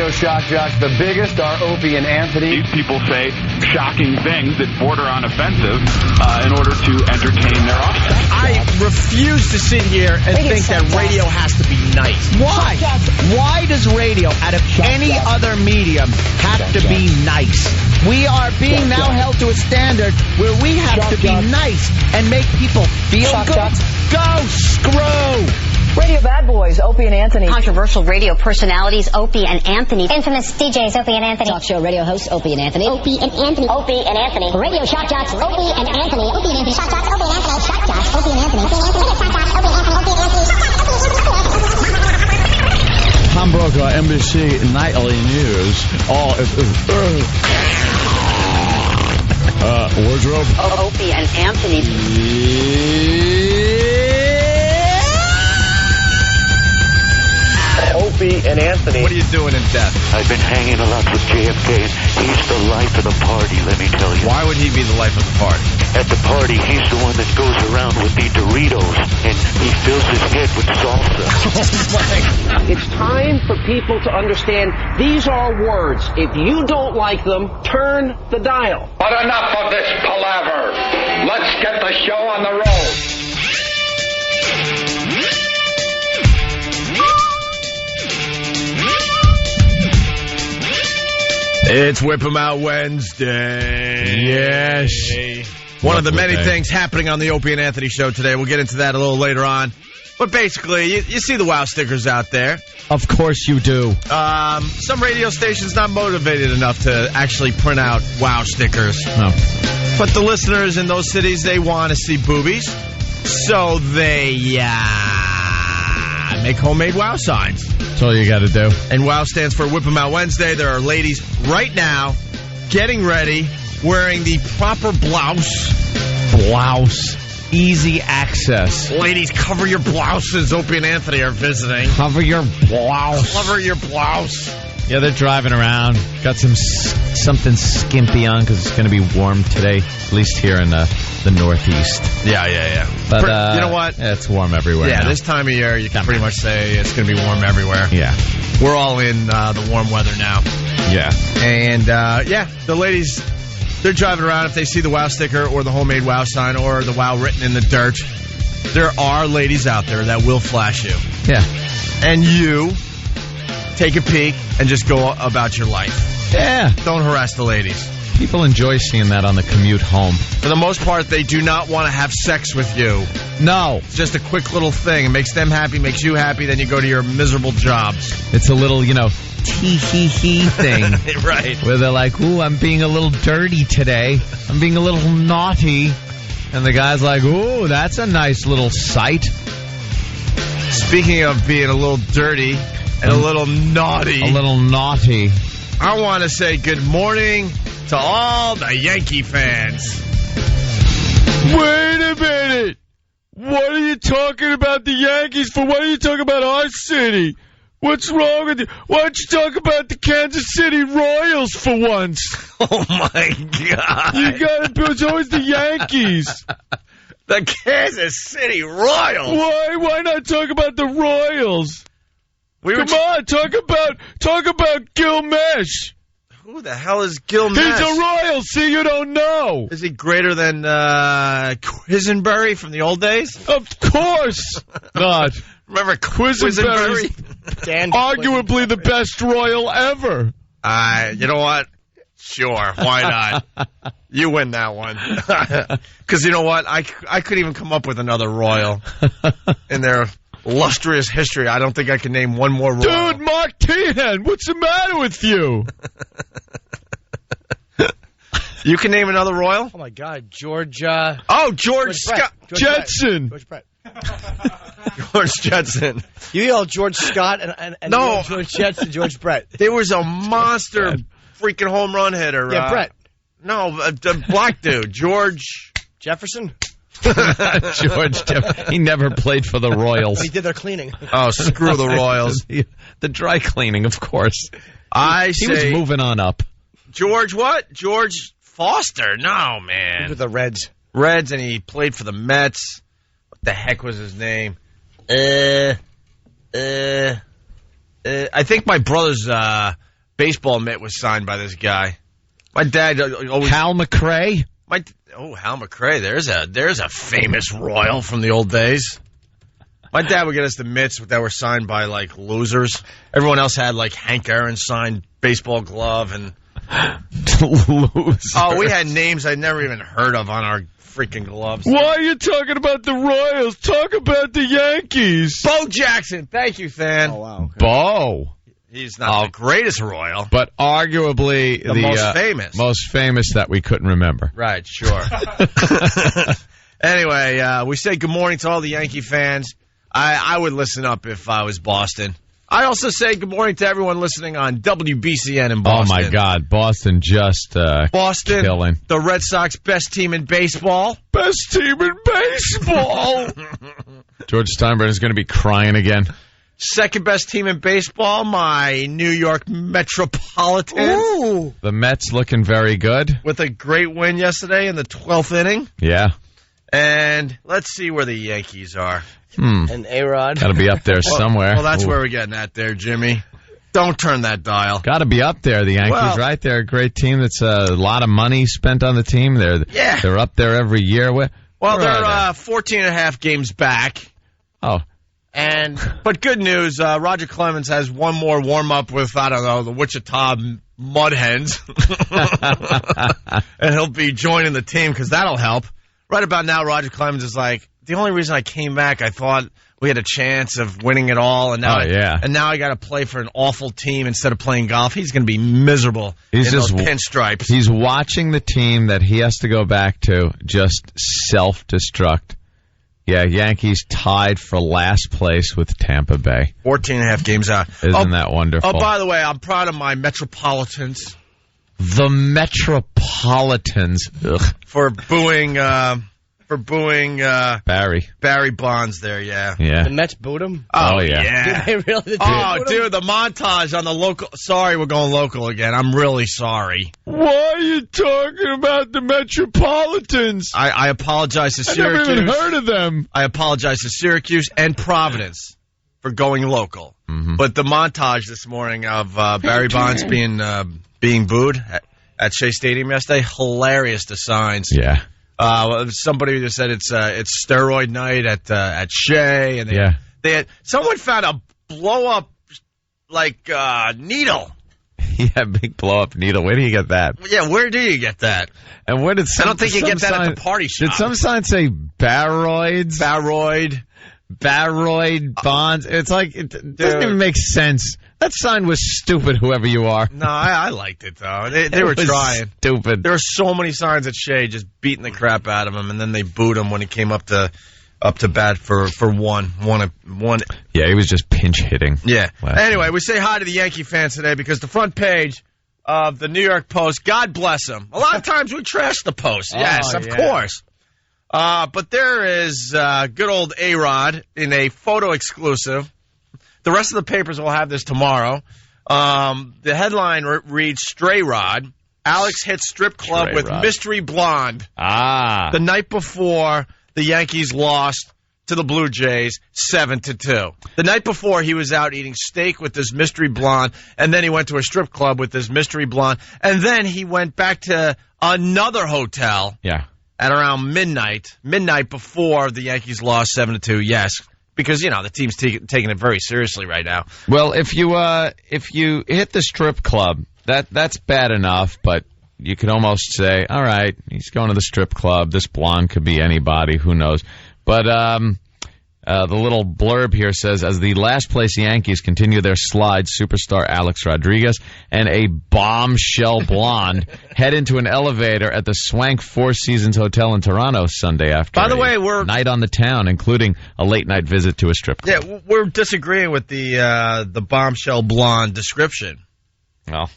radio shock jocks. The biggest are Opie and Anthony. These people say shocking things that border on offensive in order to entertain their audience. I refuse to sit here and think that radio has to be nice. Why? Why does radio, out of any other medium, have to be nice? We are being now held to a standard where we have to be nice and make people feel good. Go screw! Radio bad boys, Opie and Anthony. Controversial radio personalities, Opie and Anthony. Infamous DJs, Opie and Anthony. Talk show radio hosts, Opie and Anthony. Opie and Anthony. Opie and Anthony. Radio shock jocks, Opie and Anthony. Opie and Anthony. Shock jocks, Opie and Anthony. Shock jocks, Opie and Anthony. Opie and Anthony. Shock jocks, Opie and Anthony. Opie and Anthony. Tom Brokaw, NBC Nightly News. Wardrobe. Opie and Anthony. Opie and Anthony. What are you doing in death? I've been hanging a lot with JFK, and he's the life of the party, let me tell you. Why would he be the life of the party? At the party, he's the one that goes around with the Doritos, and he fills his head with salsa. It's time for people to understand these are words. If you don't like them, turn the dial. But enough of this palaver. Let's get the show on the road. It's Whip 'em Out Wednesday. Yes. One of the many things happening on the Opie and Anthony show today. We'll get into that a little later on. But basically, you see the WOW stickers out there. Of course you do. Some radio stations not motivated enough to actually print out WOW stickers. No. But the listeners in those cities, they want to see boobies. So they make homemade WOW signs. That's all you got to do. And WOW stands for Whip 'em Out Wednesday. There are ladies right now getting ready, wearing the proper blouse. Blouse. Easy access. Ladies, cover your blouses. Opie and Anthony are visiting. Cover your blouse. Cover your blouse. Yeah, they're driving around. Got something skimpy on because it's going to be warm today, at least here in the Northeast. Yeah. But you know what? It's warm everywhere. Yeah, now. this time of year, you can pretty much say it's going to be warm everywhere. Yeah. We're all in the warm weather now. Yeah. And, the ladies, they're driving around. If they see the WOW sticker or the homemade WOW sign or the WOW written in the dirt, there are ladies out there that will flash you. Yeah. And you take a peek and just go about your life. Yeah. Don't harass the ladies. People enjoy seeing that on the commute home. For the most part, they do not want to have sex with you. No. It's just a quick little thing. It makes them happy, makes you happy, then you go to your miserable jobs. It's a little, tee-hee-hee thing. Right. Where they're like, ooh, I'm being a little dirty today. I'm being a little naughty. And the guy's like, ooh, that's a nice little sight. Speaking of being a little dirty and a little naughty. I want to say good morning to all the Yankee fans. Wait a minute. What are you talking about the Yankees for? What are you talking about our city? What's wrong with you? Why don't you talk about the Kansas City Royals for once? Oh, my God. It's always the Yankees. The Kansas City Royals. Why not talk about the Royals? Come on, talk about Gil Mesh. Who the hell is Gil Mesh? He's a Royal. See, you don't know. Is he greater than Quisenberry from the old days? Of course not. Remember Quisenberry? Arguably the best Royal ever. You know what? Sure, why not? You win that one. Because you know what? I couldn't even come up with another Royal in their illustrious history. I don't think I can name one more Royal. Dude, Mark Teahan, what's the matter with you? You can name another Royal? Oh, my God. George Scott. Jetson. George Brett. George Jetson. You yell George Scott and no. George Jetson, George Brett. There was a monster freaking home run hitter. Yeah, Brett. No, a black dude. George Jefferson? George Jefferson. He never played for the Royals. He did their cleaning. Oh, screw the Royals. The dry cleaning, of course. He was moving on up. George what? George Foster? No, man. With the Reds. Reds, and he played for the Mets. What the heck was his name? I think my brother's baseball mitt was signed by this guy. My dad always... Hal McRae? Hal McRae. There's a famous Royal from the old days. My dad would get us the mitts that were signed by, like, losers. Everyone else had, like, Hank Aaron signed baseball glove and... Losers. Oh, we had names I'd never even heard of on our freaking gloves. Why are you talking about the Royals? Talk about the Yankees. Bo Jackson. Thank you, Than. Oh, wow. Okay. Bo. He's not the greatest Royal. But arguably the most famous. Most famous that we couldn't remember. Right, sure. Anyway, we say good morning to all the Yankee fans. I would listen up if I was Boston. I also say good morning to everyone listening on WBCN in Boston. Oh, my God. Boston just Boston, killing. The Red Sox, best team in baseball. Best team in baseball. George Steinbrenner is going to be crying again. Second best team in baseball, my New York Metropolitans. Ooh. The Mets looking very good. With a great win yesterday in the 12th inning. Yeah. And let's see where the Yankees are. And A-Rod. Got to be up there somewhere. Well, that's where we're getting at there, Jimmy. Don't turn that dial. Got to be up there, the Yankees, right? They're a great team. That's a lot of money spent on the team. They're up there every year. Where they're 14 and a half games back. Oh. But good news, Roger Clemens has one more warm-up with, I don't know, the Wichita Mud Hens. And he'll be joining the team because that'll help. Right about now, Roger Clemens is like, the only reason I came back, I thought we had a chance of winning it all, and now I got to play for an awful team instead of playing golf. He's going to be miserable in those pinstripes. He's watching the team that he has to go back to just self-destruct. Yeah, Yankees tied for last place with Tampa Bay. 14 and a half games out. Isn't that wonderful? Oh, by the way, I'm proud of my Metropolitans. The Metropolitans. Ugh. For booing Barry Bonds there, yeah. The Mets booed him? Oh yeah. Did they really? Dude, the montage on the local... Sorry, we're going local again. I'm really sorry. Why are you talking about the Metropolitans? I apologize to Syracuse. I never even heard of them. I apologize to Syracuse and Providence for going local. Mm-hmm. But the montage this morning of Barry Bonds being booed at Shea Stadium yesterday, hilarious, the signs. Yeah. Somebody just said it's steroid night at Shea, and they had someone found a blow up needle. Yeah, big blow up needle. Where do you get that? Yeah, where do you get that? And where did I don't think you get that at the party shop. Did some sign say baroid bonds? It's like it doesn't even make sense. That sign was stupid, whoever you are. No, I liked it, though. They were trying. Stupid. There were so many signs at Shea just beating the crap out of him, and then they booed him when he came up to bat for one. Yeah, he was just pinch hitting. Yeah. Anyway, we say hi to the Yankee fans today because the front page of the New York Post, God bless them. A lot of times we trash the Post. Yes, of course. But there is good old A-Rod in a photo exclusive. The rest of the papers will have this tomorrow. The headline reads, Stray Rod. Alex hits strip club with mystery blonde. The night before the Yankees lost to the Blue Jays 7-2. The night before, he was out eating steak with this mystery blonde, and then he went to a strip club with this mystery blonde, and then he went back to another hotel at around midnight before the Yankees lost 7-2, yes. Because, the team's taking it very seriously right now. Well, if you hit the strip club, that's bad enough, but you could almost say, all right, he's going to the strip club. This blonde could be anybody. Who knows? But the little blurb here says, as the last-place Yankees continue their slide, superstar Alex Rodriguez and a bombshell blonde head into an elevator at the Swank Four Seasons Hotel in Toronto Sunday after a night on the town, including a late-night visit to a strip club. Yeah, we're disagreeing with the bombshell blonde description. Well,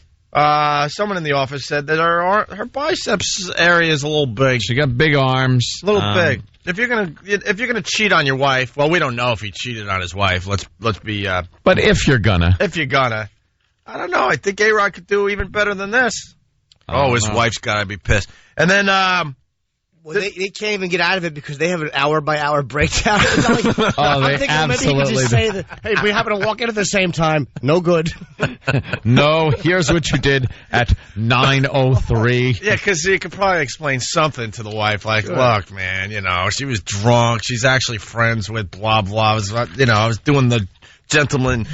someone in the office said that her biceps area is a little big. She got big arms. A little big. If you're gonna cheat on your wife, well, we don't know if he cheated on his wife. Let's be. But if you're gonna, I don't know. I think A-Rod could do even better than this. His wife's gotta be pissed. And then Well, they can't even get out of it because they have an hour-by-hour breakdown. It's not like, I'm thinking maybe you could just say that, hey, we happen to walk in at the same time. No good. No, here's what you did at 9:03. Yeah, because you could probably explain something to the wife, like, look, man, she was drunk. She's actually friends with blah, blah. I was doing the gentleman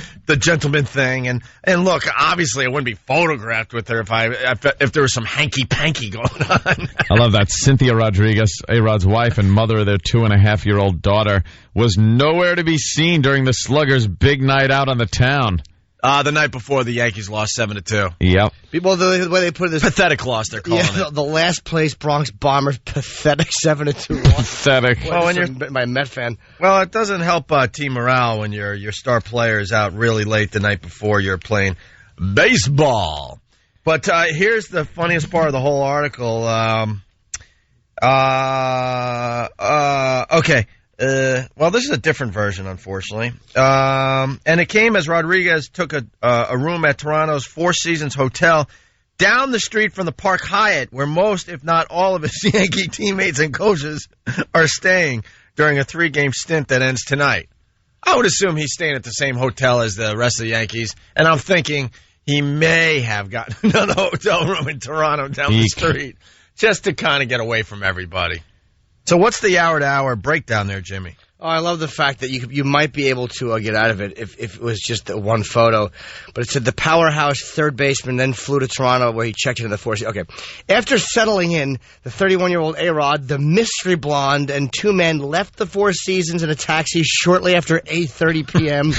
thing, and look, obviously I wouldn't be photographed with her if there was some hanky-panky going on. I love that. Cynthia Rodriguez, A-Rod's wife and mother of their 2.5-year-old daughter, was nowhere to be seen during the Sluggers' big night out on the town. The night before the Yankees lost 7-2. Yep. People, the way they put it is pathetic loss. They're calling it the last place Bronx Bombers pathetic 7-2 loss. Pathetic. Well, when you're my Met fan. Well, it doesn't help team morale when your star player is out really late the night before you're playing baseball. But here's the funniest part of the whole article. Okay. Well, this is a different version, unfortunately. And it came as Rodriguez took a room at Toronto's Four Seasons Hotel down the street from the Park Hyatt, where most, if not all, of his Yankee teammates and coaches are staying during a 3-game stint that ends tonight. I would assume he's staying at the same hotel as the rest of the Yankees, and I'm thinking he may have gotten another hotel room in Toronto down the street just to kind of get away from everybody. So what's the hour-to-hour breakdown there, Jimmy? Oh, I love the fact that you might be able to get out of it if it was just the one photo. But it said the powerhouse third baseman then flew to Toronto where he checked into the Four Seasons. Okay. After settling in, the 31-year-old A-Rod, the mystery blonde, and 2 men left the Four Seasons in a taxi shortly after 8:30 p.m.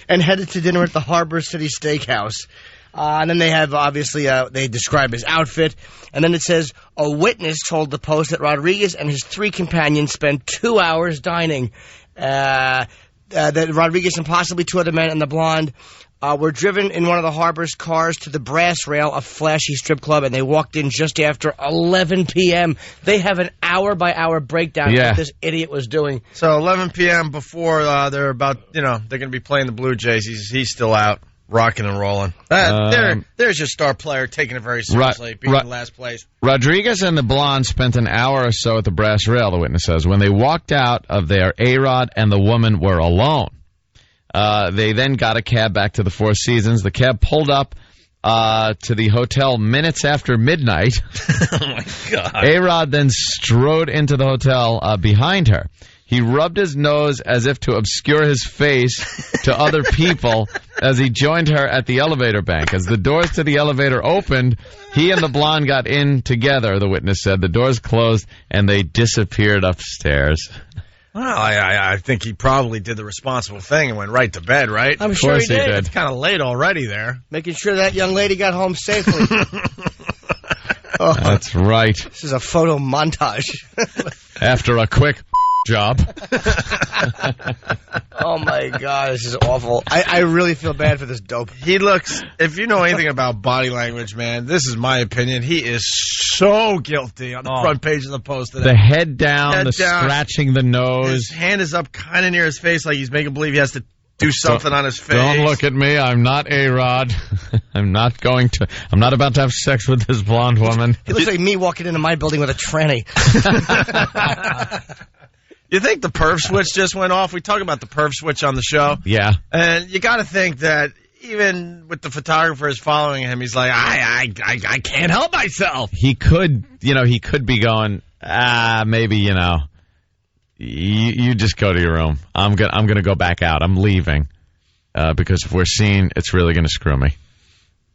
and headed to dinner at the Harbor City Steakhouse. And then they have, obviously, they describe his outfit. And then it says, a witness told the Post that Rodriguez and his 3 companions spent 2 hours dining. That Rodriguez and possibly 2 other men and the blonde were driven in one of the Harbor's cars to the Brass Rail, a flashy strip club, and they walked in just after 11 p.m. They have an hour-by-hour breakdown of what this idiot was doing. So 11 p.m. before they're about, they're going to be playing the Blue Jays. He's still out. Rocking and rolling. There's your star player taking it very seriously, being in last place. Rodriguez and the blonde spent an hour or so at the Brass Rail, the witness says. When they walked out of there, A-Rod and the woman were alone. They then got a cab back to the Four Seasons. The cab pulled up to the hotel minutes after midnight. Oh, my God. A-Rod then strode into the hotel behind her. He rubbed his nose as if to obscure his face to other people as he joined her at the elevator bank. As the doors to the elevator opened, he and the blonde got in together, the witness said. The doors closed, and they disappeared upstairs. Well, I think he probably did the responsible thing and went right to bed, right? I'm sure he did. It's kind of late already there. Making sure that young lady got home safely. That's right. This is a photo montage. After a quick job. Oh, my God, this is awful. I really feel bad for this dope. He looks, if you know anything about body language, man, this is my opinion. He is so guilty on the front page of the Post today. The head down, scratching the nose. His hand is up kind of near his face like he's making believe he has to do something on his face. Don't look at me. I'm not A-Rod. I'm not about to have sex with this blonde woman. He looks like me walking into my building with a tranny. You think the perv switch just went off? We talk about the perv switch on the show. Yeah. And you got to think that even with the photographers following him, he's like, I can't help myself. He could be going, maybe, you just go to your room. I'm going to go back out. I'm leaving. Because if we're seen, it's really going to screw me.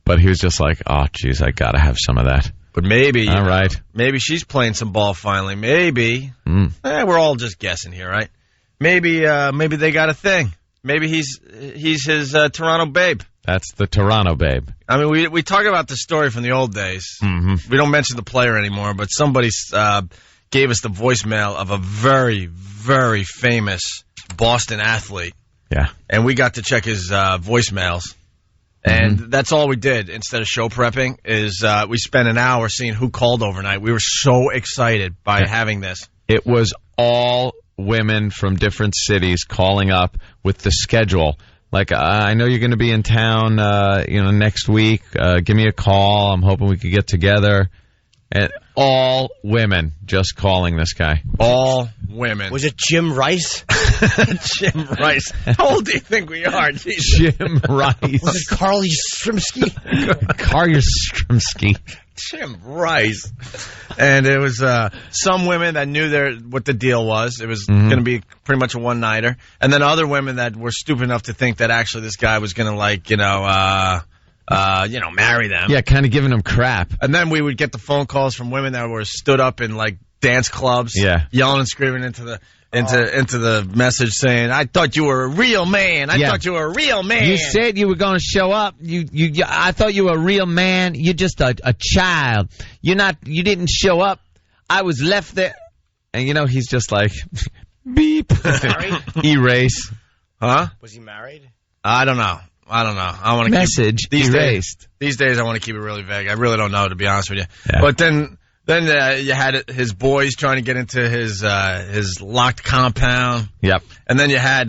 But he was just like, oh, geez, I got to have some of that. But maybe, all right. Maybe she's playing some ball finally. Maybe. We're all just guessing here, right? Maybe they got a thing. Maybe he's his Toronto babe. That's the Toronto babe. I mean, we talk about the story from the old days. Mm-hmm. We don't mention the player anymore, but somebody gave us the voicemail of a very, very famous Boston athlete. Yeah. And we got to check his voicemails. And that's all we did instead of show prepping is we spent an hour seeing who called overnight. We were so excited by having this. It was all women from different cities calling up with the schedule. Like, I know you're going to be in town, next week. Give me a call. I'm hoping we could get together. And all women just calling this guy. All women. Was it Jim Rice? Jim Rice. How old do you think we are? Jesus. Jim Rice. Was it Carl Yastrzemski? Carl Yastrzemski. Jim Rice. And it was some women that knew what the deal was. It was going to be pretty much a one-nighter. And then other women that were stupid enough to think that actually this guy was going to, like, marry them. Yeah, kind of giving them crap. And then we would get the phone calls from women that were stood up in, like, dance clubs. Yeah. Yelling and screaming into the message saying, I thought you were a real man. I thought you were a real man. You said you were going to show up. I thought you were a real man. You're just a child. You didn't show up. I was left there. And, he's just like, beep. Erase. Huh? Was he married? I don't know. I want to message erased. These days, I want to keep it really vague. I really don't know, to be honest with you. Yeah. But then you had his boys trying to get into his locked compound. Yep. And then you had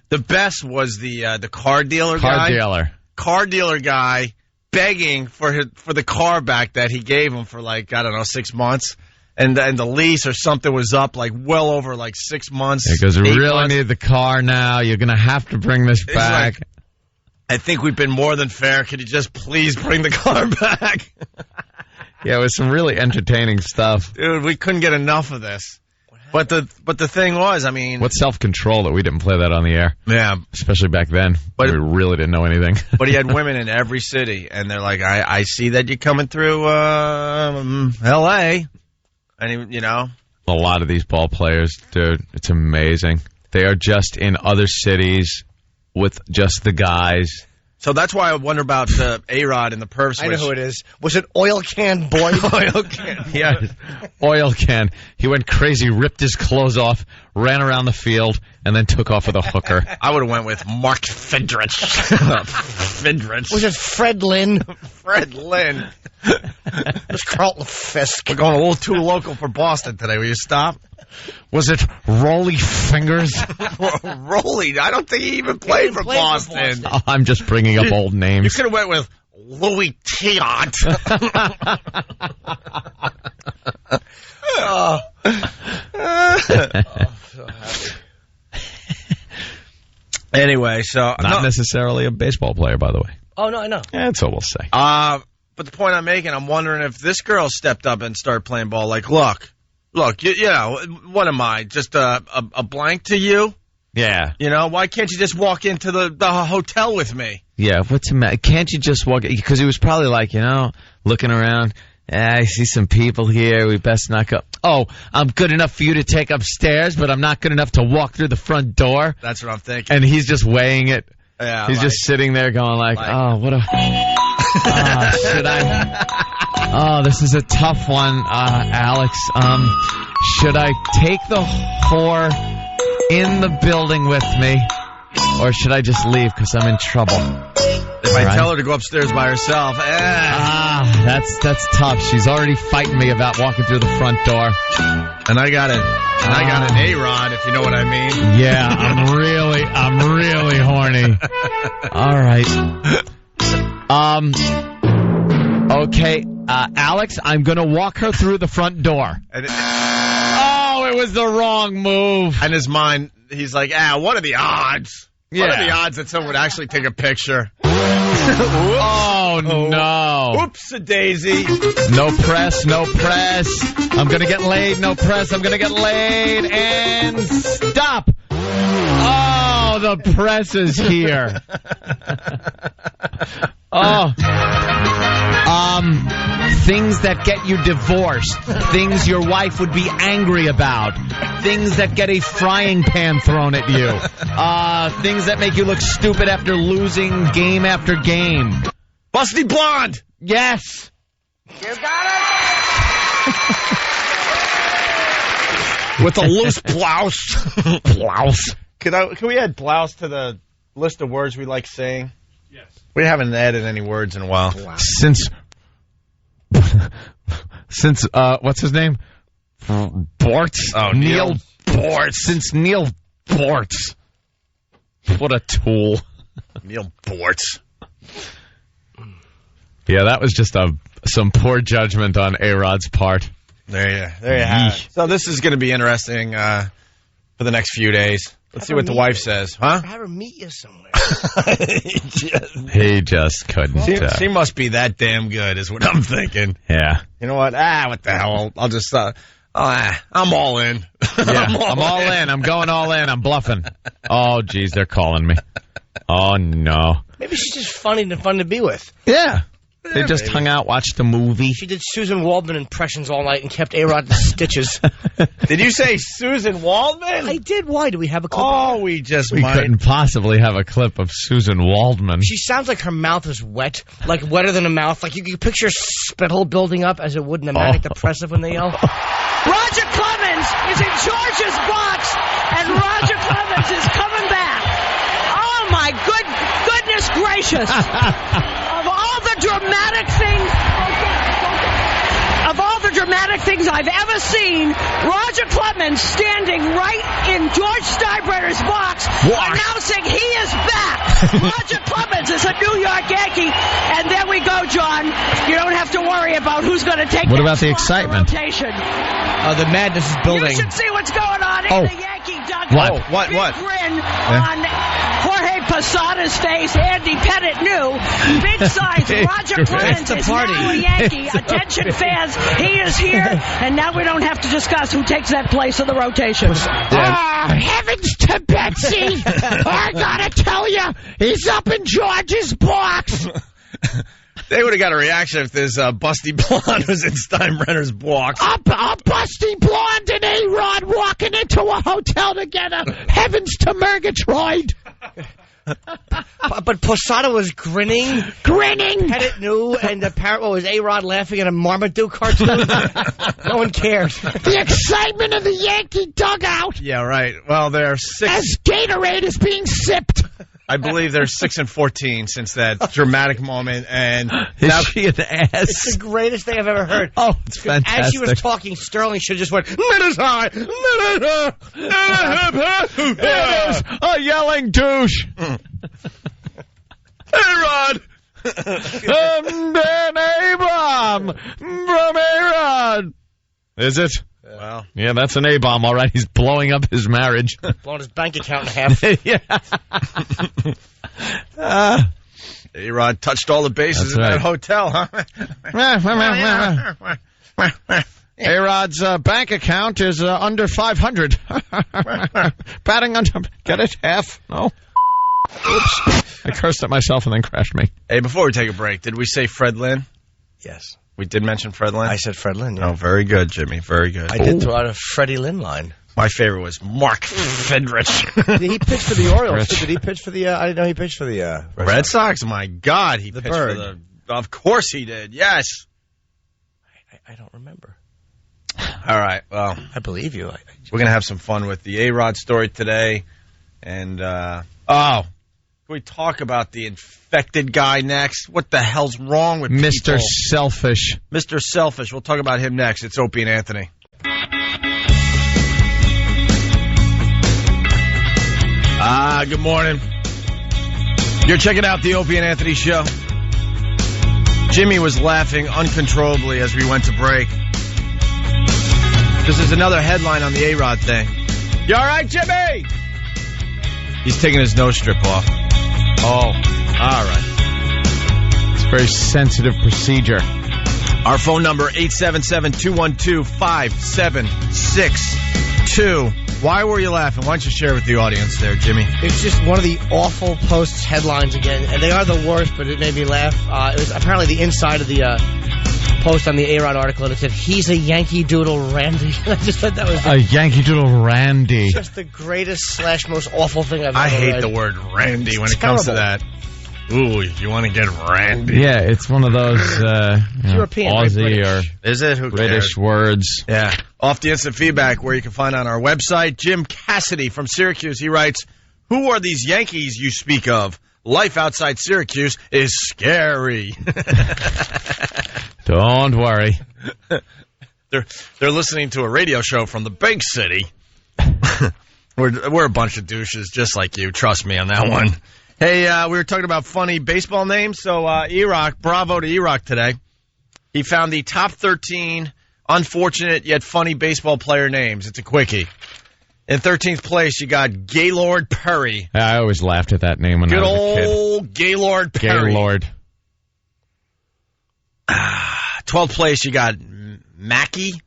the best was the car dealer guy. Car dealer guy begging for the car back that he gave him for 6 months. And the lease or something was up well over 6 months. Because we really need the car now. You're going to have to bring this back. I think we've been more than fair. Could you just please bring the car back? Yeah, it was some really entertaining stuff. Dude, we couldn't get enough of this. But the thing was, what self-control that we didn't play that on the air. Yeah. Especially back then. But we really didn't know anything. But he had women in every city, and they're like, I see that you're coming through L.A., and A lot of these ball players, dude, it's amazing. They are just in other cities with just the guys. So that's why I wonder about A-Rod and the perv switch. I know who it is. Was it Oil Can Boy? Oil Can. Yeah, Oil Can. He went crazy, ripped his clothes off, ran around the field, and then took off with a hooker. I would have went with Mark Fidrich. Fidrich. Was it Fred Lynn? Fred Lynn. It was Carlton Fisk. We're going a little too local for Boston today. Will you stop? Was it Rolly Fingers? Rolly? I don't think he even played for Boston. Oh, I'm just bringing up old names. You could have went with Louis Tiant. So happy. Anyway, so not necessarily a baseball player, by the way. Oh no, I know. That's what we'll say. But the point I'm making, I'm wondering if this girl stepped up and started playing ball. Like, look, what am I? Just a blank to you? Yeah. Why can't you just walk into the hotel with me? Yeah, what's the matter? Can't you just walk? Because he was probably like, looking around. I see some people here. We best not go. Oh, I'm good enough for you to take upstairs, but I'm not good enough to walk through the front door. That's what I'm thinking. And he's just weighing it. Yeah, he's just sitting there going oh, what a... should I... Oh, this is a tough one, Alex. Should I take the whore in the building with me, or should I just leave because I'm in trouble? If I tell her to go upstairs by herself, that's tough. She's already fighting me about walking through the front door, and I got an A-Rod, if you know what I mean. Yeah, I'm really horny. All right. Okay, Alex, I'm gonna walk her through the front door. It was the wrong move. In his mind, he's like, what are the odds? Yeah. What are the odds that someone would actually take a picture? Oh, no. Whoops-a-daisy. No press. I'm going to get laid. No press. I'm going to get laid. And stop. Oh, the press is here. Things that get you divorced. Things your wife would be angry about. Things that get a frying pan thrown at you. Things that make you look stupid after losing game after game. Busty Blonde! Yes! You got it! With a loose blouse. Blouse. Can we add blouse to the list of words we like saying? Yes. We haven't added any words in a while. Wow. Since what's his name? Bortz? Oh, Neil Bortz. Since Neil Bortz. What a tool. Neil Bortz. Yeah, that was just a Some poor judgment on A-Rod's part. There you have it. So this is going to be interesting for the next few days. Let's see what the wife says, huh? Have her meet you somewhere. He just couldn't. She must be that damn good, is what I'm thinking. Yeah. You know what? What the hell? I'll just. I'm all in. Yeah, I'm all in. I'm going all in. I'm bluffing. Oh, geez, they're calling me. Oh no. Maybe she's just funny and fun to be with. Yeah. They just hung out, watched a movie. She did Susan Waldman impressions all night and kept A-Rod in stitches. Did you say Susan Waldman? I did. Why? Do we have a clip? Oh, We couldn't possibly have a clip of Susan Waldman. She sounds like her mouth is wet, like wetter than a mouth. Like you can picture spittle building up as it would in the Manic Depressive when they yell. Roger Clemens is in George's box, and Roger Clemens is coming back. Oh, my goodness gracious. Of all the dramatic things I've ever seen, Roger Clemens standing right in George Steinbrenner's box announcing he is back. Roger Clemens is a New York Yankee. And there we go, John. You don't have to worry about who's going to take What about the excitement? Rotation. The madness is building. You should see what's going on in the Yankee dugout. What? Big grin on Jorge Posada's face. Andy Pettit knew. Big signs. Roger Clemens is now a Yankee. Attention fans, he is here. And now we don't have to discuss who takes that place in the rotation. Heavens to Betsy! I gotta tell you, he's up in George's box. They would have got a reaction if this busty blonde was in Steinbrenner's box. A busty blonde and A-Rod walking into a hotel together. Heavens to Murgatroyd. But Posada was grinning. Pettit knew, and apparently was A-Rod laughing at a Marmaduke cartoon. No one cared. The excitement of the Yankee dugout. Yeah, right. Well, they're 6. As Gatorade is being sipped. I believe they're 6-14 since that dramatic moment, and Is she an ass? It's the greatest thing I've ever heard. Oh, it's fantastic. As she was talking, Sterling should have just went, "Minute high, minute It is a yelling douche. A-Rod! Dan A-bomb from A-Rod. Is it? Well, yeah, that's an A-bomb, all right. He's blowing up his marriage. blowing his bank account in half. Yeah. A-Rod touched all the bases in that hotel, huh? A-Rod's bank account is under 500. Batting under... Get it? Half? No. Oops. I cursed at myself and then crashed me. Hey, before we take a break, did we say Fred Lynn? Yes. We did mention Fred Lynn? I said Fred Lynn, yeah. Oh, very good, Jimmy. Very good. I did throw out a Freddie Lynn line. My favorite was Mark Fidrich. Did he pitch for the Orioles? Did he pitch for the... I didn't know he pitched for the... Red Sox? My God, he pitched Bird. for the... Of course he did, yes. I don't remember. All right, well... I believe you. We're going to have some fun with the A-Rod story today. And, can we talk about the infected guy next? What the hell's wrong with Mr. people? Selfish. Mr. Selfish. We'll talk about him next. It's Opie and Anthony. Good morning. You're checking out the Opie and Anthony show. Jimmy was laughing uncontrollably as we went to break. This is another headline on the A-Rod thing. You all right, Jimmy? He's taking his nose strip off. Oh, all right. It's a very sensitive procedure. Our phone number, 877-212-5762. Why were you laughing? Why don't you share with the audience there, Jimmy? It's just one of the awful Post's headlines again, and they are the worst, but it made me laugh. It was apparently the inside of the Post on the A-Rod article, and it said, "He's a Yankee Doodle Randy." I just thought that was a Yankee Doodle Randy. Just the greatest / most awful thing I've ever I hate read. the word Randy when it terrible. comes to that. Ooh, you want to get Randy? Yeah, it's one of those European, Aussie or Is it? Who British cares? words. Yeah. Off the instant feedback, where you can find on our website, Jim Cassidy from Syracuse. He writes, "Who are these Yankees you speak of? Life outside Syracuse is scary." Don't worry. They're listening to a radio show from the big city. We're a bunch of douches, just like you. Trust me on that one. Hey, we were talking about funny baseball names. So, E-Rock, bravo to E-Rock today. He found the top 13 unfortunate yet funny baseball player names. It's a quickie. In 13th place, you got Gaylord Perry. I always laughed at that name when Good I was a kid. old Gaylord Perry. Gaylord. 12th place, you got Mackie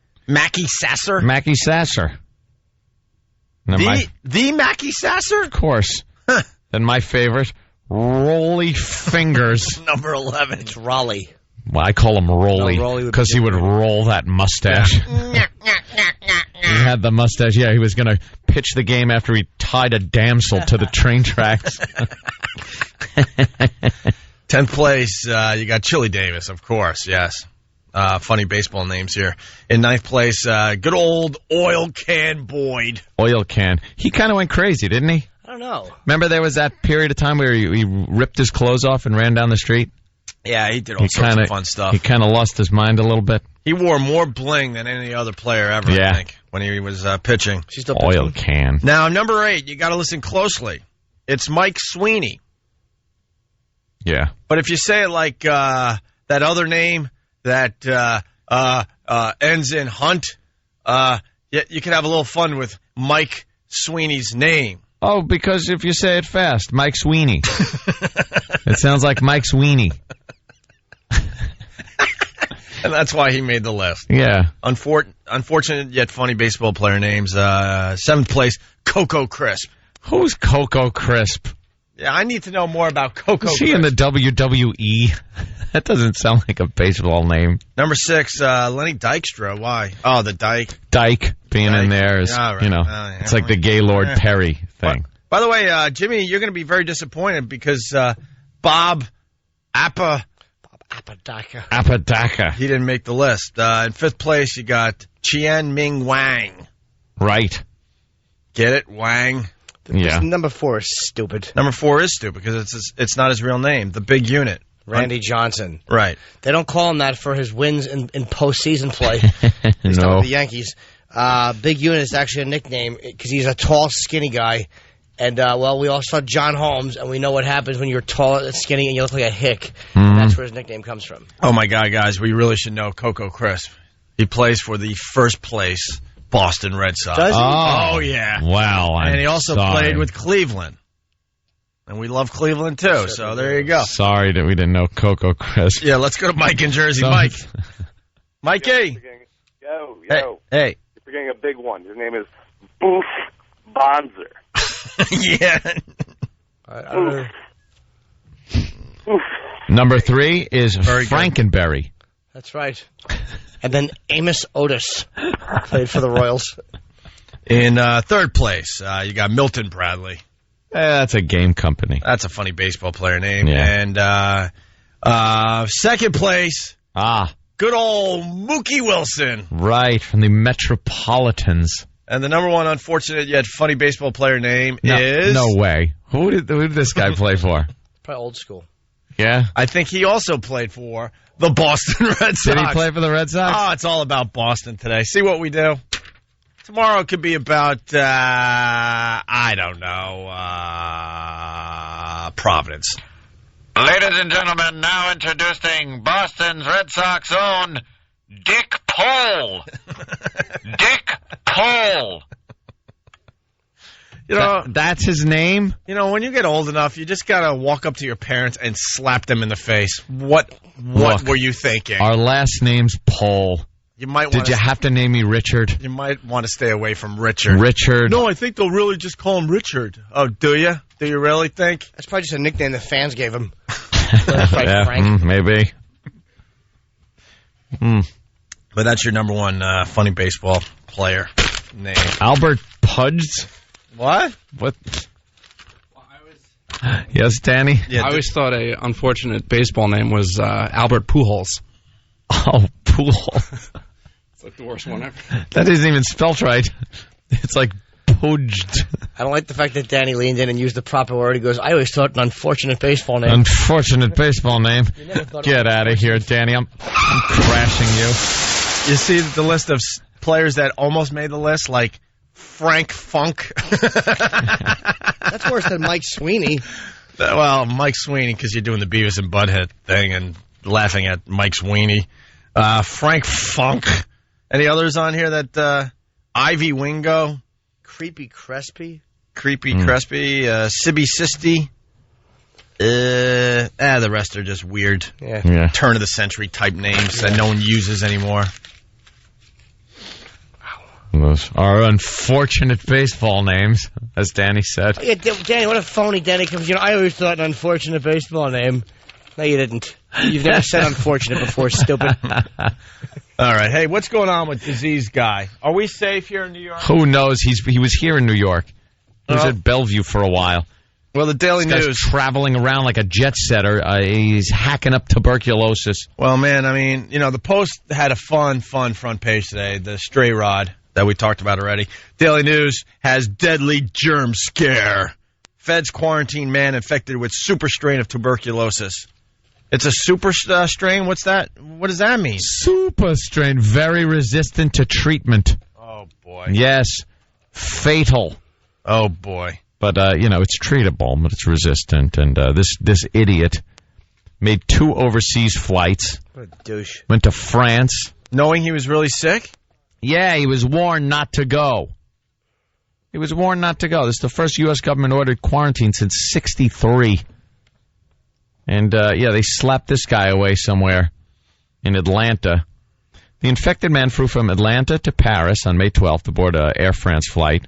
Sasser. Mackie Sasser. The Mackie Sasser? Of course. Then my favorite, Rolly Fingers. Number 11. It's Raleigh. Well, I call him Rolly Rolly because he would roll that mustache. He had the mustache. Yeah, he was going to pitch the game after he tied a damsel to the train tracks. 10th place, you got Chili Davis, of course, yes. Funny baseball names here. In 9th place, good old Oil Can Boyd. Oil Can. He kind of went crazy, didn't he? I don't know. Remember there was that period of time where he ripped his clothes off and ran down the street? Yeah, he did all sorts of fun stuff. He kind of lost his mind a little bit. He wore more bling than any other player ever, I think, when he was pitching. Oil Can. Now, number 8, you got to listen closely. It's Mike Sweeney. Yeah. But if you say it like that other name that ends in Hunt, you can have a little fun with Mike Sweeney's name. Oh, because if you say it fast, Mike Sweeney. It sounds like Mike Sweeney. And that's why he made the list. Yeah. Unfortunate yet funny baseball player names. 7th place, Coco Crisp. Who's Coco Crisp? Yeah, I need to know more about Coco Crisp. Is he in the WWE? That doesn't sound like a baseball name. Number 6, Lenny Dykstra. Why? Oh, the Dyke. Dyke being in there is, right. It's like the Gaylord Perry thing. By the way, Jimmy, you're going to be very disappointed because Bob Apodaca. He didn't make the list. In 5th place, you got Chien Ming Wang. Right. Get it? Wang. Yeah. Number 4 is stupid. Number 4 is stupid because it's not his real name. The Big Unit. Randy Johnson. Right. They don't call him that for his wins in postseason play. He's No. with the Yankees. Big Unit is actually a nickname because he's a tall, skinny guy. And, we all saw John Holmes, and we know what happens when you're tall and skinny and you look like a hick. Mm-hmm. That's where his nickname comes from. Oh, my God, guys. We really should know Coco Crisp. He plays for the first place Boston Red Sox. Does he? Oh, yeah. Wow. And he also played with Cleveland. And we love Cleveland, too. So there you go. Sorry that we didn't know Coco Crisp. Yeah, let's go to Mike in Jersey. Mike. Mikey. Yo. Hey. You're forgetting a big one. His name is Boof Bonzer. Yeah. Oof. Number 3 is Frankenberry. That's right. And then Amos Otis played for the Royals. In 3rd place, you got Milton Bradley. That's a game company. That's a funny baseball player name. Yeah. And 2nd place, good old Mookie Wilson. Right, from the Metropolitans. And the number 1 unfortunate yet funny baseball player name is... No way. Who did this guy play for? Probably old school. Yeah? I think he also played for the Boston Red Sox. Did he play for the Red Sox? Oh, it's all about Boston today. See what we do? Tomorrow it could be about, I don't know, Providence. Ladies and gentlemen, now introducing Boston's Red Sox own Dick Pole. Dick Pole. You know, that's his name? You know, when you get old enough, you just got to walk up to your parents and slap them in the face. What Look, were you thinking? Our last name's Pole. You might Did you have to name me Richard? You might want to stay away from Richard. Richard. No, I think they'll really just call him Richard. Oh, do you? Do you really think? That's probably just a nickname the fans gave him. Maybe. But that's your number 1 funny baseball player name. Albert Pudge? What? Yes, Danny? I always thought a unfortunate baseball name was Albert Pujols. Oh, Pujols. It's like the worst one ever. That isn't even spelt right. It's like Pudged. I don't like the fact that Danny leaned in and used the proper word. He goes, I always thought an unfortunate baseball name. Unfortunate baseball name. Get out of here, Danny. I'm crashing you. You see the list of players that almost made the list, like Frank Funk. That's worse than Mike Sweeney. Well, Mike Sweeney, because you're doing the Beavis and Butthead thing and laughing at Mike Sweeney. Frank Funk. Any others on here that, Ivy Wingo? Creepy Crespi? Crespi, Sibby Sisti. The rest are just weird. Yeah. Turn of the century type names that no one uses anymore. Those are unfortunate baseball names, as Danny said. Yeah, Danny, what a phony Danny comes. I always thought an unfortunate baseball name. No, you didn't. You've never said unfortunate before, stupid. All right. Hey, what's going on with Disease Guy? Are we safe here in New York? Who knows? He was here in New York. He was at Bellevue for a while. Well, the Daily This guy's News traveling around like a jet setter. He's hacking up tuberculosis. Well, man, I mean, the Post had a fun front page today. The stray rod that we talked about already. Daily News has deadly germ scare. Feds quarantine man infected with super strain of tuberculosis. It's a super strain? What's that? What does that mean? Super strain, very resistant to treatment. Oh, boy. Yes, fatal. Oh, boy. But, it's treatable, but it's resistant. And this idiot made 2 overseas flights. What a douche. Went to France. Knowing he was really sick? Yeah, he was warned not to go. This is the first U.S. government-ordered quarantine since 1963. And, they slapped this guy away somewhere in Atlanta. The infected man flew from Atlanta to Paris on May 12th aboard a Air France flight.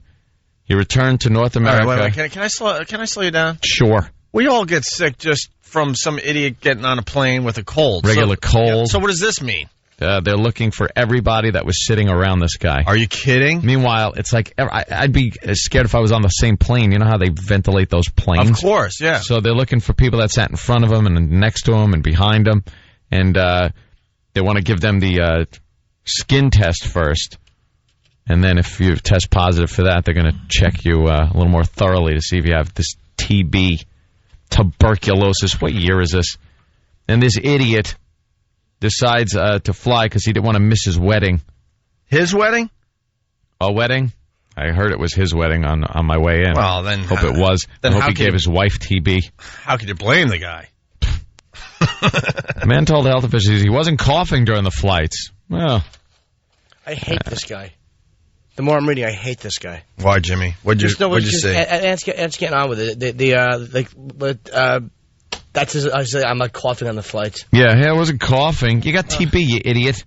He returned to North America. All right, wait. Can I slow you down? Sure. We all get sick just from some idiot getting on a plane with a cold. Regular cold. Yeah, so what does this mean? They're looking for everybody that was sitting around this guy. Are you kidding? Meanwhile, it's like, I'd be scared if I was on the same plane. You know how they ventilate those planes? Of course, yeah. So they're looking for people that sat in front of him and next to him and behind him. And they want to give them the skin test first. And then if you test positive for that, they're going to check you a little more thoroughly to see if you have this TB, tuberculosis. What year is this? And this idiot decides to fly because he didn't want to miss his wedding. His wedding? A wedding? I heard it was his wedding on my way in. Well, then... Hope it was. I hope he gave his wife TB. How could you blame the guy? The man told health officials he wasn't coughing during the flights. Well... I hate this guy. The more I'm reading, I hate this guy. Why, Jimmy? What'd you say? Ant's getting on with it. That's his, I'm like coughing on the flights. Yeah, I wasn't coughing. You got TB, you idiot.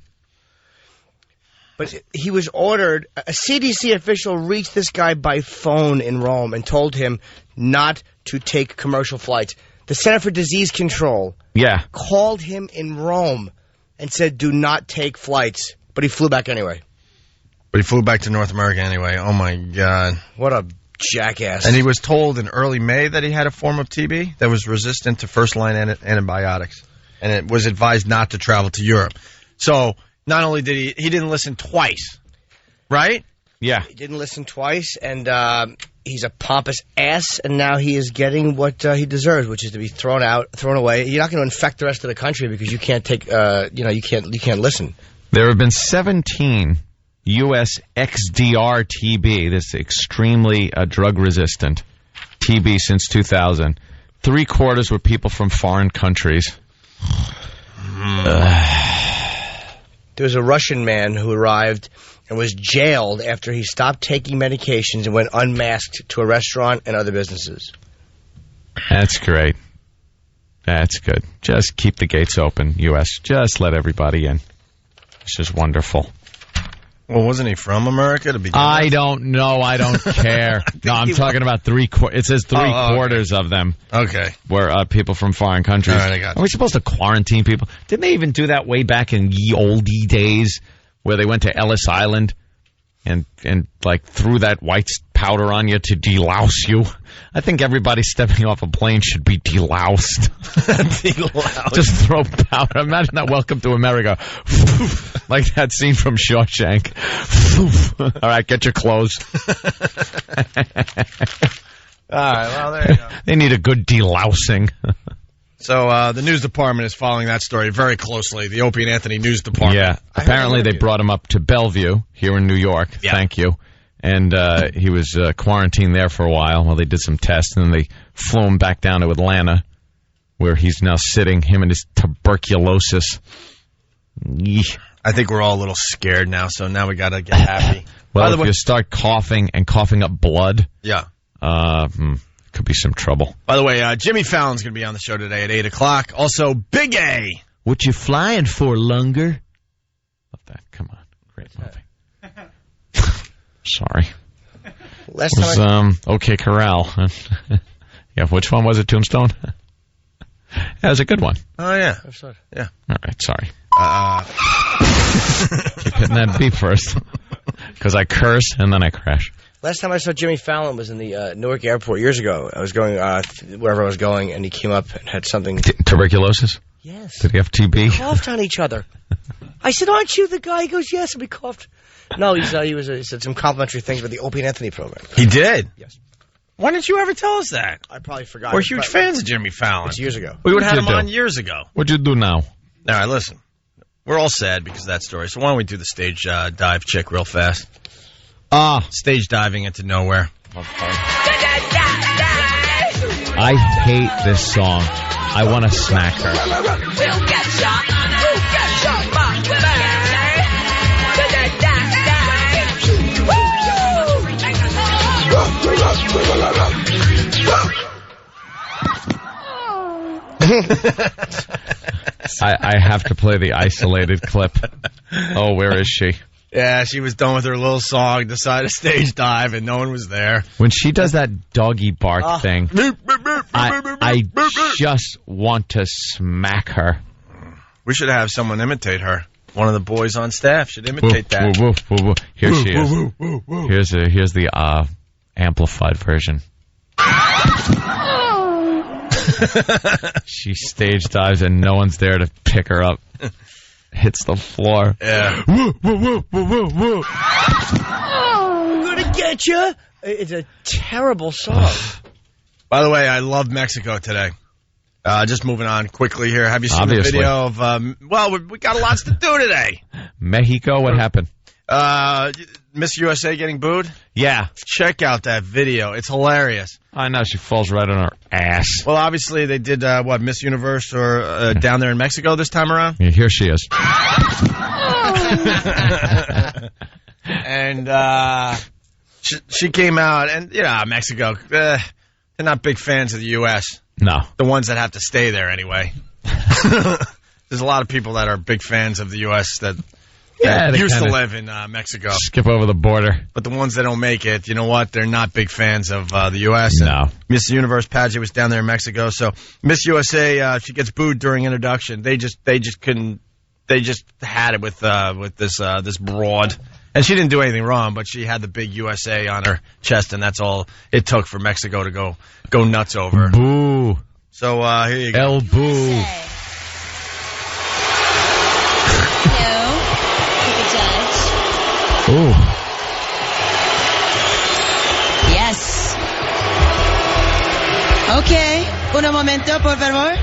But he was ordered. A CDC official reached this guy by phone in Rome and told him not to take commercial flights. The Center for Disease Control called him in Rome and said, do not take flights. But he flew back anyway. But he flew back to North America anyway. Oh, my God. What a jackass. And he was told in early May that he had a form of TB that was resistant to first-line antibiotics. And it was advised not to travel to Europe. So not only did he didn't listen twice, right? Yeah. He didn't listen twice, and he's a pompous ass, and now he is getting what he deserves, which is to be thrown away. You're not going to infect the rest of the country because you can't take, you can't listen. There have been 17 U.S. XDR TB, this extremely drug-resistant TB since 2000. 3/4 were people from foreign countries. There was a Russian man who arrived and was jailed after he stopped taking medications and went unmasked to a restaurant and other businesses. That's great. That's good. Just keep the gates open, U.S. Just let everybody in. This is wonderful. Well, wasn't he from America to begin with? I don't know. I don't care. No, I'm talking about 3/4. It says 3/4 of them. Okay. Were people from foreign countries. All right, I got you. Are we supposed to quarantine people? Didn't they even do that way back in ye olde days where they went to Ellis Island and like threw that white powder on you to delouse you? I think everybody stepping off a plane should be deloused. Deloused. Just throw powder. Imagine that Welcome to America. Like that scene from Shawshank. All right, get your clothes. All right, well, there you go. They need a good delousing. So the news department is following that story very closely, the Opie and Anthony news department. Yeah, apparently they brought him up to Bellevue here in New York. Yeah. Thank you. And he was quarantined there for a while while they did some tests, and then they flew him back down to Atlanta, where he's now sitting, him and his tuberculosis. I think we're all a little scared now, so now we got to get happy. Well, if you start coughing and coughing up blood, yeah, could be some trouble. By the way, Jimmy Fallon's going to be on the show today at 8 o'clock. Also, Big A. What you flying for, Lunger? Love that. Come on. Great movie. Sorry. Last It was, time OK Corral. Yeah, which one was it, Tombstone? That was a good one. Oh, yeah. Yeah. All right, sorry. Keep hitting that beep first. Because I curse and then I crash. Last time I saw Jimmy Fallon was in the Newark airport years ago. I was going wherever I was going, and he came up and had something. Tuberculosis? Yes. Did he have TB? We coughed on each other. I said, "Aren't you the guy?" He goes, "Yes," and we coughed. No, he said some complimentary things about the Opie and Anthony program. He did? Yes. Why didn't you ever tell us that? I probably forgot. We're huge fans of Jimmy Fallon. It's years ago. We would have What'd him you on do? years ago. What'd you do now? All right, listen. We're all sad because of that story. So why don't we do the stage dive chick real fast? Stage diving into nowhere. I hate this song. I want to smack her. I have to play the isolated clip. Oh, where is she? Yeah, she was done with her little song, decided to stage dive, and no one was there. When she does that doggy bark thing, I just want to smack her. We should have someone imitate her. One of the boys on staff should imitate that. Woo, woo, woo, woo. Here she is. Here's the amplified version. She stage dives and no one's there to pick her up. Hits the floor. Yeah. Woo, woo, woo, woo, woo, woo. I'm gonna get you. It's a terrible song. By the way, I love Mexico today. Just moving on quickly here. Have you seen Obviously. the video of? Well, we got lots to do today. Mexico, what happened? Miss USA getting booed? Yeah. Check out that video. It's hilarious. I know, she falls right on her ass. Well, obviously they did, Miss Universe or down there in Mexico this time around? Yeah, here she is. And she came out, and, Mexico, they're not big fans of the U.S. No. The ones that have to stay there anyway. There's a lot of people that are big fans of the U.S. that used to live in Mexico. Skip over the border. But the ones that don't make it, you know what? They're not big fans of the U.S. No. Miss Universe pageant was down there in Mexico. So Miss USA, she gets booed during introduction. They just couldn't. They just had it with this broad. And she didn't do anything wrong, but she had the big USA on her chest, and that's all it took for Mexico to go nuts over. Boo. So here you go. El boo. Ooh. Yes. Okay. Un momento, por favor.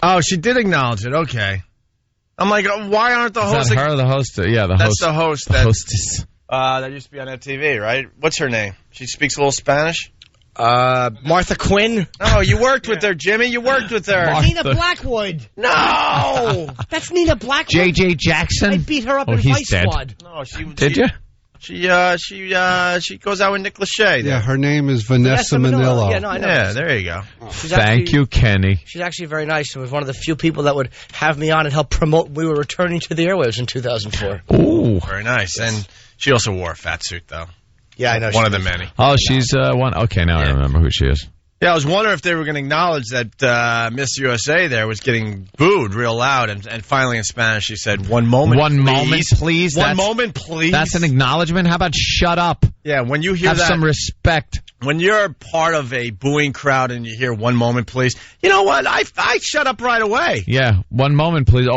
Oh, she did acknowledge it. Okay. I'm like, why aren't the hosts? Is that her, the host? Yeah, the host. That's the host. Hostess. That used to be on MTV, right? What's her name? She speaks a little Spanish? Martha Quinn. Oh, you worked with her, Jimmy. You worked with her. Nina Blackwood. No! That's Nina Blackwood. J.J. Jackson? I beat her up in he's Vice dead. Squad. No, Did you? She goes out with Nick Lachey. Yeah, her name is Vanessa Manillo. Yeah, no, I know. Yeah, there you go. Thank you, Kenny. She's actually very nice and was one of the few people that would have me on and help promote we were returning to the airwaves in 2004. Ooh. Very nice. Yes. And she also wore a fat suit, though. Yeah, I know. One of the many. Oh, she's one. Okay, now I remember who she is. Yeah, I was wondering if they were going to acknowledge that Miss USA there was getting booed real loud, and finally in Spanish she said, "One moment, One moment, please. One moment, please." That's an acknowledgement. How about shut up? Yeah, when you hear have that, some respect. When you're part of a booing crowd and you hear "one moment, please," you know what? I shut up right away. Yeah, one moment, please.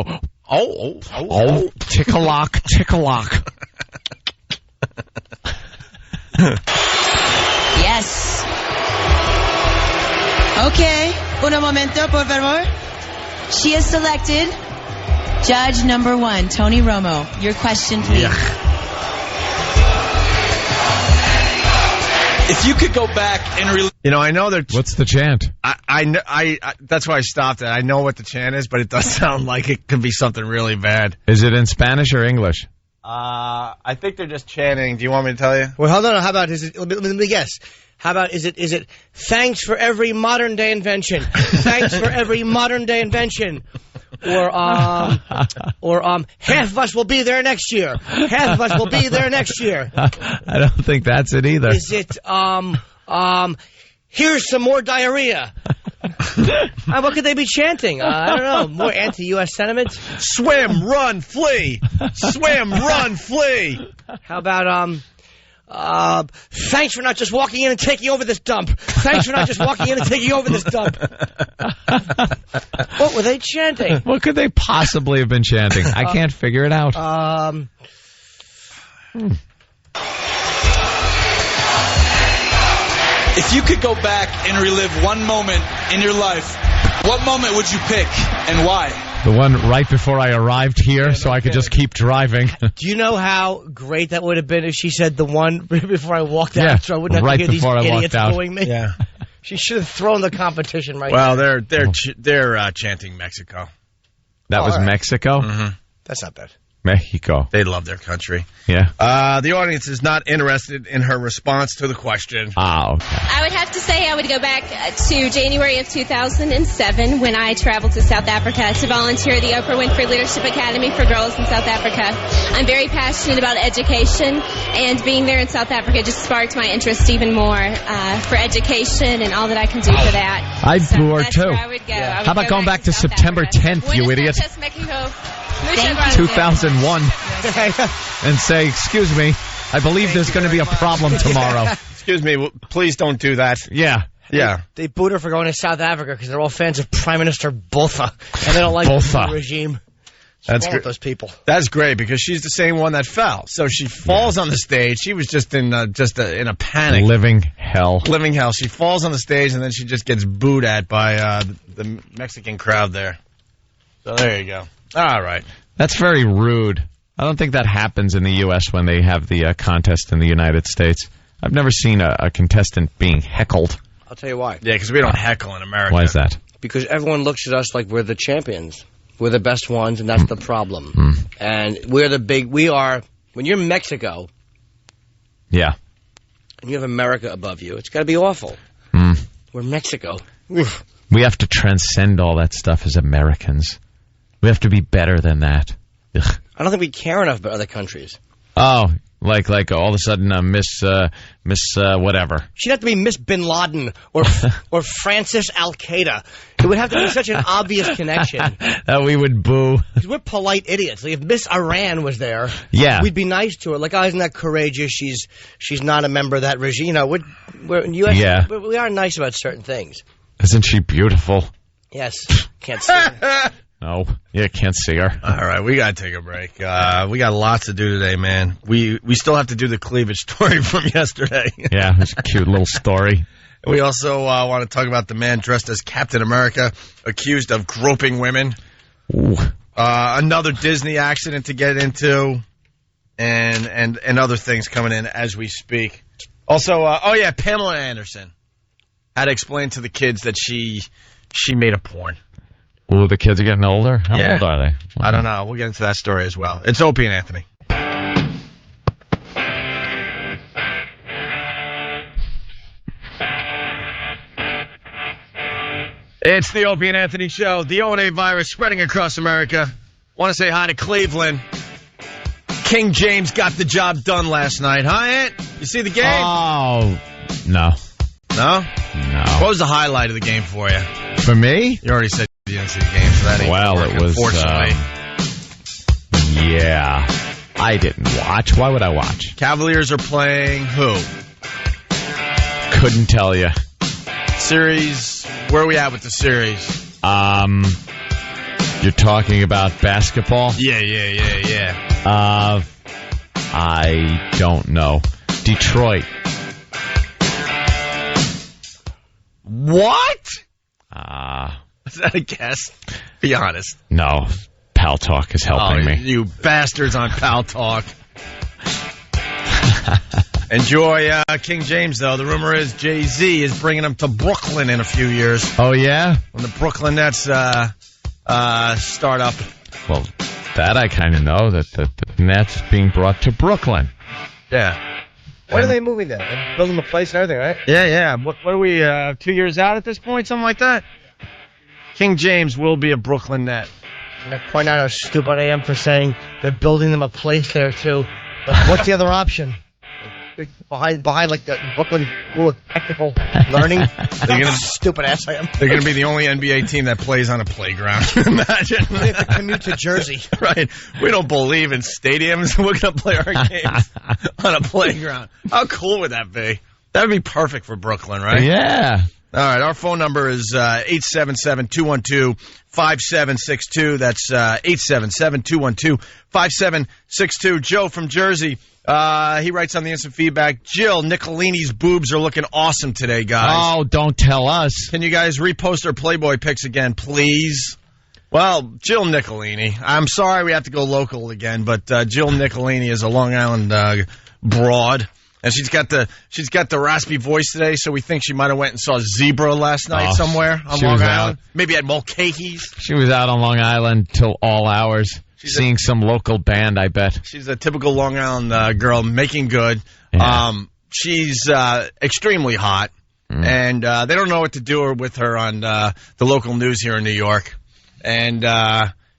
Oh, tick-a-lock, tick-a-lock. Yes. Okay. Un momento, por favor. She is selected. Judge number 1, Tony Romo. Your question, please. If you could go back and relive... You know, I know that... What's the chant? I that's why I stopped it. I know what the chant is, but it does sound like it could be something really bad. Is it in Spanish or English? I think they're just chanting. Do you want me to tell you? Well, hold on. How about, let me guess. How about, is it, thanks for every modern day invention. Thanks for every modern day invention. Or half of us will be there next year. Half of us will be there next year. I don't think that's it either. Is it, here's some more diarrhea. What could they be chanting? I don't know. More anti-U.S. sentiments? Swim, run, flee. Swim, run, flee. How about, thanks for not just walking in and taking over this dump. Thanks for not just walking in and taking over this dump. What were they chanting? What could they possibly have been chanting? I can't figure it out. If you could go back and relive one moment in your life, what moment would you pick and why? The one right before I arrived here, so I could just keep driving. Do you know how great that would have been if she said the one before I walked out, so I wouldn't have to hear these idiots booing me? Yeah. She should have thrown the competition right Well, there. they're chanting Mexico. That was all right. Mexico? Mm-hmm. That's not bad. Mexico. They love their country. Yeah. The audience is not interested in her response to the question. Oh, okay. I would have to say I would go back to January of 2007 when I traveled to South Africa to volunteer at the Oprah Winfrey Leadership Academy for Girls in South Africa. I'm very passionate about education, and being there in South Africa just sparked my interest even more for education and all that I can do for that. I'd boo her, too. I would go. I would How about go going back to South September Africa. 10th, you idiot? 2001 and say, excuse me, I believe there's going to be a problem tomorrow. Excuse me, please don't do that. Yeah. Yeah. They booed her for going to South Africa because they're all fans of Prime Minister Botha, and they don't like Botha. the regime. That's great. great. Those people. That's great because she's the same one that fell. So she falls on the stage. She was just in a panic. Living hell. Living hell. She falls on the stage and then she just gets booed at by the Mexican crowd there. So there you go. All right. That's very rude. I don't think that happens in the U.S. when they have the contest in the United States. I've never seen a contestant being heckled. I'll tell you why. Yeah, because we don't heckle in America. Why is that? Because everyone looks at us like we're the champions. We're the best ones, and that's the problem. And when you're Mexico, yeah, and you have America above you, it's got to be awful. We're Mexico. We have to transcend all that stuff as Americans. We have to be better than that. Ugh. I don't think we care enough about other countries. Oh, like all of a sudden Miss whatever. She'd have to be Miss Bin Laden or Francis Al-Qaeda. It would have to be such an obvious connection. That we would boo. Because we're polite idiots. Like if Miss Iran was there, yeah, we'd be nice to her. Like, oh, isn't that courageous? She's not a member of that regime. You know, we're in U.S. Yeah. We are nice about certain things. Isn't she beautiful? Yes. Can't see her. No, yeah, can't see her. All right, we got to take a break. We got lots to do today, man. We still have to do the cleavage story from yesterday. Yeah, it's a cute little story. We also want to talk about the man dressed as Captain America, accused of groping women. Ooh. Another Disney accident to get into, and other things coming in as we speak. Also, Pamela Anderson had to explain to the kids that she made a porn. Ooh, the kids are getting older? How old are they? I don't know. We'll get into that story as well. It's Opie and Anthony. It's the Opie and Anthony Show. The O&A virus spreading across America. Want to say hi to Cleveland. King James got the job done last night, huh, Ant? You see the game? Oh, no. No? No. What was the highlight of the game for you? For me? You already said you didn't see the game, so that ain't well, working, it was, unfortunately. Yeah. I didn't watch. Why would I watch? Cavaliers are playing who? Couldn't tell you. Series, where are we at with the series? You're talking about basketball? Yeah. I don't know. Detroit. What? Is that a guess? Be honest. No. Pal Talk is helping me. You bastards on Pal Talk. Enjoy King James, though. The rumor is Jay-Z is bringing him to Brooklyn in a few years. Oh, yeah? When the Brooklyn Nets start up. Well, that I kind of know, that the Nets being brought to Brooklyn. Yeah. When are they moving there? They're building the place and everything, right? Yeah. What are we, 2 years out at this point? Something like that? King James will be a Brooklyn Net. And I point out how stupid I am for saying they're building them a place there, too. But what's the other option? Behind like the Brooklyn School of Technical Learning. Stupid ass I am. They're going to be the only NBA team that plays on a playground. Imagine. They have to commute to Jersey. Right. We don't believe in stadiums. We're going to play our games on a playground. How cool would that be? That would be perfect for Brooklyn, right? Yeah. All right. Our phone number is 877-212-5762. That's 877-212-5762. Joe from Jersey. He writes on the instant feedback, Jill Nicolini's boobs are looking awesome today, guys. Oh, don't tell us. Can you guys repost our Playboy pics again, please? Well, Jill Nicolini. I'm sorry we have to go local again, but Jill Nicolini is a Long Island broad. And she's got the raspy voice today, so we think she might have went and saw Zebra last night somewhere on Long Island. Maybe at Mulcahy's. She was out on Long Island till all hours. Seeing some local band, I bet. She's a typical Long Island girl, making good. Yeah. She's extremely hot, and they don't know what to do with her on the local news here in New York. And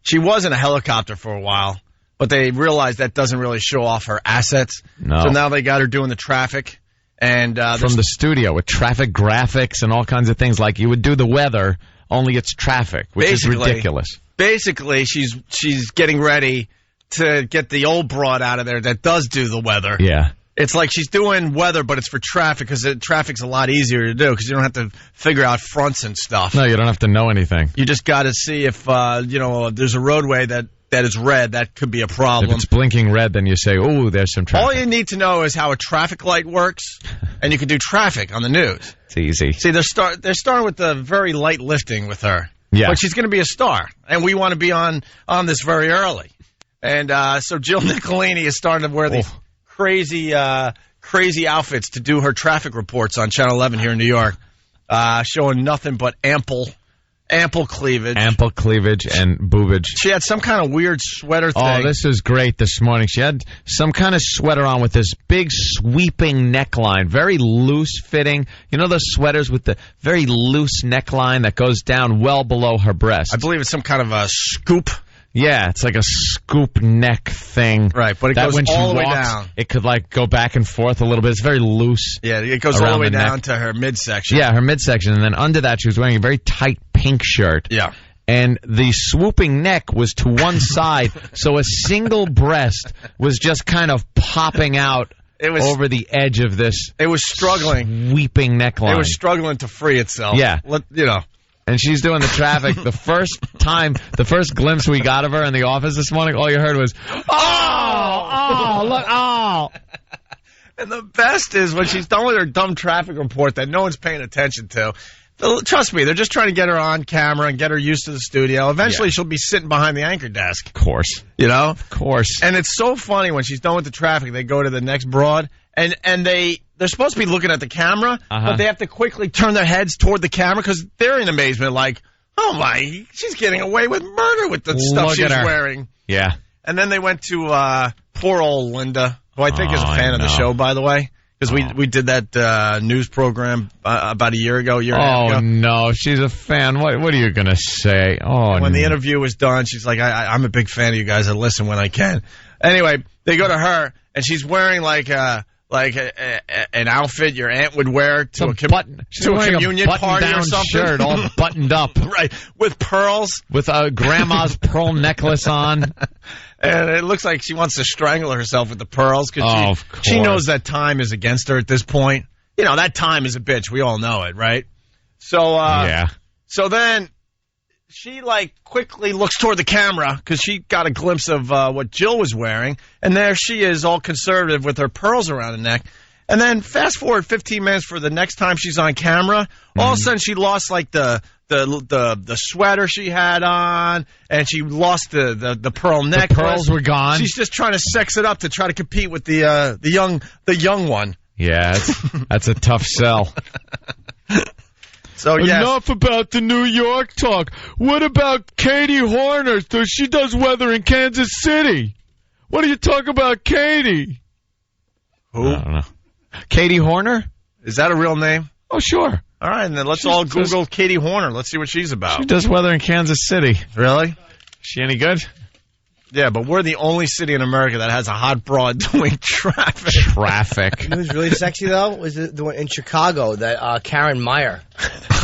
she was in a helicopter for a while, but they realized that doesn't really show off her assets. No. So now they got her doing the traffic. And from the studio with traffic graphics and all kinds of things like you would do the weather, only it's traffic, which is ridiculous. Basically, she's getting ready to get the old broad out of there that does do the weather. Yeah. It's like she's doing weather, but it's for traffic because traffic's a lot easier to do because you don't have to figure out fronts and stuff. No, you don't have to know anything. You just got to see if, there's a roadway that is red. That could be a problem. If it's blinking red, then you say, oh, there's some traffic. All you need to know is how a traffic light works, and you can do traffic on the news. It's easy. See, they're starting with the very light lifting with her. Yeah. But she's going to be a star, and we want to be on this very early. And so Jill Nicolini is starting to wear these crazy outfits to do her traffic reports on Channel 11 here in New York, showing nothing but ample cleavage. Ample cleavage and boobage. She had some kind of weird sweater thing. Oh, this is great this morning. She had some kind of sweater on with this big sweeping neckline, very loose fitting. You know those sweaters with the very loose neckline that goes down well below her breast? I believe it's some kind of a scoop. Yeah, it's like a scoop neck thing. Right, but it goes all the way down. It could like go back and forth a little bit. It's very loose. Yeah, it goes all the way down to her midsection. Yeah, her midsection. And then under that, she was wearing a very tight pink shirt. Yeah. And the swooping neck was to one side, so a single breast was just kind of popping out over the edge of this. It was struggling. Sweeping neckline. It was struggling to free itself. Yeah. And she's doing the traffic. The first glimpse we got of her in the office this morning, all you heard was, oh, look, oh. And the best is when she's done with her dumb traffic report that no one's paying attention to. Trust me, they're just trying to get her on camera and get her used to the studio. Eventually, she'll be sitting behind the anchor desk. Of course. Of course. And it's so funny when she's done with the traffic, they go to the next broad, and they're supposed to be looking at the camera, but they have to quickly turn their heads toward the camera because they're in amazement like, oh my, she's getting away with murder with the stuff she's wearing. Yeah. And then they went to poor old Linda, who I think is a fan of the show, by the way. Because we did that news program about a year and a half ago. Oh, no. She's a fan. What are you going to say? When the interview was done, she's like, I'm a big fan of you guys. I listen when I can. Anyway, they go to her, and she's wearing like an outfit your aunt would wear to a communion party or something. Shirt all buttoned up. Right. With pearls. With a grandma's pearl necklace on. And it looks like she wants to strangle herself with the pearls because she knows that time is against her at this point. You know, that time is a bitch. We all know it, right? So, So then she, quickly looks toward the camera because she got a glimpse of what Jill was wearing. And there she is, all conservative with her pearls around her neck. And then fast forward 15 minutes for the next time she's on camera. All of a sudden she lost, the sweater she had on, and she lost the pearl necklace. The pearls were gone. She's just trying to sex it up to try to compete with the young one. Yeah, that's a tough sell. So yes. Enough about the New York talk. What about Katie Horner? She does weather in Kansas City. What do you talk about, Katie? Who? I don't know. Katie Horner? Is that a real name? Oh, sure. All right, and then let's all Google Katie Horner. Let's see what she's about. She does weather in Kansas City. Really? Is she any good? Yeah, but we're the only city in America that has a hot broad doing traffic. Traffic. You know who's really sexy, though? Was the one in Chicago, that Karen Meyer.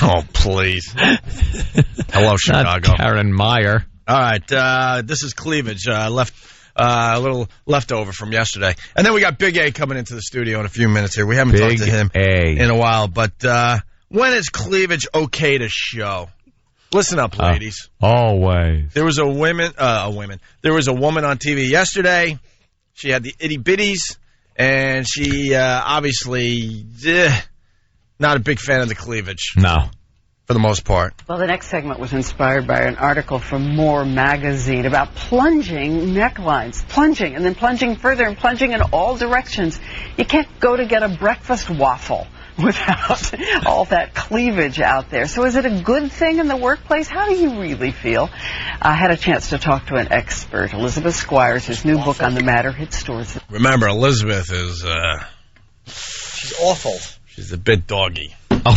Oh, please. Hello, Chicago. Not Karen Meyer. All right, this is cleavage. A little leftover from yesterday. And then we got Big A coming into the studio in a few minutes here. We haven't talked to him in a while. But when is cleavage okay to show? Listen up, ladies. Always. There was a woman on TV yesterday. She had the itty bitties, and she obviously not a big fan of the cleavage. No. For the most part. Well, the next segment was inspired by an article from More Magazine about plunging necklines. Plunging, and then plunging further, and plunging in all directions. You can't go to get a breakfast waffle without all that cleavage out there. So is it a good thing in the workplace? How do you really feel? I had a chance to talk to an expert, Elizabeth Squires, whose new book on the matter hit stores. Remember, Elizabeth is... she's awful. She's a bit doggy. Oh.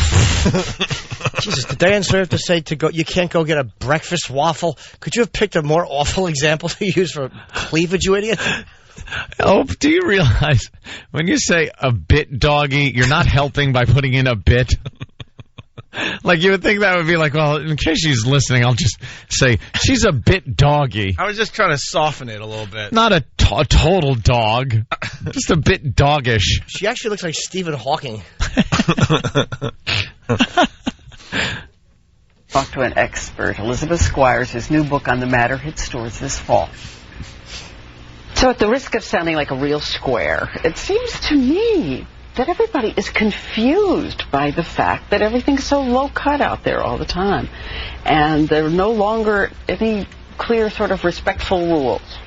Jesus, did they have to say you can't go get a breakfast waffle? Could you have picked a more awful example to use for cleavage, you idiot? Oh, do you realize when you say a bit doggy, you're not helping by putting in a bit? Like, you would think that would be like, well, in case she's listening, I'll just say, she's a bit doggy. I was just trying to soften it a little bit. Not a total dog. Just a bit doggish. She actually looks like Stephen Hawking. Talk to an expert, Elizabeth Squires, whose new book on the matter hit stores this fall. So at the risk of sounding like a real square, it seems to me that everybody is confused by the fact that everything's so low cut out there all the time. And there are no longer any clear sort of respectful rules.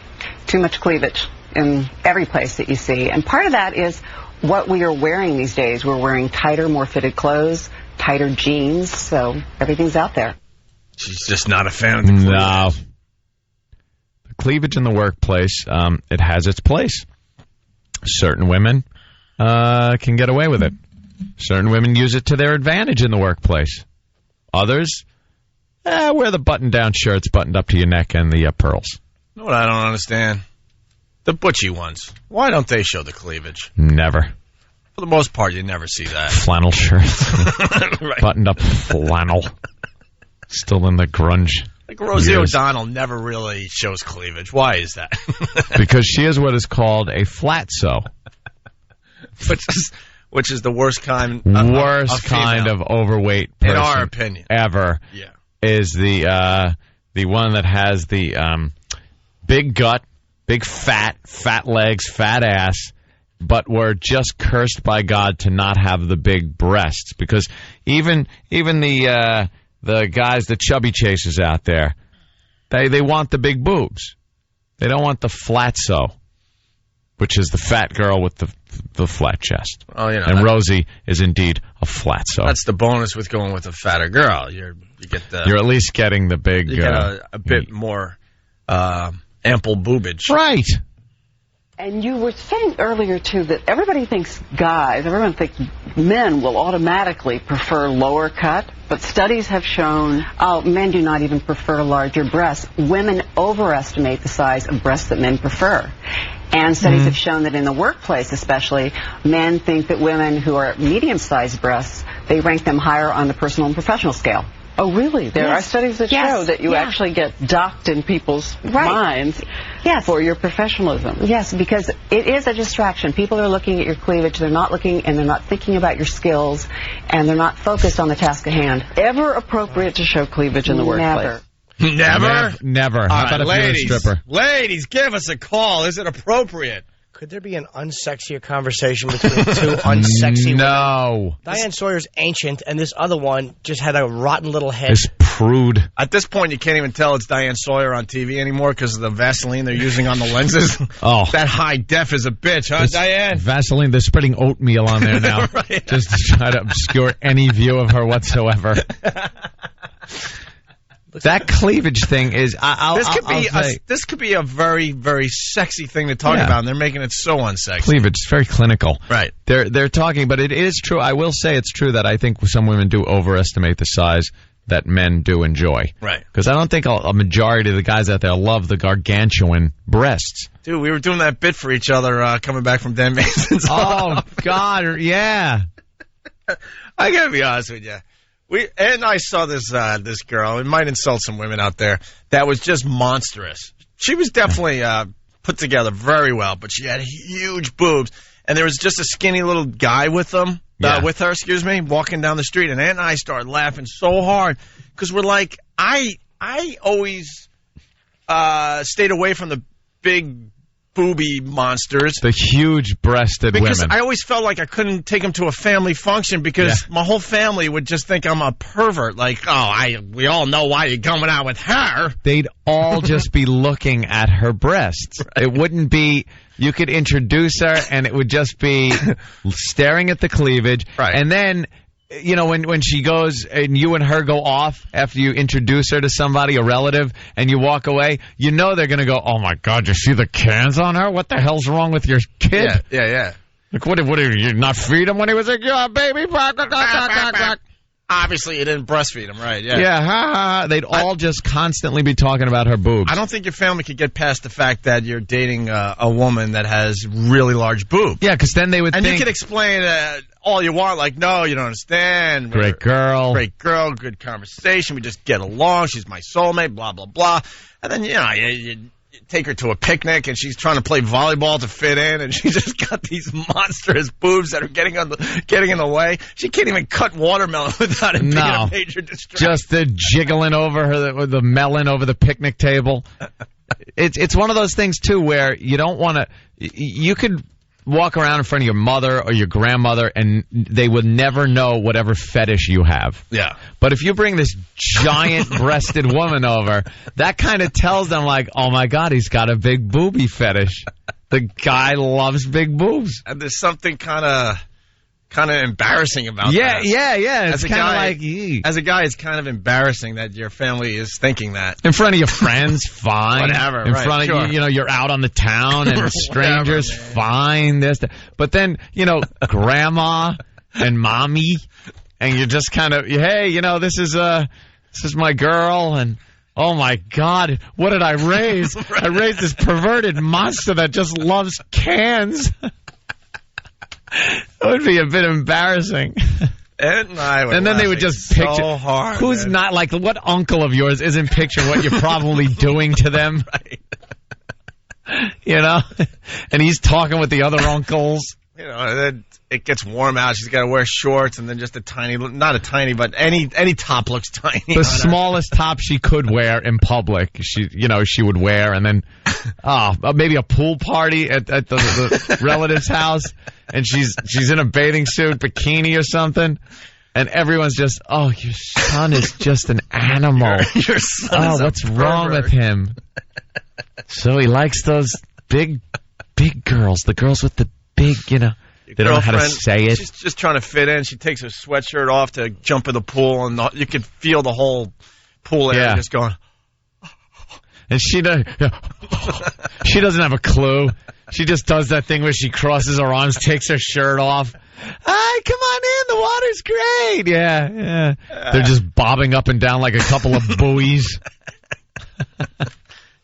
Too much cleavage in every place that you see. And part of that is what we are wearing these days. We're wearing tighter, more fitted clothes, tighter jeans, so everything's out there. She's just not a fan of the cleavage. No. The cleavage in the workplace, it has its place. Certain women can get away with it. Certain women use it to their advantage in the workplace. Others wear the button-down shirts buttoned up to your neck and the pearls. You know what I don't understand? The butchy ones. Why don't they show the cleavage? Never. For the most part, you never see that. Flannel shirts. Right. Buttoned up flannel. Still in the grunge. Like Rosie years. O'Donnell never really shows cleavage. Why is that? Because she is what is called a flat-sew. Which is the worst kind of overweight person in our opinion ever. Yeah. Is the one that has the big gut, big fat legs, fat ass, but were just cursed by God to not have the big breasts, because even the guys, the chubby chasers out there, they want the big boobs. They don't want the flat sew, which is the fat girl with the flat chest. Oh, you know, and Rosie is indeed a flat sew. That's the bonus with going with a fatter girl. You're at least getting the big. You get a bit more ample boobage, right? And you were saying earlier, too, that everyone thinks men will automatically prefer lower cut, but studies have shown men do not even prefer larger breasts. Women overestimate the size of breasts that men prefer. And studies have shown that in the workplace especially, men think that women who are medium-sized breasts, they rank them higher on the personal and professional scale. Oh, really? There are studies that show that you actually get docked in people's minds for your professionalism. Yes, because it is a distraction. People are looking at your cleavage. They're not looking and they're not thinking about your skills, and they're not focused on the task at hand. Ever appropriate to show cleavage in the workplace? Never. How about if you're a stripper? Ladies, give us a call. Is it appropriate? Could there be an unsexier conversation between two unsexy women? No. Diane Sawyer's ancient, and this other one just had a rotten little head. This crude. At this point, you can't even tell it's Diane Sawyer on TV anymore because of the Vaseline they're using on the lenses. Oh. That high def is a bitch, huh, Diane? Vaseline, they're spreading oatmeal on there now. Right. Just to try to obscure any view of her whatsoever. That cleavage thing is. This could be a very, very sexy thing to talk about, and they're making it so unsexy. Cleavage is very clinical. Right. They're talking, but it is true. I will say it's true that I think some women do overestimate the size that men do enjoy. Right. Because I don't think a majority of the guys out there love the gargantuan breasts. Dude, we were doing that bit for each other coming back from Dan Mason's. Oh, God, yeah. I gotta be honest with you. Ed and I saw this girl. It might insult some women out there. That was just monstrous. She was definitely put together very well, but she had huge boobs, and there was just a skinny little guy with them. With her, walking down the street, and Ed and I started laughing so hard because we're like, I always stayed away from the big booby monsters, the huge-breasted women. Because I always felt like I couldn't take them to a family function because my whole family would just think I'm a pervert. Like, we all know why you're coming out with her. They'd all just be looking at her breasts. Right. It wouldn't be. You could introduce her, and it would just be staring at the cleavage. Right. And then, you know, when she goes and you and her go off after you introduce her to somebody, a relative, and you walk away, you know they're going to go, oh, my God, you see the cans on her? What the hell's wrong with your kid? Yeah. Like, what did you not feed him when he was like, yeah, baby? Obviously, you didn't breastfeed him, right? Yeah. Yeah, they'd all just constantly be talking about her boobs. I don't think your family could get past the fact that you're dating a woman that has really large boobs. Yeah, because then they would think... And you can explain all you want, like, no, you don't understand. Great girl, good conversation. We just get along. She's my soulmate, blah, blah, blah. And then, you take her to a picnic, and she's trying to play volleyball to fit in, and she just got these monstrous boobs that are getting in the way. She can't even cut watermelon without it being a major distraction. Just the jiggling over the melon over the picnic table. It's one of those things too where you don't want to. You could walk around in front of your mother or your grandmother, and they would never know whatever fetish you have. Yeah. But if you bring this giant-breasted woman over, that kind of tells them, like, oh, my God, he's got a big boobie fetish. The guy loves big boobs. And there's something kind of embarrassing about that. Yeah. It's kind of like... As a guy, it's kind of embarrassing that your family is thinking that. In front of your friends, fine. Whatever, In front of you, you're out on the town and strangers, fine. But then, grandma and mommy, and you're just kind of, hey, this is my girl, and... Oh, my God, what did I raise? I raised this perverted monster that just loves cans. It would be a bit embarrassing. And then they would just picture so hard, who's not like what uncle of yours isn't picturing what you're probably doing to them. Right. And he's talking with the other uncles. Then it gets warm out. She's got to wear shorts and then just not a tiny, but any top looks tiny. The smallest top she could wear in public, she would wear, and then maybe a pool party at the relative's house, and she's in a bathing suit, bikini or something, and everyone's just, oh, your son is just an animal. Your son is what's wrong with him? So he likes those big girls, the girls with the big, they don't know how to say it. She's just trying to fit in. She takes her sweatshirt off to jump in the pool, and you can feel the whole pool area just going. And she doesn't have a clue. She just does that thing where she crosses her arms, takes her shirt off. Hi, come on in. The water's great. Yeah. They're just bobbing up and down like a couple of buoys.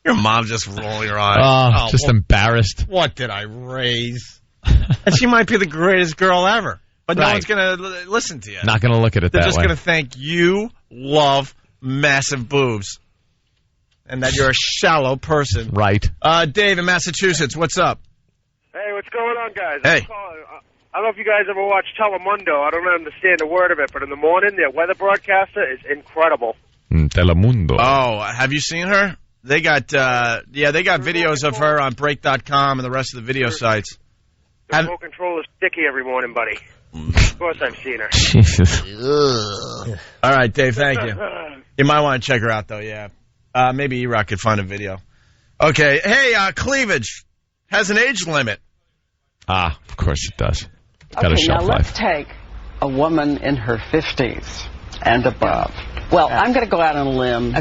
Your mom just rolling her eyes. Just embarrassed. What did I raise? And she might be the greatest girl ever. But no one's going to listen to you. Not going to look at it They're that way. just going to think you love massive boobs. And that you're a shallow person. Right. Dave in Massachusetts, what's up? Hey, what's going on, guys? Hey. I don't know if you guys ever watch Telemundo. I don't understand a word of it, but in the morning, their weather broadcaster is incredible. Telemundo. Oh, have you seen her? They got videos of her on Break.com and the rest of the video sites. The remote control is sticky every morning, buddy. Of course I've seen her. Jesus. All right, Dave, thank you. You might want to check her out, though, yeah. Maybe E-Rock could find a video. Okay. Hey, cleavage has an age limit. Of course it does. Got a Okay, shelf now life. let's take a woman in her 50s and above. Well, I'm going to go out on a limb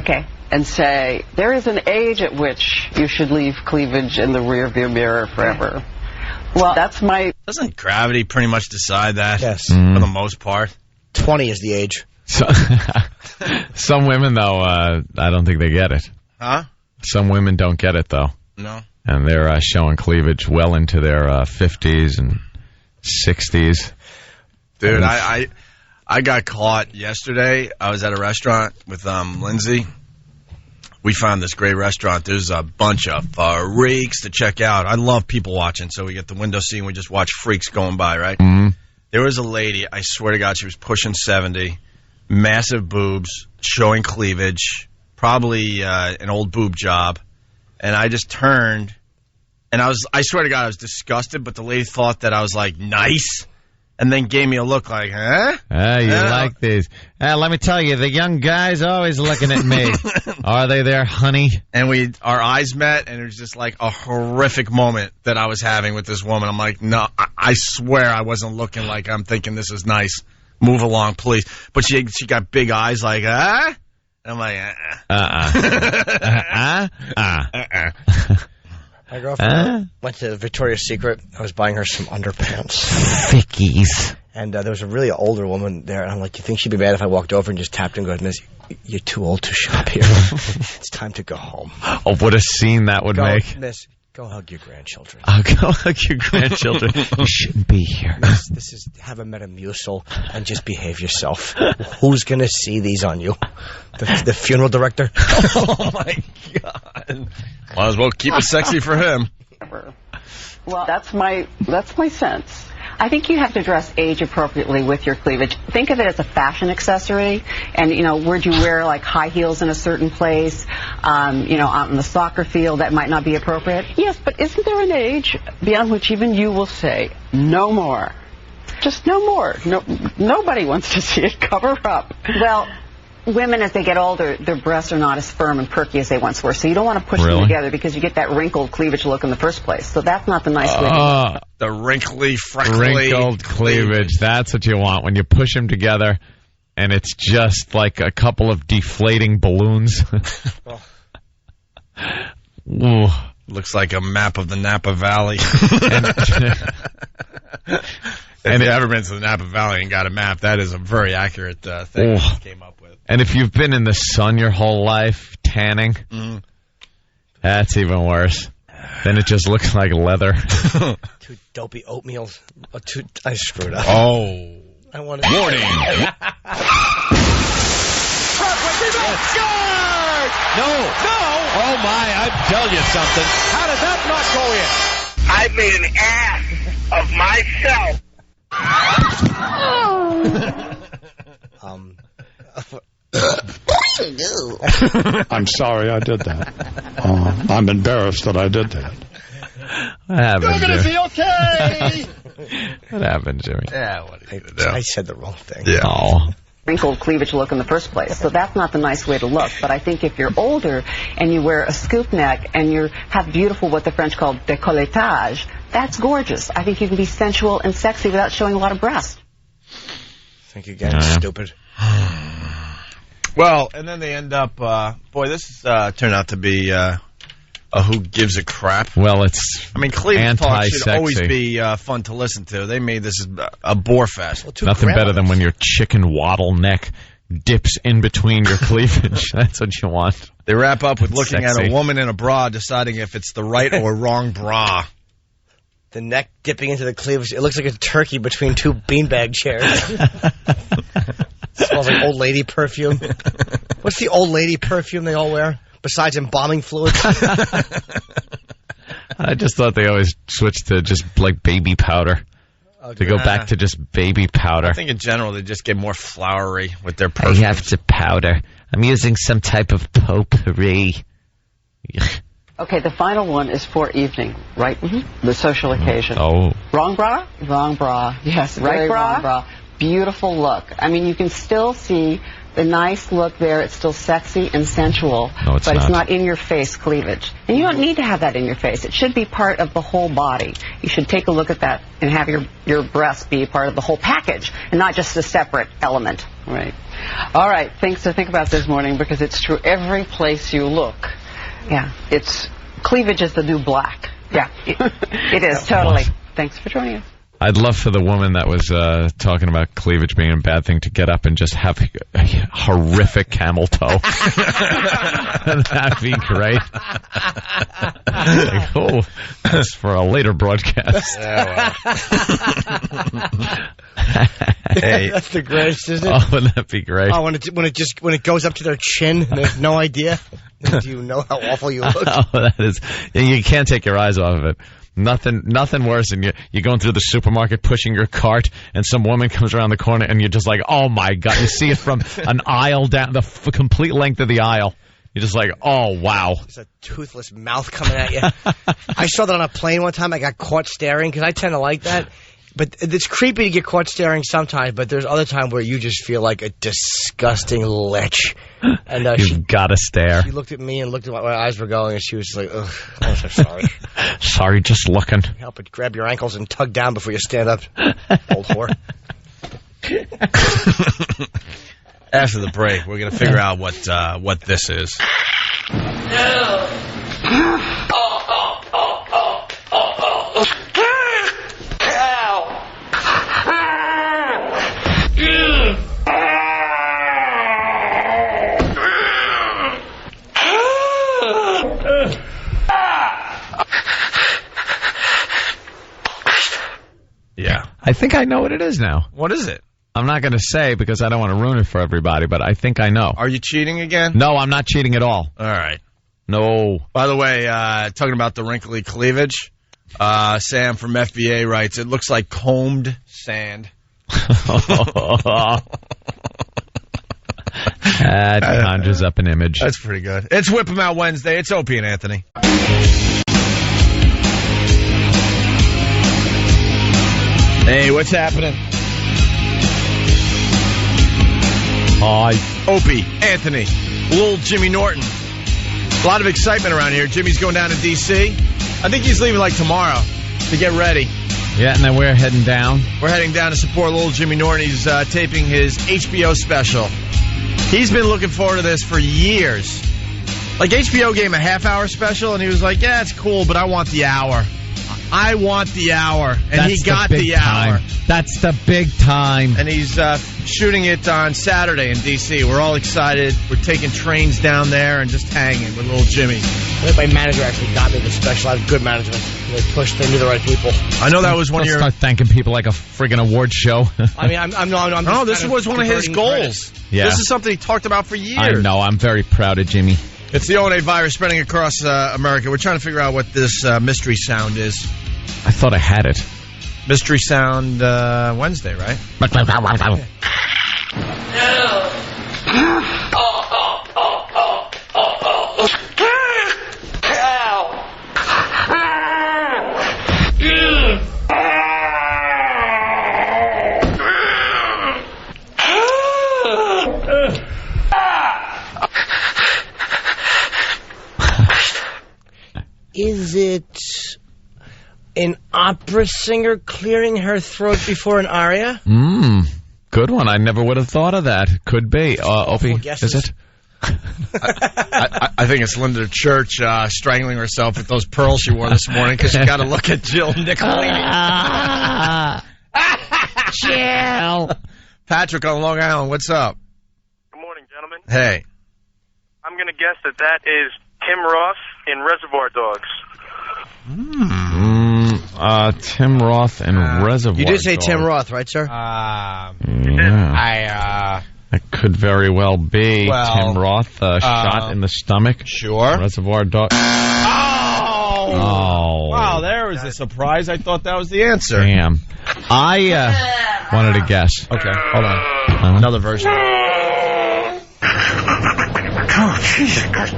and say there is an age at which you should leave cleavage in the rearview mirror forever. Well, that's my... Doesn't gravity pretty much decide that? Yes. For the most part. 20 is the age. So, some women, though, I don't think they get it. Huh? Some women don't get it, though. No. And they're showing cleavage well into their 50s and 60s. Dude, I got caught yesterday. I was at a restaurant with Lindsay. We found this great restaurant. There's a bunch of freaks to check out. I love people watching, so we get the window seat and we just watch freaks going by, right? Mm-hmm. There was a lady, I swear to God, she was pushing 70, massive boobs, showing cleavage, probably an old boob job. And I just turned, and I swear to God, I was disgusted, but the lady thought that I was, like, nice, and then gave me a look like, huh? You like these. Let me tell you, the young guys always looking at me. Are they there, honey? And our eyes met, and it was just like a horrific moment that I was having with this woman. I'm like, no, I swear I wasn't looking like I'm thinking this is nice. Move along, please. But she got big eyes like, And I'm like, My girlfriend went to Victoria's Secret. I was buying her some underpants. Thickies. And there was a really older woman there, and I'm like, you think she'd be mad if I walked over and just tapped her and goes, Miss, you're too old to shop here. It's time to go home. Oh, what a scene that would make. Miss, go hug your grandchildren. Go hug your grandchildren. You shouldn't be here. This is, have a Metamucil and just behave yourself. Who's going to see these on you? The funeral director? Oh, my God. Might as well keep it sexy for him. Well, that's my sense. I think you have to dress age appropriately with your cleavage. Think of it as a fashion accessory. And, would you wear like high heels in a certain place? Out in the soccer field, that might not be appropriate. Yes, but isn't there an age beyond which even you will say, no more? Just no more. No, nobody wants to see it. Cover up. Well, women, as they get older, their breasts are not as firm and perky as they once were. So you don't want to push them together because you get that wrinkled cleavage look in the first place. So that's not the nice way. The wrinkly, freckly. Wrinkled cleavage. That's what you want when you push them together, and it's just like a couple of deflating balloons. Ooh. Looks like a map of the Napa Valley. If you've ever been to the Napa Valley and got a map, that is a very accurate thing that you came up with. And if you've been in the sun your whole life, tanning, that's even worse. Then it just looks like leather. Two dopey oatmeals. I screwed up. Oh. I want to... Warning. No. Oh, my, I tell you something. How did that not go in? I made an ass of myself. I'm sorry I did that. I'm embarrassed that I did that. What happened, You're going to be okay. What happened, Jimmy? Yeah, what are you going to do? I said the wrong thing. Yeah. Oh. Wrinkled cleavage look in the first place. So that's not the nice way to look. But I think if you're older and you wear a scoop neck and you have beautiful, what the French call décolletage, that's gorgeous. I think you can be sensual and sexy without showing a lot of breast. Think again, stupid. Well, and then they end up, this turned out to be a who gives a crap. Well, it's cleavage talk should anti-sexy. always be fun to listen to. They made this a bore fest. Well, nothing better than when your chicken waddle neck dips in between your cleavage. That's what you want. They wrap up with looking Sexy. at a woman in a bra, deciding if it's the right or wrong bra. The neck dipping into the cleavage. It looks like a turkey between two beanbag chairs. Smells like old lady perfume. What's the old lady perfume they all wear? Besides embalming fluids? I just thought they always switched to just like baby powder. To go back to just baby powder. I think in general they just get more flowery with their perfume. I have to powder. I'm using some type of potpourri. Okay, the final one is for evening, right? The social occasion. Oh. Wrong bra? Wrong bra. Yes, Right very bra? wrong bra. beautiful look. I mean, you can still see the nice look there. It's still sexy and sensual, No, it's but not. it's not in your face cleavage. And you don't need to have that in your face. It should be part of the whole body. You should take a look at that and have your breasts be part of the whole package and not just a separate element. Right. All right, things to think about this morning, because it's true every place you look. Yeah. Cleavage is the new black. Yeah. It is, totally. Thanks for joining us. I'd love for the woman that was talking about cleavage being a bad thing to get up and just have a horrific camel toe. That'd be great. Like, oh, that's for a later broadcast. Hey. That's the greatest, isn't it? Oh, wouldn't that be great? Oh, when it goes up to their chin and they have no idea. Do you know how awful you look? Oh, that is. You can't take your eyes off of it. Nothing worse than you're going through the supermarket pushing your cart and some woman comes around the corner and you're just like, oh my God. You see it from an aisle down the complete length of the aisle. You're just like, oh wow. There's a toothless mouth coming at you. I saw that on a plane one time. I got caught staring because I tend to like that. But it's creepy to get caught staring sometimes, but there's other times where you just feel like a disgusting lech. And You've got to stare. She looked at me and looked at where my eyes were going, and she was just like, ugh, I'm so sorry. Sorry, just looking. Help it, grab your ankles and tug down before you stand up, old whore. After the break, we're going to figure out what this is. Yeah. I think I know what it is now. What is it? I'm not going to say because I don't want to ruin it for everybody, but I think I know. Are you cheating again? No, I'm not cheating at all. All right. No. By the way, talking about the wrinkly cleavage, Sam from FBA writes, it looks like combed sand. That conjures up an image. That's pretty good. It's Whip 'em Out Wednesday. It's Opie and Anthony. Hey, what's happening? Hi. Opie, Anthony, little Jimmy Norton. A lot of excitement around here. Jimmy's going down to D.C. I think he's leaving like tomorrow to get ready. Yeah, and then we're heading down. We're heading down to support little Jimmy Norton. He's taping his HBO special. He's been looking forward to this for years. Like, HBO gave him a half-hour special, and he was like, yeah, it's cool, but I want the hour. I want the hour. And he got the hour. That's the big time. And he's shooting it on Saturday in D.C. We're all excited. We're taking trains down there and just hanging with little Jimmy. My manager actually got me the special. I have good management. They knew the right people. I know that was one of your... Start thanking people like a friggin' award show. I mean, I'm no, this was one of his goals. Yeah. This is something he talked about for years. I know. I'm very proud of Jimmy. It's the O&A virus spreading across America. We're trying to figure out what this mystery sound is. I thought I had it. Mystery Sound Wednesday, right? Is it an opera singer clearing her throat before an aria? Good one. I never would have thought of that. Could be. Opie, is it? I think it's Linda Church strangling herself with those pearls she wore this morning because you got to look at Jill Nicolini. Jill. Patrick on Long Island, what's up? Good morning, gentlemen. Hey. I'm going to guess that is Tim Roth in Reservoir Dogs. Tim Roth and Reservoir You did say Dogs. Tim Roth, right, sir? Yeah. That could very well be Tim Roth, shot in the stomach. Sure. Reservoir Dogs. Oh. Wow, there was a surprise. I thought that was the answer. Damn. I wanted to guess. Okay, hold on. Another version. Oh, Jesus Christ.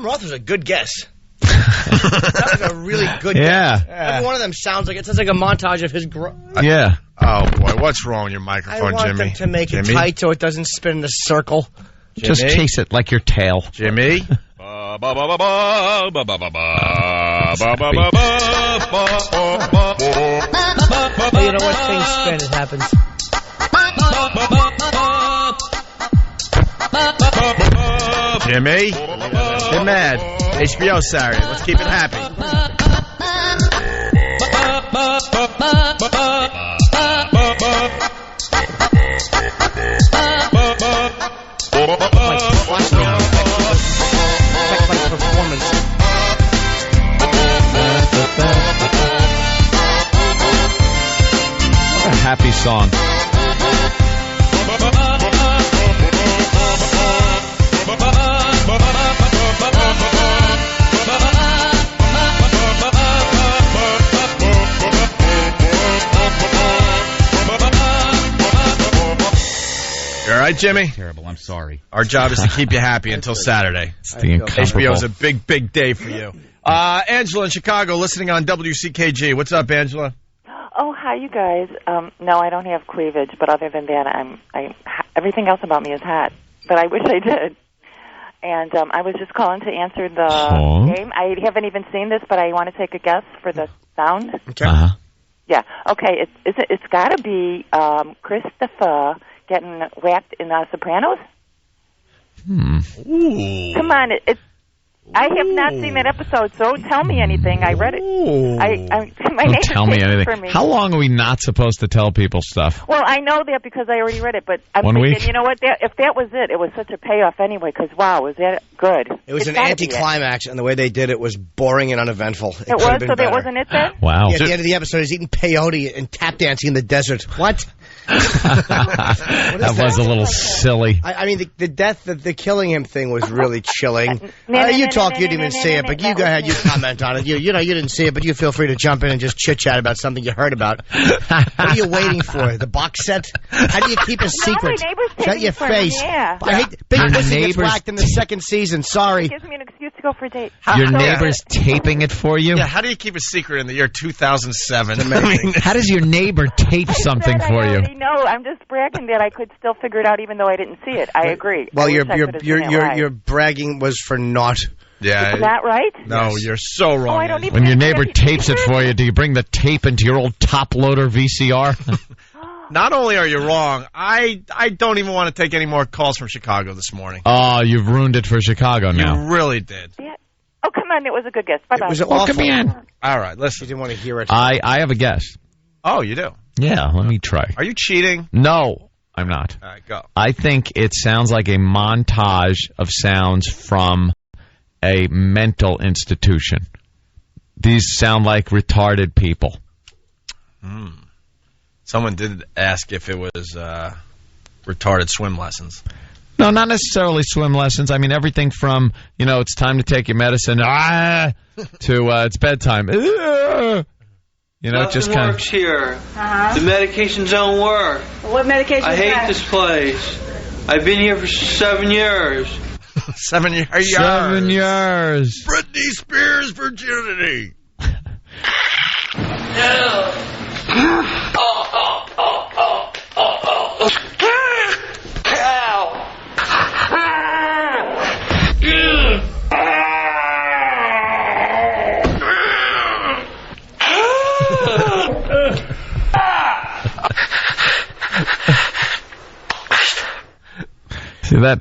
Roth was a good guess. That was a really good guess. Every one of them sounds like it sounds like a montage of his growth. Yeah. Oh, boy. What's wrong with your microphone, I want Jimmy? them to make it tight so it doesn't spin in a circle. Jimmy? Just chase it like your tail. Jimmy? Oh, you know what? Things spin. It happens. Jimmy? Get mad. HBO Saturday. Let's keep it happy. What a happy song. You all right, Jimmy? Terrible. I'm sorry. Our job is to keep you happy until Saturday. HBO's a big day for you. Angela in Chicago, listening on WCKG. What's up, Angela? Oh, hi, you guys. No, I don't have cleavage, but other than that, everything else about me is hot. But I wish I did. And I was just calling to answer the game. I haven't even seen this, but I want to take a guess for the sound. Okay. Yeah. Okay. It's got to be Christopher getting whacked in Sopranos. Ooh. Come on, I have not seen that episode, so don't tell me anything. I read it. My Don't neighbor's tell me taking it anything. for me. How long are we not supposed to tell people stuff? Well, I know that because I already read it, but I'm 1 thinking, week? you know what? If that was it was such a payoff anyway, because, wow, was that good? It was It's an gotta be it. anticlimax, and the way they did it was boring and uneventful. It was, so that wasn't it then? Wow. Yeah, at the end of the episode, he's eating peyote and tap dancing in the desert. What? That was a little silly. I mean, the death, the killing him thing was really chilling. You talk, you didn't even see it, but you go ahead, you comment on it. You know, you didn't see it, but you feel free to jump in and just chit-chat about something you heard about. What are you waiting for? The box set? How do you keep a secret? my neighbor's Shut taking your it from me, face. yeah. I hate Big Your Pussy gets neighbor's- whacked in the second season. Sorry. It gives me an excuse to go for a date. Your neighbor's taping it for you? Yeah, how do you keep a secret in the year 2007? How does your neighbor tape something for you? No, I'm just bragging that I could still figure it out even though I didn't see it. I agree. Well, I your wish I could've seen it live. your bragging was for naught. Yeah. Is that right? No, you're so wrong. Oh, I don't even When your think neighbor that- tapes it for you, do you bring the tape into your old top loader VCR? Not only are you wrong, I don't even want to take any more calls from Chicago this morning. Oh, you've ruined it for Chicago now. You really did. Yeah. Oh, come on. It was a good guess. Bye-bye. It was awful. Come in. All right, listen. You didn't want to hear it. I have a guess. Oh, you do? Yeah, let me try. Are you cheating? No, I'm not. All right, go. I think it sounds like a montage of sounds from a mental institution. These sound like retarded people. Someone did ask if it was retarded swim lessons. No, not necessarily swim lessons. I mean, everything from, it's time to take your medicine, to it's bedtime. Just kind of. Works here. The medications don't work. What medication I is hate that? this place. I've been here for 7 years. 7 years. 7 years. Britney Spears virginity. No. See that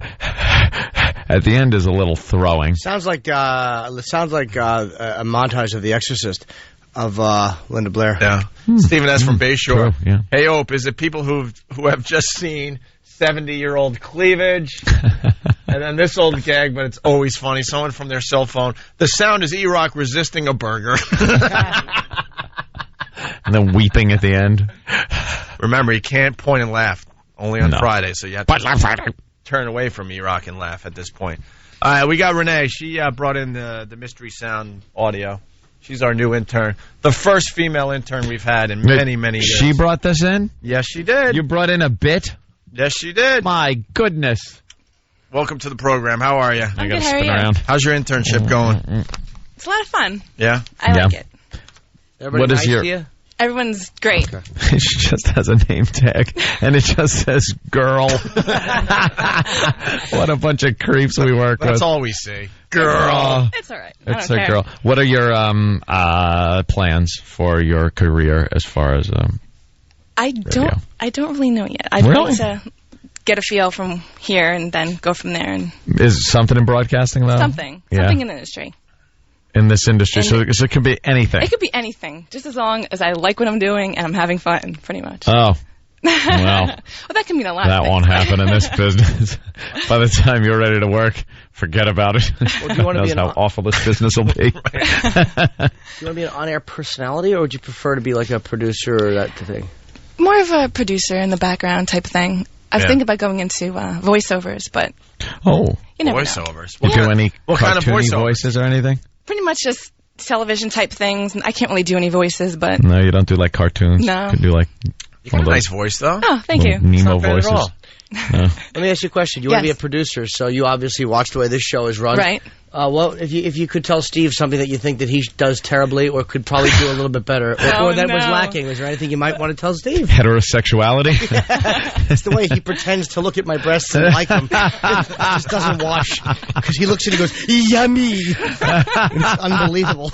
at the end is a little throwing. Sounds like a montage of The Exorcist of Linda Blair. Yeah. Stephen S. from Bayshore. True, yeah. Hey, Ope, is it people who have just seen 70-year-old cleavage? And then this old gag, but it's always funny. Someone from their cell phone. The sound is E-Rock resisting a burger. And then weeping at the end. Remember, you can't point and laugh. Only on No. Friday, so you have to turn away from E-Rock and laugh at this point. All right, we got Renee. She brought in the Mystery Sound audio. She's our new intern. The first female intern we've had in many, many years. She brought this in? Yes, she did. You brought in a bit? Yes, she did. My goodness. welcome to the program. How are you? I'm good. How are you? How's your internship going? It's a lot of fun. Yeah? I like it. Everybody What is nice your- to you? Everyone's great. It just has a name tag, and it just says girl. What a bunch of creeps we work with. That's all we see. Girl. It's all right. It's I a don't girl. care. What are your plans for your career as far as I don't really know yet. I'd like to get a feel from here and then go from there and is something in broadcasting though? something in the industry. In this industry, so it could be anything. It could be anything, just as long as I like what I'm doing and I'm having fun, pretty much. Oh. Well, Well, that can mean a lot. that of things. won't happen in this business. By the time you're ready to work, forget about it. Well, do you wanna Who be knows an- how awful this business will be. Do you want to be an on-air personality, or would you prefer to be like a producer or that thing? More of a producer in the background type thing. I was Yeah. thinking about going into voiceovers, but Oh. you never know. Voiceovers. You do any What kind of cartoony voiceovers? voices or anything? Pretty much just television type things. I can't really do any voices, but No, you don't do like cartoons. No. You could do like You got a nice voice, though. Oh, thank you. Nemo It's not bad at voices. all. No. Let me ask you a question. You want to Yes. be a producer, so you obviously watch the way this show is run. Right. Well, if you could tell Steve something that you think that he does terribly or could probably do a little bit better, or Oh, that was no. lacking, is there anything you might want to tell Steve? Heterosexuality. It's the way he pretends to look at my breasts and like them. It just doesn't wash. Because he looks at it and goes, yummy. It's unbelievable.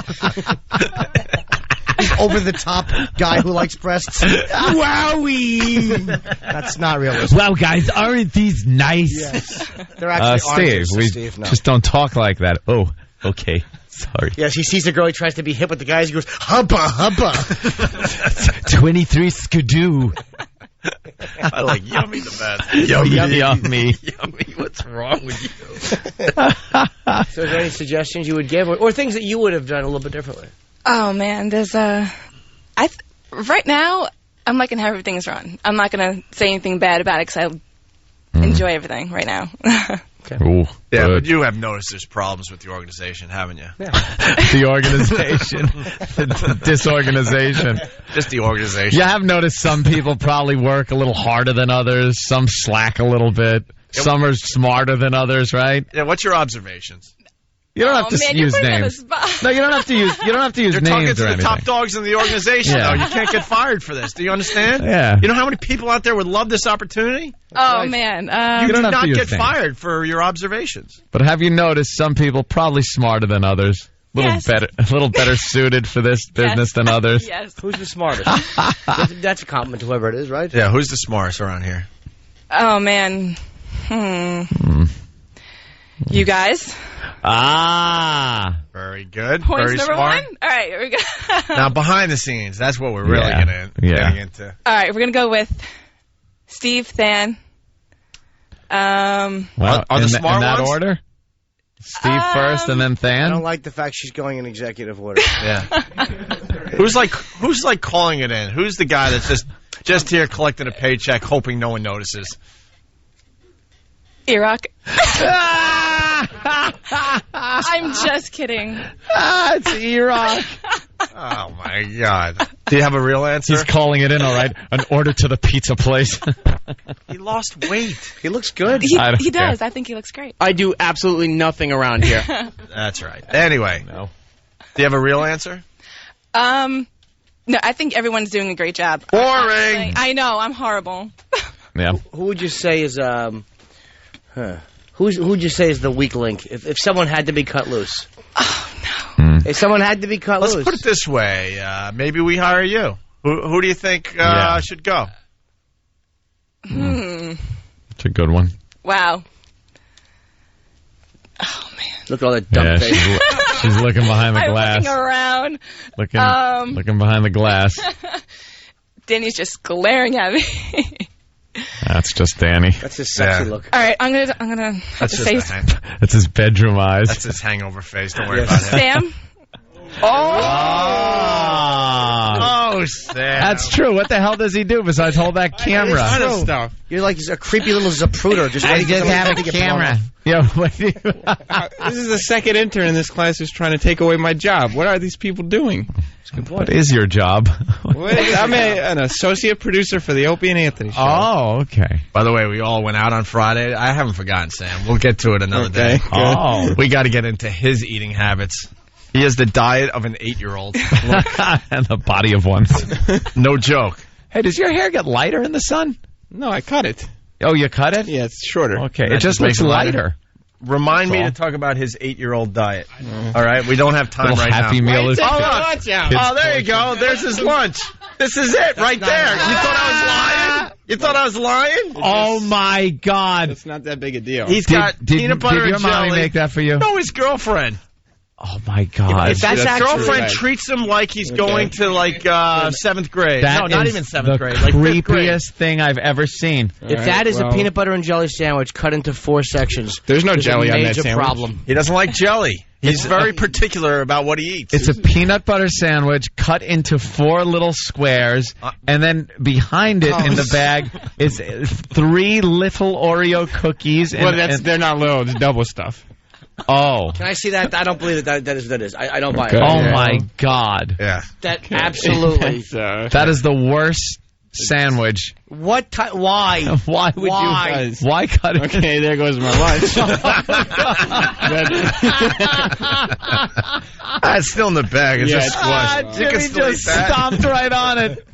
He's over-the-top guy who likes breasts. Wowie! That's not realistic. Wow, guys, aren't these nice? Yes. They're actually Steve, armpits, we Steve. No. just don't talk like that. Oh, okay. Sorry. Yes, he sees the girl, he tries to be hip with the guys, he goes, hubba, hubba. 23 skidoo. I like yummy the best. Yummy. Yummy. What's wrong with you? So is there any suggestions you would give, or things that you would have done a little bit differently? Oh man, there's right now I'm liking how everything's run. I'm not gonna say anything bad about it because I enjoy everything right now. Ooh, Yeah, good. but you have noticed there's problems with the organization, haven't you? The organization. The disorganization. Just the organization. You have noticed some people probably work a little harder than others. Some slack a little bit. Some are smarter than others, right? Yeah, what's your observations? You don't have to man, you're use putting me on the names. spot. No, you don't have to use. You don't have to use You're names talking to or the anything. top dogs in the organization, Yeah. though. You can't get fired for this. Do you understand? Yeah. You know how many people out there would love this opportunity? Oh man, You don't do have to not use get names. fired for your observations. But have you noticed some people probably smarter than others? A Yes. little better suited for this business than others. yes. Who's the smartest? That's a compliment to whoever it is, right? Yeah, who's the smartest around here? Oh man, you guys. Ah. Very good. Points Very number smart. one. All right, here we go. Now, behind the scenes, that's what we're really Yeah. getting into. All right, we're gonna go with Steve Than. Well, Are the in, smart in that ones? order? Steve first and then I Than? don't like the fact she's going in executive order. Yeah. Who's like calling it in? Who's the guy that's just here collecting a paycheck, hoping no one notices? E-Rock. I'm just kidding. It's E-Rock. Oh, my God. Do you have a real answer? He's calling it in, all right. An order to the pizza place. He lost weight. He looks good. He I don't does. care. I think he looks great. I do absolutely nothing around here. That's right. Anyway. No. Do you have a real answer? No, I think everyone's doing a great job. Boring. I know, I'm horrible. Yeah. Who would you say is who would you say is the weak link? If someone had to be cut loose. Oh no. If someone had to be cut Let's loose. put it this way. Maybe we hire you. Who do you think should go? It's a good one. Wow. Oh man. Look at all that dumb Yeah, face. she's looking behind the I'm glass. looking around. Looking behind the glass. Danny's just glaring at me. That's just Danny. That's his sexy look. All right, I'm gonna have That's to just say That's his bedroom eyes. That's his hangover face. Don't worry Yes. about it. Sam. Oh, Sam. That's true. What the hell does he do besides hold that camera? It's true. Stuff. You're like a creepy little Zapruder. Just I waiting for just someone have to a get blown camera. off. Yeah, This is the second intern in this class who's trying to take away my job. What are these people doing? what is your job? I'm an associate producer for the Opie and Anthony show. Oh, okay. By the way, we all went out on Friday. I haven't forgotten, Sam. We'll get to it another day. Good. Oh. We got to get into his eating habits. He has the diet of an 8-year-old. And the body of one. No joke. Hey, does your hair get lighter in the sun? No, I cut it. Oh, you cut it? Yeah, it's shorter. Okay, That it just makes looks it lighter. lighter. Remind me That's to talk about his 8-year-old diet. All right? We don't have time Little right Happy now. Meal is Oh, look. Watch out. Oh, there you go. There's his lunch. This is it right there. You thought I was lying? You thought I was lying? Oh, my God. It's not that big a deal. He's got peanut butter did your and mommy jelly. make that for you? No, his girlfriend. Oh, my God. If that's His actually girlfriend right. treats him like he's going to, like, 7th grade. That no, not is even 7th the grade. Like 5th grade. creepiest thing I've ever seen. If that is a peanut butter and jelly sandwich cut into 4 sections, There's no jelly a on that major sandwich. problem. He doesn't like jelly. He's very particular about what he eats. It's a peanut butter sandwich cut into 4 little squares, and then behind it in the bag is 3 little Oreo cookies. Well, they're not little. It's double stuff. Oh. Can I see that? I don't believe that is. I don't buy it. Oh, Yeah. my God. Yeah. That absolutely. That is the worst sandwich. What type? Why? Why would Why? you? Why cut it? Okay, there goes my lunch. It's still in the bag. It's just squashed. You can Jimmy still just eat that. stomped right on it.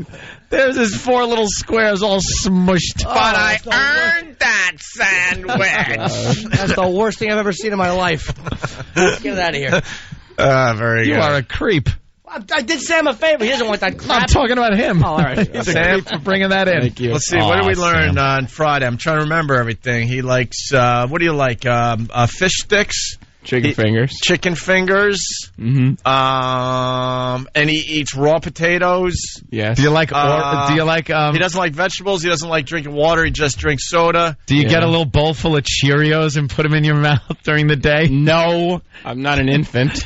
There's his 4 little squares all smushed. Oh, But I earned that sandwich. That's the worst thing I've ever seen in my life. Get it out of here. Very You good. are a creep. I did Sam a favor. He doesn't want that crap. I'm talking about him. Oh, all right. He's a creep for bringing that in. Thank you. Let's see. What did we learn Sam. on Friday? I'm trying to remember everything. He likes, what do you like? Fish sticks? Chicken fingers. Chicken fingers. Mm-hmm. And he eats raw potatoes. Yes. Do you like? He doesn't like vegetables. He doesn't like drinking water. He just drinks soda. Do you get a little bowl full of Cheerios and put them in your mouth during the day? No, I'm not an infant.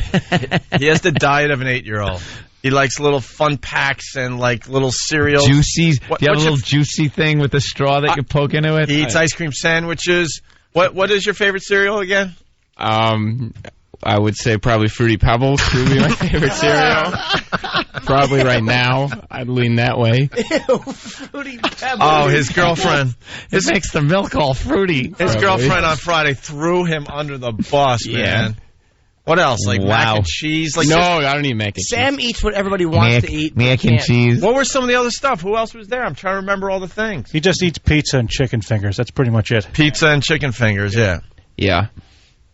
He has the diet of an 8-year-old. He likes little fun packs and like little cereals. Juicy. What- Do you have a what's little your- juicy thing with the straw that you poke into it? He eats ice cream sandwiches. What is your favorite cereal again? I would say probably Fruity Pebbles would be my favorite cereal. Probably right now, I'd lean that way. Fruity Pebbles. Oh, his girlfriend. It makes the milk all fruity. His Probably. girlfriend on Friday threw him under the bus, Yeah. man. What else? Like mac Wow. and cheese? Like No, just- I don't eat mac and cheese. Sam eats what everybody wants to eat. but Mac and can't. cheese. What were some of the other stuff? Who else was there? I'm trying to remember all the things. He just eats pizza and chicken fingers. That's pretty much it. Pizza and chicken fingers, yeah. Yeah.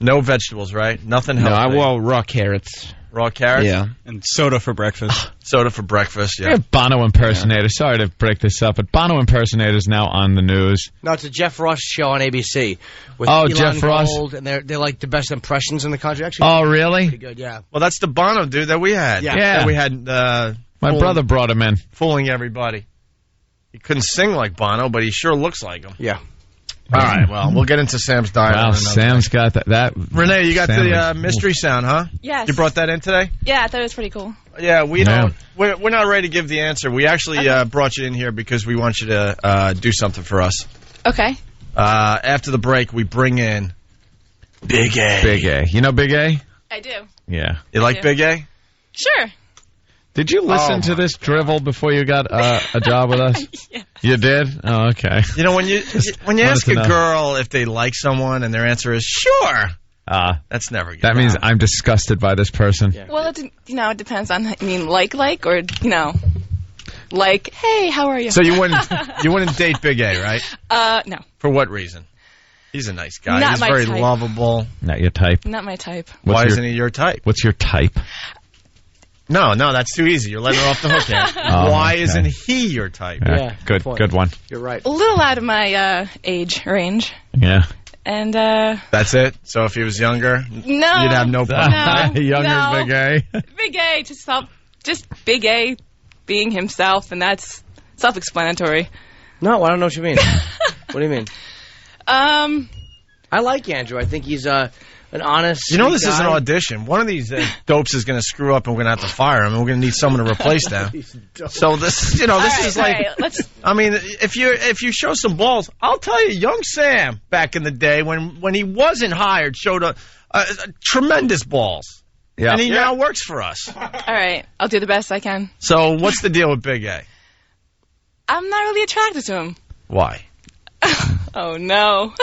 No vegetables, right? Nothing No, healthy. raw carrots. Raw carrots? Yeah. And soda for breakfast. Soda for breakfast, You're yeah. a Bono impersonator. Sorry to break this up, but Bono impersonator is now on the news. No, it's a Jeff Ross show on ABC. With Oh, Elon Jeff Ross. Gold, and they're like the best impressions in the country. Actually, Oh, really? pretty good. Yeah. Well, that's the Bono dude that we had. Yeah. Yeah. That we had My fooling- brother brought him in. fooling everybody. He couldn't sing like Bono, but he sure looks like him. Yeah. All right, well, we'll get into Sam's diet. Wow, on another Sam's got that. Renee, you got sandwich. the mystery sound, huh? Yes. You brought that in today? Yeah, I thought it was pretty cool. Yeah, we Yeah. don't. We're not ready to give the answer. We actually brought you in here because we want you to do something for us. Okay. After the break, we bring in Big A. Big A. You know Big A? I do. Yeah. You like do. Big A? Sure. Did you listen to this drivel before you got a job with us? Yeah. You did? Oh, okay. You know, when you wanted ask to a know. girl if they like someone and their answer is sure, that's never good. That means I'm disgusted by this person. Well, it depends on, or, like, hey, how are you? So you wouldn't date Big A, right? No. For what reason? He's a nice guy. Not He's my very type. lovable. Not your type. Not my type. Why isn't he your type? What's your type? No, that's too easy. You're letting her off the hook here. Oh, Why okay. isn't he your type? Yeah, good one. You're right. A little out of my age range. Yeah. And, That's it? So if he was younger, no. you'd have no problem. No, Younger no. Big A. Big A, just Big A being himself, and that's self-explanatory. No, I don't know what you mean. What do you mean? I I like Andrew. I think he's an honest. You know, this guy. is an audition. One of these dopes is going to screw up, and we're going to have to fire him, and we're going to need someone to replace them. So this, this is like. I mean, if you show some balls, I'll tell you, young Sam back in the day when he wasn't hired showed a tremendous balls. Yeah. And he now works for us. All right. I'll do the best I can. So what's the deal with Big A? I'm not really attracted to him. Why? Oh, no.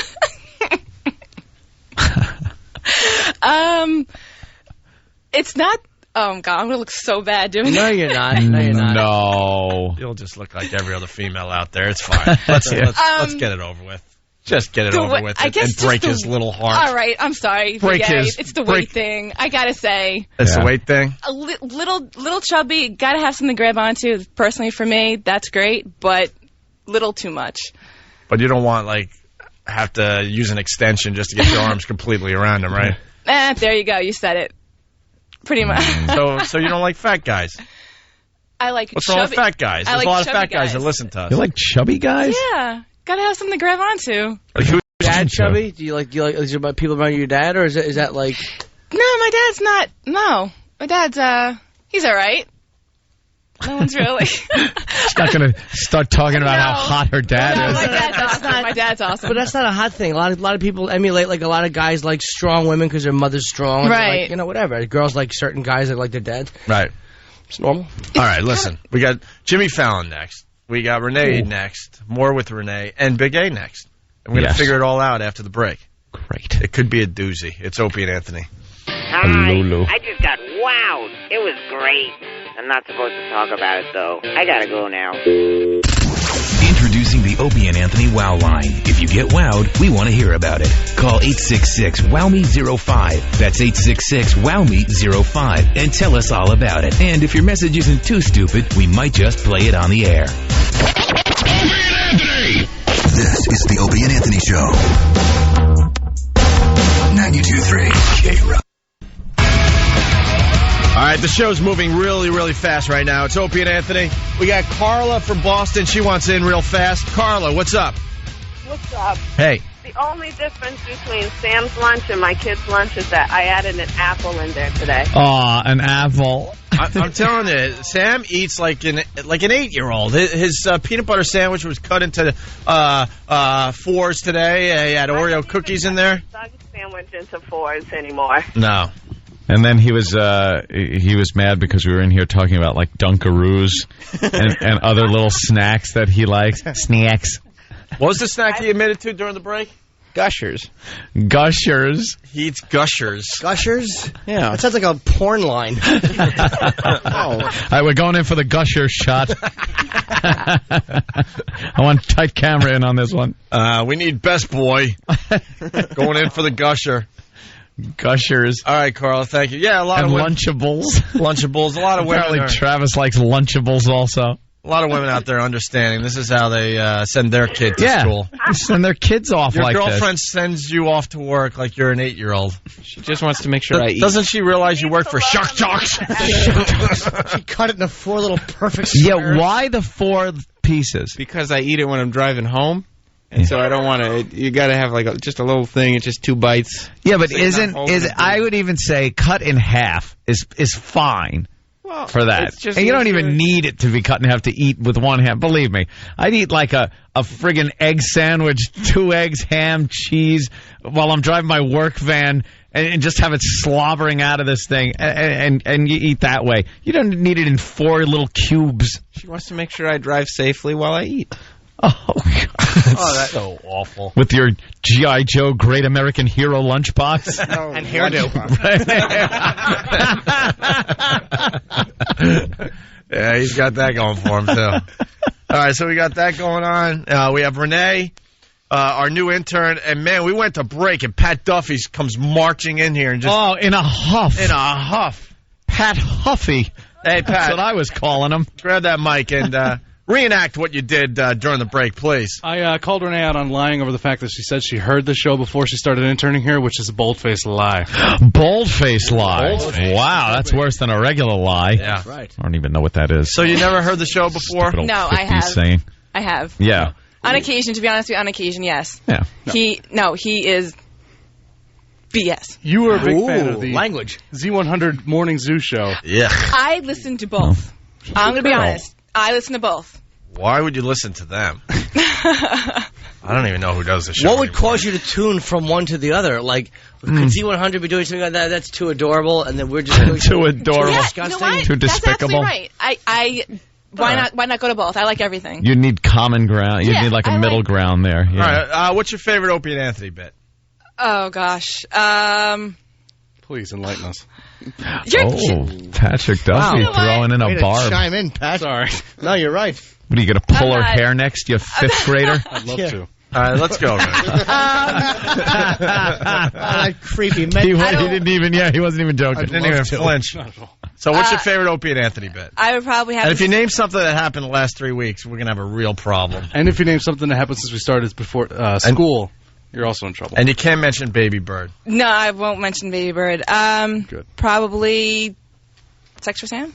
It's not... Oh, God, I'm going to look so bad doing No, you're not. No, you're not. No. You'll just look like every other female out there. It's fine. Let's get it over with. Just get it over with and break his little heart. All right, I'm sorry. It's the weight thing. I gotta say. It's the weight thing? A little chubby, gotta have something to grab onto. Personally, for me, that's great, but little too much. But you don't want, have to use an extension just to get your arms completely around him, right? There you go. You said it. Pretty much. So you don't like fat guys? I like What's wrong with fat guys? There's a lot of fat guys that listen to us. You like chubby guys? Yeah. Gotta have something to grab onto. Like who's dad chubby? Do you like is it people around your dad, or is that like? No, my dad's not. No, my dad's he's all right. No one's really. She's not gonna start talking about how hot her dad is. My dad's awesome. My dad's awesome. But that's not a hot thing. A lot of people emulate a lot of guys like strong women because their mother's strong. Right. Whatever. Girls like certain guys that like their dads. Right. It's normal. All right. Listen, we got Jimmy Fallon next. We got Renee next. More with Renee and Big A next. And we're going to figure it all out after the break. Great. It could be a doozy. It's Opie and Anthony. Hi. I just got wowed. It was great. I'm not supposed to talk about it, though. I got to go now. Introducing the Opie and Anthony Wow Line. If you get wowed, we want to hear about it. Call 866-WOW-ME-05. That's 866-WOW-ME-05. And tell us all about it. And if your message isn't too stupid, we might just play it on the air. Opie and Anthony! This is the Opie and Anthony Show. 92.3 K-Rock. All right, the show's moving really, really fast right now. It's Opie and Anthony. We got Carla from Boston. She wants in real fast. Carla, what's up? What's up? Hey. The only difference between Sam's lunch and my kids' lunch is that I added an apple in there today. Aw, an apple. I'm telling you, Sam eats like an 8-year-old. His peanut butter sandwich was cut into fours today. He had Oreo cookies in there. I don't sandwich into fours anymore. No. And then he was mad because we were in here talking about Dunkaroos and other little snacks that he likes. Snacks. What was the snack he admitted to during the break? Gushers. Gushers. He eats Gushers. Gushers? Yeah. That sounds like a porn line. All right, we're going in for the Gusher shot. I want tight camera in on this one. We need Best Boy. Going in for the Gusher. Gushers. All right, Carl, thank you. Yeah, a lot and of women. Lunchables. Lunchables. A lot of women. Apparently Travis likes Lunchables also. A lot of women out there understanding. This is how they send their kid to school. Send their kids off Your like this. Your girlfriend sends you off to work like you're an 8-year-old. She just wants to make sure I eat. Doesn't she realize you work for Shuck Jocks? She cut it into 4 little perfect squares. Yeah, why the 4 pieces? Because I eat it when I'm driving home. And so I don't want to. You got to have just a little thing. It's just 2 bites. Yeah, but I would even say cut in half is fine. Well, for that. And you don't even need it to be cut in half to eat with one hand. Believe me, I'd eat like a friggin' egg sandwich, 2 eggs, ham, cheese, while I'm driving my work van, and just have it slobbering out of this thing, and you eat that way. You don't need it in 4 little cubes. She wants to make sure I drive safely while I eat. Oh, God. That's so awful. With your G.I. Joe Great American Hero lunchbox. And hairdo. Yeah, he's got that going for him, too. All right, so we got that going on. We have Renee, our new intern. And, man, we went to break, and Pat Duffy comes marching in here. And just in a huff. In a huff. Pat Huffy. Hey, Pat. That's what I was calling him. Grab that mic and reenact what you did during the break, please. I called Renee out on lying over the fact that she said she heard the show before she started interning here, which is a bold-faced lie. Bold-faced lie? Wow, that's worse than a regular lie. Yeah. Right. I don't even know what that is. So you never heard the show before? No, I have. Saying. I have. Yeah. On occasion, to be honest with you, on occasion, yes. Yeah. He is BS. You were a big fan of the language Z100 Morning Zoo show. Yeah. I listen to both. I'm going to be honest. I listen to both. Why would you listen to them? I don't even know who does the show. What would cause you to tune from one to the other? Like, could Z100 be doing something like that? That's too adorable, and then we're just doing too adorable, Yeah, disgusting, you know what? too despicable. That's absolutely right. Why not go to both? I like everything. You need common ground. You need like a middle ground there. Yeah. All right. What's your favorite Opie and Anthony bit? Oh gosh. Please enlighten us. Patrick Duffy throwing in a barb. Chime in, Pat. Sorry. No, you're right. What are you going to pull her hair next? You fifth grader? I'd love to. All right, let's go. That creepy man. He didn't even. Yeah, he wasn't even joking. Didn't even flinch. So, what's your favorite Opie and Anthony bit? I would probably have. And if you name something that happened the last 3 weeks, we're gonna have a real problem. And if you name something that happened since we started before school, you're also in trouble. And you can't mention Baby Bird. No, I won't mention Baby Bird. Good. Probably Sex for Sam.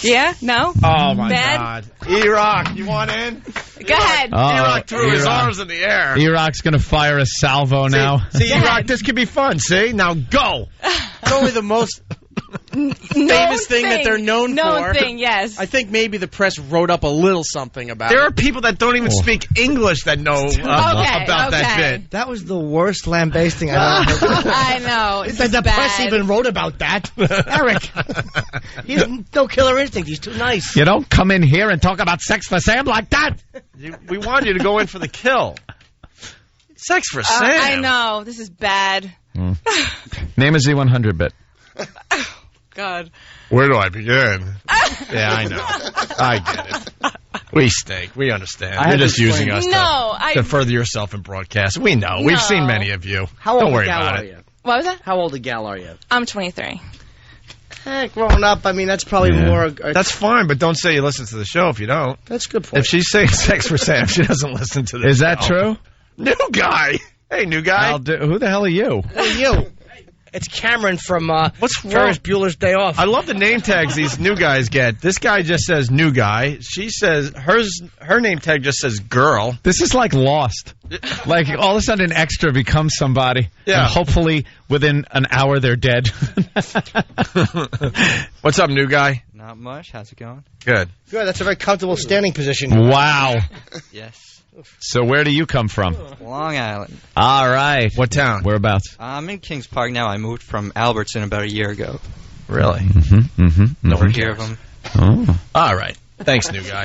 Yeah? No? Oh my Bad? God! E-Rock, you want in? Go ahead. E-Rock threw his arms in the air. E-Rock's going to fire a salvo now. See, E-Rock, this could be fun. See, now go. It's only the most famous thing that they're known for. Thing, yes. I think maybe the press wrote up a little something about There it. are people that don't even speak English that know about that bit. That was the worst lambasting I've ever heard. I know. The press even wrote about that. Eric. He's no killer instinct. He's too nice. You don't come in here and talk about Sex for Sam like that. We want you to go in for the kill. Sex for Sam. I know. This is bad. Name a Z100 bit. God. Where do I begin? Yeah, I know. I get it. We stink. We understand. You're just using us to further yourself in broadcast. We know. No. We've seen many of you. How old Don't worry a gal about are it. you? What was that? How old a gal are you? I'm 23. Growing up, I mean, that's probably more... That's fine, but don't say you listen to the show if you don't. That's a good point. If she's saying Sex for Sam, she doesn't listen to this Is that true? New guy. Hey, new guy. Who the hell are you? Who are you? It's Cameron from Ferris Bueller's Day Off. I love the name tags these new guys get. This guy just says new guy. She says her name tag just says girl. This is like Lost. Like all of a sudden an extra becomes somebody. Yeah. And hopefully within an hour they're dead. What's up, new guy? Not much. How's it going? Good. Good. That's a very comfortable standing position. Wow. Yes. So where do you come from? Long Island. All right. What town? Whereabouts? I'm in Kings Park now. I moved from Albertson about a year ago. Really? No one hear of them. Oh. All right. Thanks, new guy.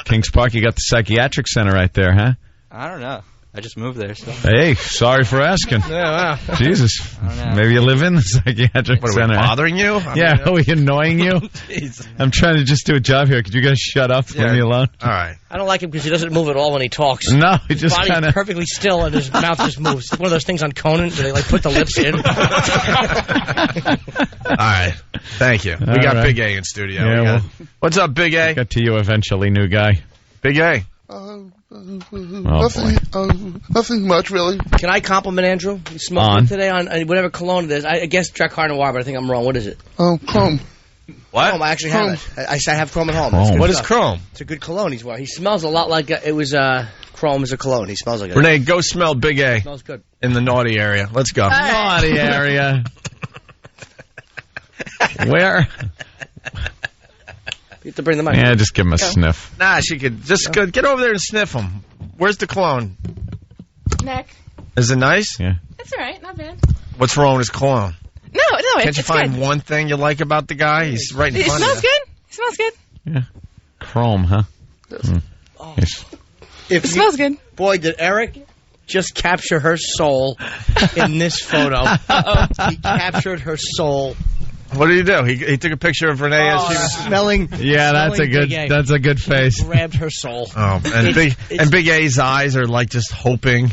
Kings Park, you got the psychiatric center right there, huh? I don't know. I just moved there, so. Hey, sorry for asking. Yeah, wow. Jesus. Maybe you live in the psychiatric What, are center. we bothering you? Are we annoying you? Jeez. I'm trying to just do a job here. Could you guys shut up? Leave me alone? All right. I don't like him because he doesn't move at all when he talks. No, he his just body's kind of perfectly still and his mouth just moves. It's one of those things on Conan where they like put the lips in. All right. Thank you. We got Big A in studio. Yeah, what's up, Big A? Got to you eventually, new guy. Big A. Nothing much, really. Can I compliment Andrew? You smoked it today on whatever cologne it is. I guess Drakkar Noir, but I think I'm wrong. What is it? Chrome. What? Chrome. I actually have it. I have Chrome at home. Chrome. It's What stuff. is Chrome? It's a good cologne he's wearing. He smells a lot like it was Chrome as a cologne. He smells like it. Renee, go smell Big A. Smells good. In the naughty area. Let's go. Naughty area. Where? You have to bring them out. Yeah, just give him a sniff. Nah, she could just go, get over there and sniff them. Where's the cologne? Neck. Is it nice? Yeah. It's all right. Not bad. What's wrong with his cologne? No, Can't you find good. one thing you like about the guy? He's right in It front smells of you. good. It smells good. Yeah. Chrome, huh? Yes. It smells good. Boy, did Eric just capture her soul in this photo. He captured her soul. What did he do? He took a picture of Renee as she was smelling. Yeah, that's a good. Big A. That's a good face. Grabbed her soul. Oh, and Big A's eyes are like just hoping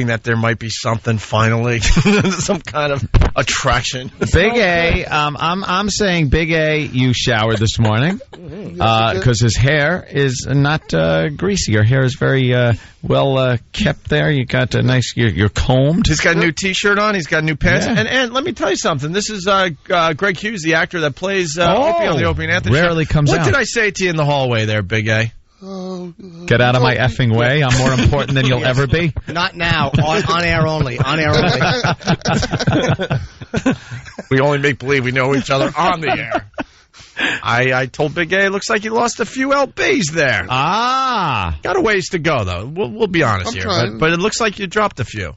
that there might be something finally, some kind of attraction. Big A, I'm saying Big A, you showered this morning because his hair is not greasy. Your hair is very well kept there. You got a nice. You're combed. He's got a new T-shirt on. He's got new pants. Yeah. And let me tell you something. This is Greg Hughes, the actor that plays Opie on the Opie and Anthony rarely show. comes What out. did I say to you in the hallway there, Big A? Get out of my effing way. I'm more important than you'll ever be. Not now. On air only. On air only. We only make believe we know each other on the air. I told Big A, it looks like you lost a few LBs there. Got a ways to go, though. We'll be honest here. But it looks like you dropped a few.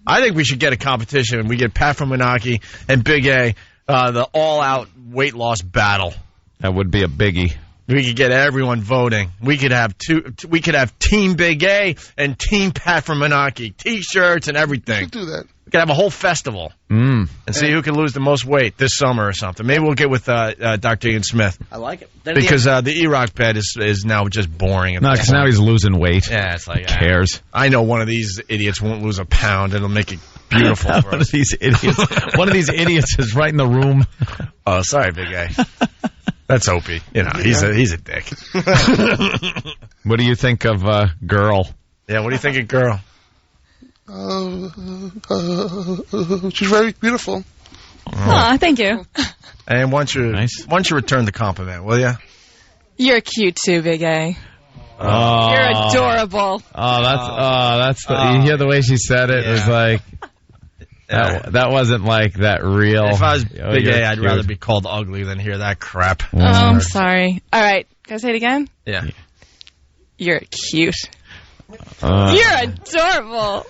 I think we should get a competition. We get Pat from Menaki and Big A, the all-out weight loss battle. That would be a biggie. We could get everyone voting. We could have We could have Team Big A and Team Pat from Menaki, T-shirts and everything. We could do that. We could have a whole festival and see who can lose the most weight this summer or something. Maybe we'll get with Dr. Ian Smith. I like it. Because the E-Rock bed is now just boring. No, because now he's losing weight. Yeah, it's like... Who cares? I know one of these idiots won't lose a pound. It'll make it beautiful for One of these idiots. One of these idiots is right in the room. Oh, sorry, Big A. That's Opie. You know, he's a dick. What do you think of Girl? Yeah, what do you think of Girl? She's very beautiful. Aw, thank you. And once you return the compliment, will you? You're cute too, Big A. Oh. You're adorable. You hear the way she said it? It was like... That wasn't like that real. If I was Big A, I'd rather be called ugly than hear that crap. Oh, I'm sorry. All right. Can I say it again? Yeah. You're cute. You're adorable.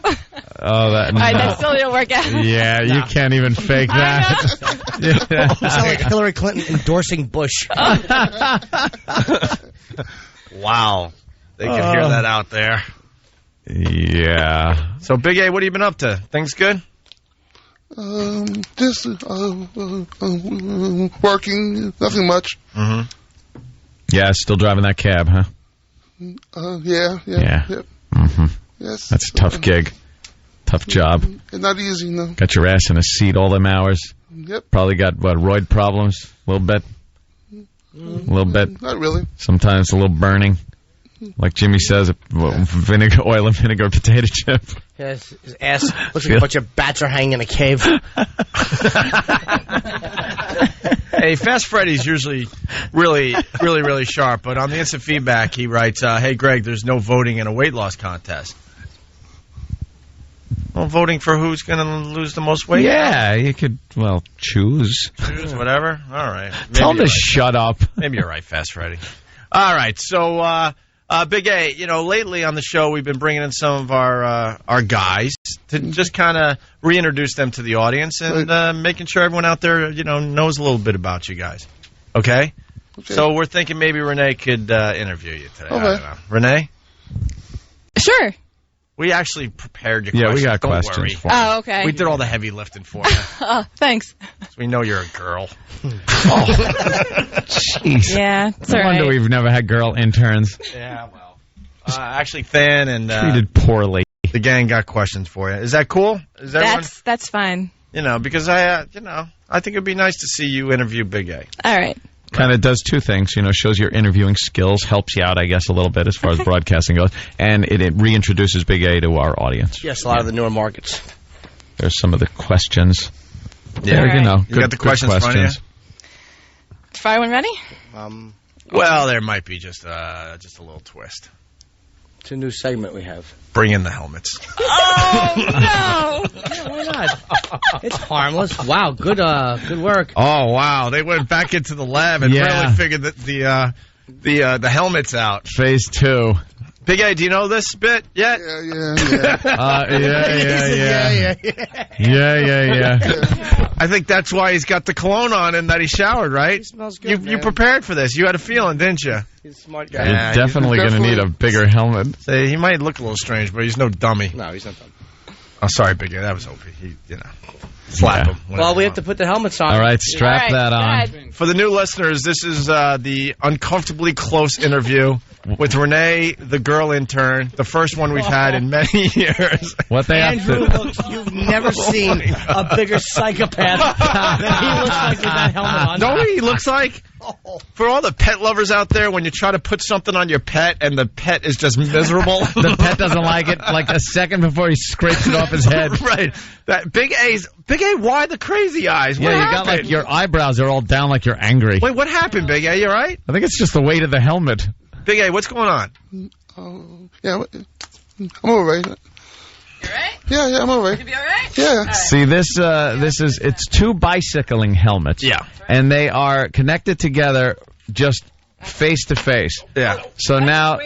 That still didn't work out. Yeah, you can't even fake that. You sound like Hillary Clinton endorsing Bush. Wow. They can hear that out there. Yeah. So, Big A, what have you been up to? Things good? Just working, nothing much. Mm-hmm. Yeah, still driving that cab, huh? Yeah. Mm-hmm. Yes. That's a tough gig. Tough job. Not easy, no. Got your ass in a seat all them hours. Yep. Probably got, roid problems? A little bit? A little bit? Not really. Sometimes a little burning. Like Jimmy says, vinegar, oil and vinegar potato chip. Yes, his ass looks like a bunch of bats are hanging in a cave. Hey, Fast Freddy's usually really sharp, but on the instant feedback, he writes, hey, Greg, there's no voting in a weight loss contest. Well, voting for who's going to lose the most weight? Yeah, you could, choose. Choose, whatever? All right. Tell him to shut up. Maybe you're right, Fast Freddy. All right, so... Big A, lately on the show we've been bringing in some of our guys to just kind of reintroduce them to the audience and making sure everyone out there, knows a little bit about you guys. Okay? So we're thinking maybe Renee could interview you today. Okay. I don't know. Renee? Sure. We actually prepared your questions. Yeah, we got Don't questions worry. for you. Oh, okay. We did all the heavy lifting for you. Oh, thanks. So we know you're a girl. Jeez. Yeah, it's all No wonder right. we've never had girl interns. Yeah, well. Actually, Than and Treated poorly. the gang got questions for you. Is that cool? Is everyone... That's fine. Because I think it'd be nice to see you interview Big A. All right. Kind of does two things, shows your interviewing skills, helps you out, I guess, a little bit as far as broadcasting goes, and it reintroduces Big A to our audience. Yes, a lot of the newer markets. There's some of the questions. Yeah, There, All right. You got the questions in front of you? Fire one ready? Well, there might be just a little twist. It's a new segment we have. Bring in the helmets. Oh, no. Why not? It's harmless. Wow, good work. Oh, wow. They went back into the lab and really figured that the helmet's out. Phase 2. Big A, do you know this bit yet? Yeah. Yeah. I think that's why he's got the cologne on and that he showered, right? He smells good, You prepared for this. You had a feeling, didn't you? He's a smart guy. You're definitely going to need a bigger helmet. Say, he might look a little strange, but he's no dummy. No, he's not dumb. Oh, sorry, Big A. That was Opie. Slap him. Well, we have to put the helmets on. All right, strap that on. For the new listeners, this is the uncomfortably close interview with Renee, the girl intern, the first one we've had in many years. What they Andrew have to... looks, you've never seen a bigger psychopath than he looks like with that helmet on. Know what he looks like? For all the pet lovers out there, when you try to put something on your pet and the pet is just miserable. The pet doesn't like it like a second before he scrapes it off his head. Right. That Big A, why the crazy eyes? What you happened? got like your eyebrows are all down like you're angry. Wait, what happened, Big A? You all right? I think it's just the weight of the helmet. Big A, what's going on? Yeah, I'm all right. You alright? Yeah, I'm all right. You be alright? Yeah. See, this is it's two bicycling helmets. Yeah. And they are connected together just face to face. Yeah. So now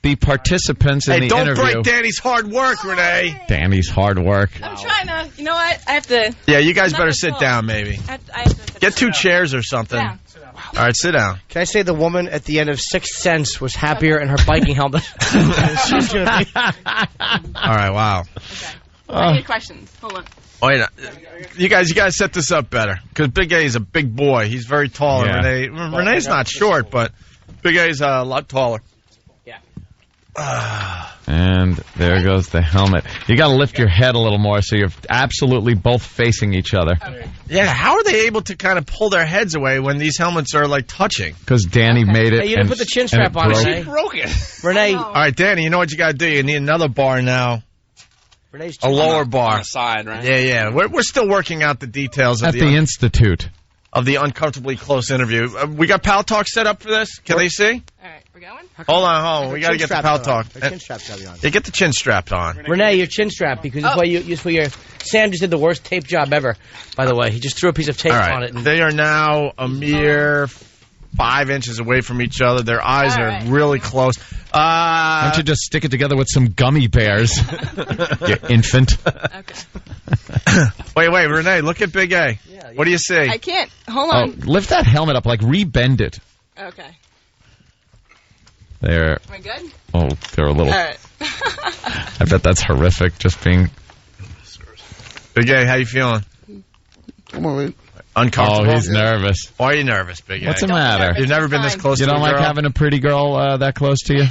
the participants in Hey, the don't interview. break Danny's hard work, Renee. Danny's hard work. I'm trying to. You know what? I have to. Yeah, you guys Not better at sit all. down, maybe. I have to Get 2 chairs or something. Yeah. All right, sit down. Can I say the woman at the end of Sixth Sense was happier in her biking helmet? She's gonna be. All right, wow. I need questions. Hold on. Wait, you guys set this up better because Big A is a big boy. He's very tall. Yeah. And Renee's not short, but Big A's a lot taller. And there goes the helmet. You got to lift your head a little more so you're absolutely both facing each other. Yeah, how are they able to kind of pull their heads away when these helmets are like touching? Because Danny made it. Hey, you didn't put the chin strap on, broke. Renee. Broke it. Renee. All right, Danny, you know what you got to do? You need another bar now. Renee's A lower bar. On the side, right? Yeah. We're still working out the details of At the Institute. of the uncomfortably close interview. We got Pal Talk set up for this. Can they see? All right, we're going. Hold on. We got to get the Pal Talk. Her chin strap's gotta be on. Yeah, get the chin strapped on. Renee, your chin strap, because it's why you put your. Sam just did the worst tape job ever, by the way. He just threw a piece of tape All right. on it. And They are now a mere 5 inches away from each other. Their eyes are really close. Why don't you just stick it together with some gummy bears, you infant? Wait, Renee, look at Big A. What do you see? I can't. Hold on. Lift that helmet up, like rebend it. Okay. There. Am I good? Oh, they're a little. All right. I bet that's horrific. Just being. Big A, how you feeling? I'm all right. Uncomfortable? Oh, he's nervous. Why are you nervous, Big A? What's the matter? You've never been this close You to a don't girl? like having a pretty girl that close to you?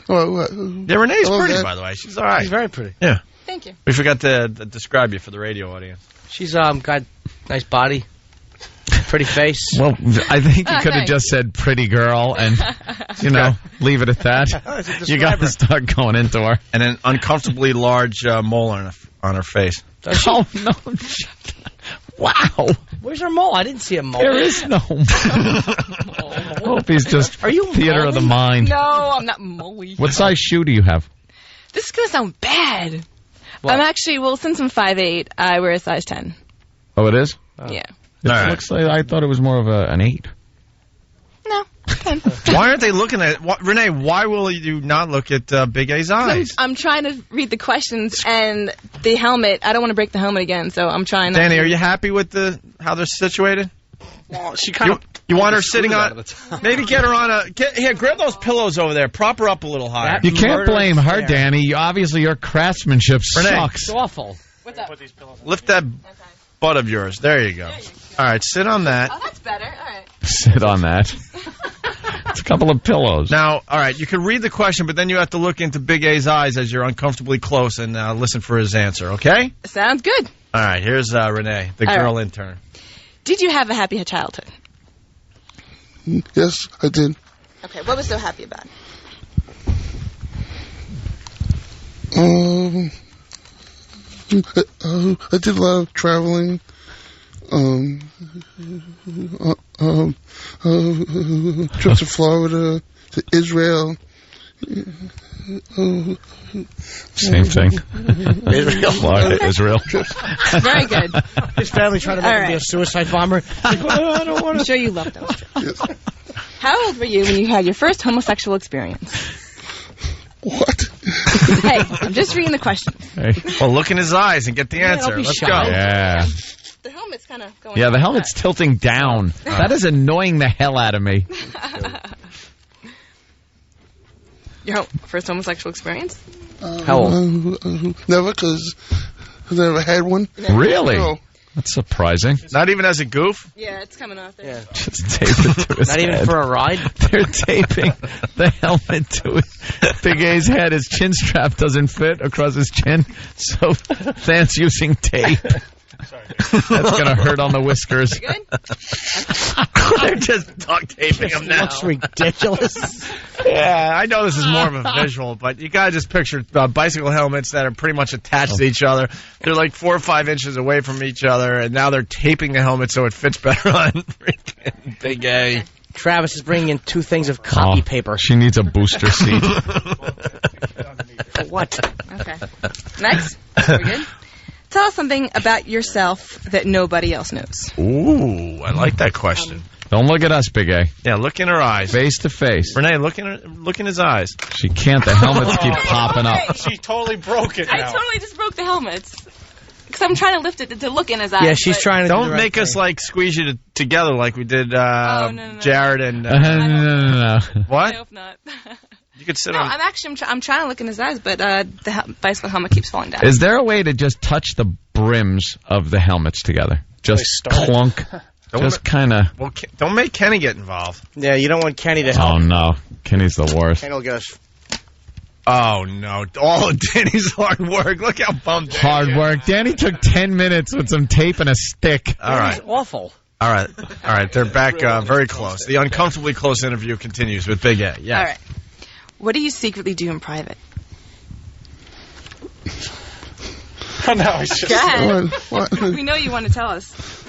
Yeah, Renee's pretty, by the way. She's all right. She's very pretty. Yeah. Thank you. We forgot to describe you for the radio audience. She's got nice body, pretty face. Well, I think you could have thanks. just said pretty girl and, leave it at that. You got to start going into her. And an uncomfortably large molar on her face. Oh, no. Wow. Where's her mole? I didn't see a mole. There is no mole. I hope he's just Are you theater of the mind. No, I'm not molly. What size shoe do you have? This is going to sound bad. What? I'm actually, since I'm 5'8", I wear a size 10. Oh, it is? Yeah. It looks like I thought it was more of an 8. No. Why aren't they looking at Renee, why will you not look at Big A's eyes? I'm trying to read the questions and the helmet. I don't want to break the helmet again, so I'm trying. Danny, are you happy with how they're situated? Well, she kind of. You want her sitting on? Maybe get her on here. Grab those pillows over there. Prop her up a little higher. You can't blame her, Danny. Obviously, your craftsmanship Renee. sucks. It's awful. What's up? Lift that butt of yours. There you go. All right, sit on that. Oh, that's better. All right. Sit on that. It's a couple of pillows. Now, all right, you can read the question, but then you have to look into Big A's eyes as you're uncomfortably close and listen for his answer, okay? Sounds good. All right, here's Renee, the All girl right. intern. Did you have a happy childhood? Yes, I did. Okay, what was so happy about? I did a lot of traveling. Trips to Florida, to Israel. Same thing. Israel. Florida, Israel. Very good. His family tried to make him be a suicide bomber. I don't want to. I'm sure you loved those trips. How old were you when you had your first homosexual experience? What? Hey, I'm just reading the questions. Hey. Well, look in his eyes and get the Yeah, answer. don't be Let's shy. go. Yeah. The helmet's kind of going. Yeah, the helmet's tilting down. That is annoying the hell out of me. Your first homosexual experience? How old? Never, because I never had one. Really? No. That's surprising. Not even as a goof? Yeah, it's coming off there. Yeah. Just tape it to his Not even head. for a ride? They're taping the helmet to Big A's head. His chin strap doesn't fit across his chin, so Thant's using tape. That's going to hurt on the whiskers. They're just duct taping him now. Looks ridiculous. Yeah, I know this is more of a visual, but you gotta just picture bicycle helmets that are pretty much attached to each other. They're like 4 or 5 inches away from each other, and now they're taping the helmet so it fits better on freaking Big A. Travis is bringing in 2 things of copy paper. She needs a booster seat. What? Okay. Next. We're good. Tell us something about yourself that nobody else knows. Ooh, I like that question. Don't look at us, Big A. Yeah, look in her eyes. Face to face. Renee, look in his eyes. She can't. The helmets keep popping up. She totally broke it now. I totally just broke the helmets. Because I'm trying to lift it to look in his eyes. Yeah, she's trying to Don't do the make right us thing. like squeeze you together like we did no. Jared and... No. What? I hope not. You could sit No, on... I'm trying to look in his eyes, but the bicycle helmet keeps falling down. Is there a way to just touch the brims of the helmets together? Just clunk. Just kind of... Well, don't make Kenny get involved. Yeah, you don't want Kenny to help. Oh, no. Kenny's the worst. Kenny will get us. Oh, no. All of Danny's hard work. Look how bummed Danny Hard is. work. Danny took 10 minutes with some tape and a stick. All right. It's awful. All right. They're back very close. The uncomfortably close interview continues with Big A. Yeah. All right. What do you secretly do in private? Now he's just... Go ahead. What? We know you want to tell us.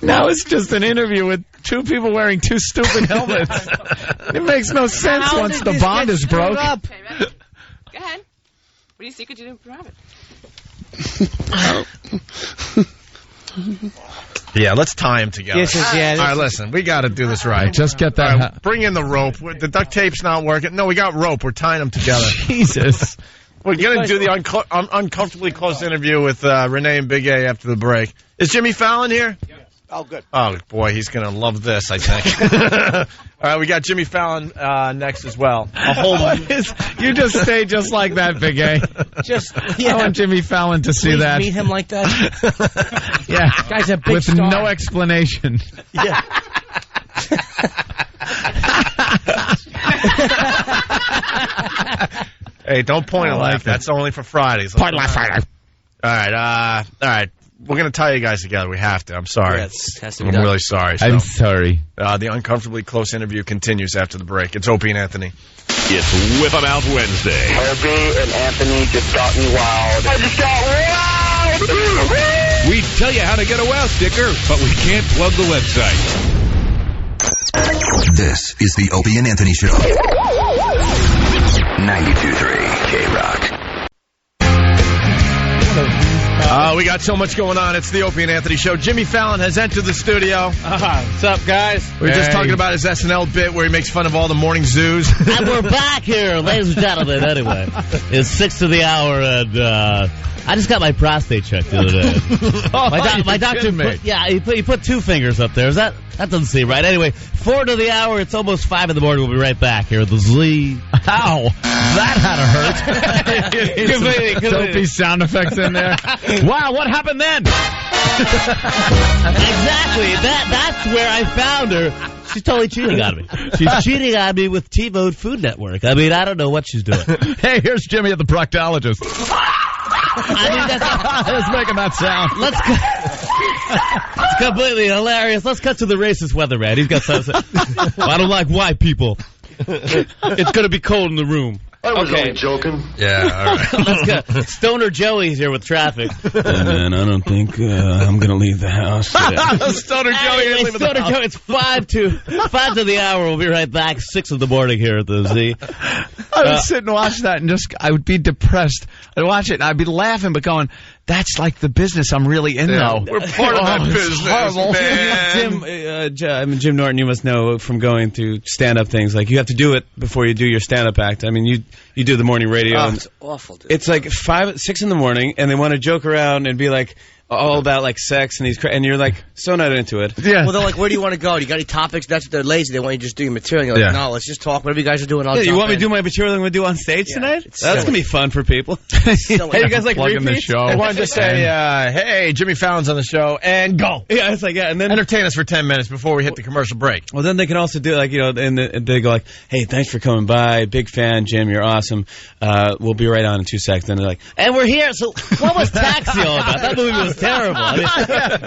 Now it's just an interview with 2 people wearing 2 stupid helmets. It makes no sense How once did the this bond get is broke. screwed up? Okay, ready? Go ahead. What do you secretly do in private? Yeah, let's tie him together. This is, yeah, All right, listen. We got to do this right. Just get that. All right, bring in the rope. The duct tape's not working. No, we got rope. We're tying them together. Jesus. We're going to do the uncomfortably close interview with Renee and Big A after the break. Is Jimmy Fallon here? Oh, good. Oh, boy, he's going to love this, I think. All right, we got Jimmy Fallon next as well. You just stay just like that, Big A. I want Jimmy Fallon to see Please that. meet him like that. Yeah. Guy's a big with star. no explanation. Yeah. Hey, don't point and laugh. That's only for Fridays. Point and laugh Friday. All right. We're going to tie you guys together. We have to. I'm sorry. Yeah, it has to be I'm done. really sorry. I'm sorry. The uncomfortably close interview continues after the break. It's Opie and Anthony. It's Whip 'em Out Wednesday. Opie and Anthony just got me wild. I just got wild! We tell you how to get a WOW sticker, but we can't plug the website. This is the Opie and Anthony Show. 92.3 K-Rock. We got so much going on. It's the Opie and Anthony Show. Jimmy Fallon has entered the studio. What's up, guys? We were just talking about his SNL bit where he makes fun of all the morning zoos. And we're back here, ladies and gentlemen, anyway. It's 6 to the hour, and I just got my prostate checked the other day. My doctor put, he put 2 fingers up there. That doesn't seem right. Anyway, 4 to the hour, it's almost 5 in the morning. We'll be right back here at the Z. Ow! That had to hurt. Dopey sound effects in there. Wow, what happened then? Exactly. That's where I found her. She's totally cheating on me. She's cheating on me with T-Mode Food Network. I mean, I don't know what she's doing. Hey, here's Jimmy at the proctologist. I mean, that's making that sound. It's completely hilarious. Let's cut to the racist weatherman. He's got something. I don't like white people. It's going to be cold in the room. I was only joking. Yeah, all right. Let's go. Stoner Joey's here with traffic. Man, I don't think I'm going to leave the house. Stoner Joey ain't leaving the Stoner house. Joey, it's 5 to the hour. We'll be right back. 6 in the morning here at the Z. I would sit and watch that and I would be depressed. I'd watch it and I'd be laughing but going, that's like the business I'm really in though. We're part of that business, horrible. man. Jim Norton, you must know from going through stand-up things, like you have to do it before you do your stand-up act. I mean, you do the morning radio. Oh, and it's awful, dude. it's like 6 in the morning, and they want to joke around and be like all about like sex and and you're like so not into it. Yeah. Well, they're like, where do you want to go? Do you got any topics? That's what they're lazy. They want you to just do your material. You're like, no, let's just talk. Whatever you guys are doing, I'll Yeah, you jump want me in. to do my material I'm going to do on stage tonight? That's silly. going to be fun for people. Hey, you guys like Plugging the repeats? show. I wanted to say, hey, Jimmy Fallon's on the show, and go. Yeah, it's like, yeah, and then Entertain us for 10 minutes before we hit the commercial break. well, then they can also do like, you know, and they go like, hey, thanks for coming by. Big fan, Jim. You're awesome. We'll be right on in 2 seconds. And they're like, And we're here. So what was Taxi all about? That movie was terrible. I mean,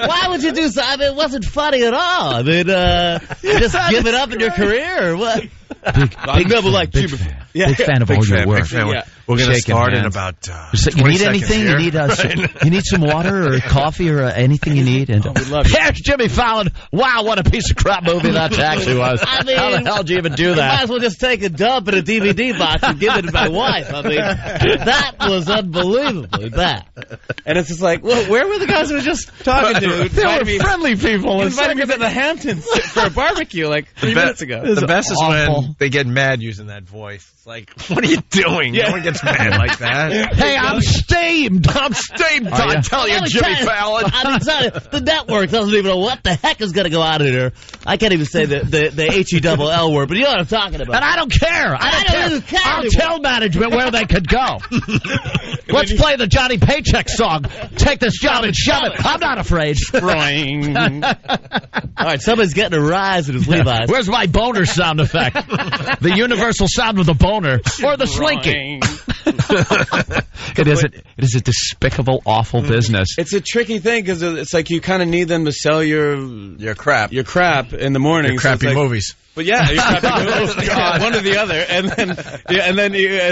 why would you do so? I mean, it wasn't funny at all. I mean, you just give it up in your career or what? I never liked Jimmy. Big fan of all your work. Big fan. We're going to Shaking start in hands. about You 20 need anything? seconds You need some water or coffee or anything you need? And here's Jimmy Fallon. Wow, what a piece of crap movie that actually was. I mean, how the hell did you even do You might that? as well just take a dump in a DVD box and give it to my wife. I mean, that was unbelievably bad. And it's just like, well, where were the guys who were just talking to? They were friendly people. Invited me to the Hamptons for a barbecue like 3 minutes ago. The best is awful. when they get mad using that voice. It's like, what are you doing? No one gets mad like that. Hey, I'm steamed. I'm steamed. Are I ya? tell you, Let me Jimmy tell you, Fallon. I mean, sorry, the network doesn't even know what the heck is going to go out of here. I can't even say the H-E-double-L word, but you know what I'm talking about. And I don't care. I don't care. I'll tell management where they could go. Let's play the Johnny Paycheck song. Take this job and shove it. I'm not afraid. All right, somebody's getting a rise in his Levi's. Where's my boner sound effect? The universal sound of the boner or the slinky. It is a despicable, awful business. It's a tricky thing because it's like you kind of need them to sell your crap in the morning. Your crappy movies. But yeah, your crappy movies. One or the other, and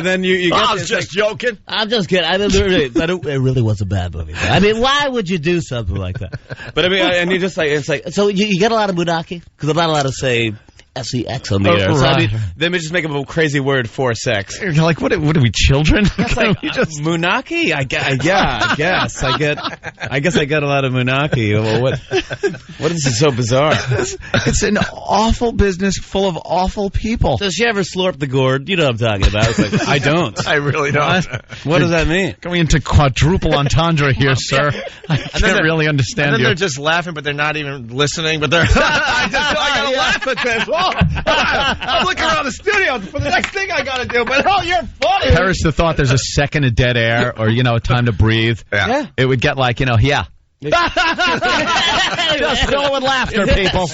then you. I was just joking. I'm just kidding. It really was a bad movie. I mean, why would you do something like that? But I mean, and you just like it's like. So you get a lot of Munaki because I'm not allowed to say sex on the air. So I mean, then we just make up a crazy word for sex. You're like, what are we, children? It's like, Munaki? I guess I get a lot of Munaki. Well, what is this so bizarre? It's an awful business full of awful people. Does she ever slurp the gourd? You know what I'm talking about. It's like, I don't. I really don't. What does that mean? Going into quadruple entendre here, sir. I can't really understand and then you. they're just laughing, but they're not even listening. But they're I gotta laugh at this. Oh, I'm looking around the studio for the next thing I gotta do. But you're funny. Perish the thought there's a second of dead air or time to breathe. Yeah. It would get like yeah. Just fill it with laughter, people.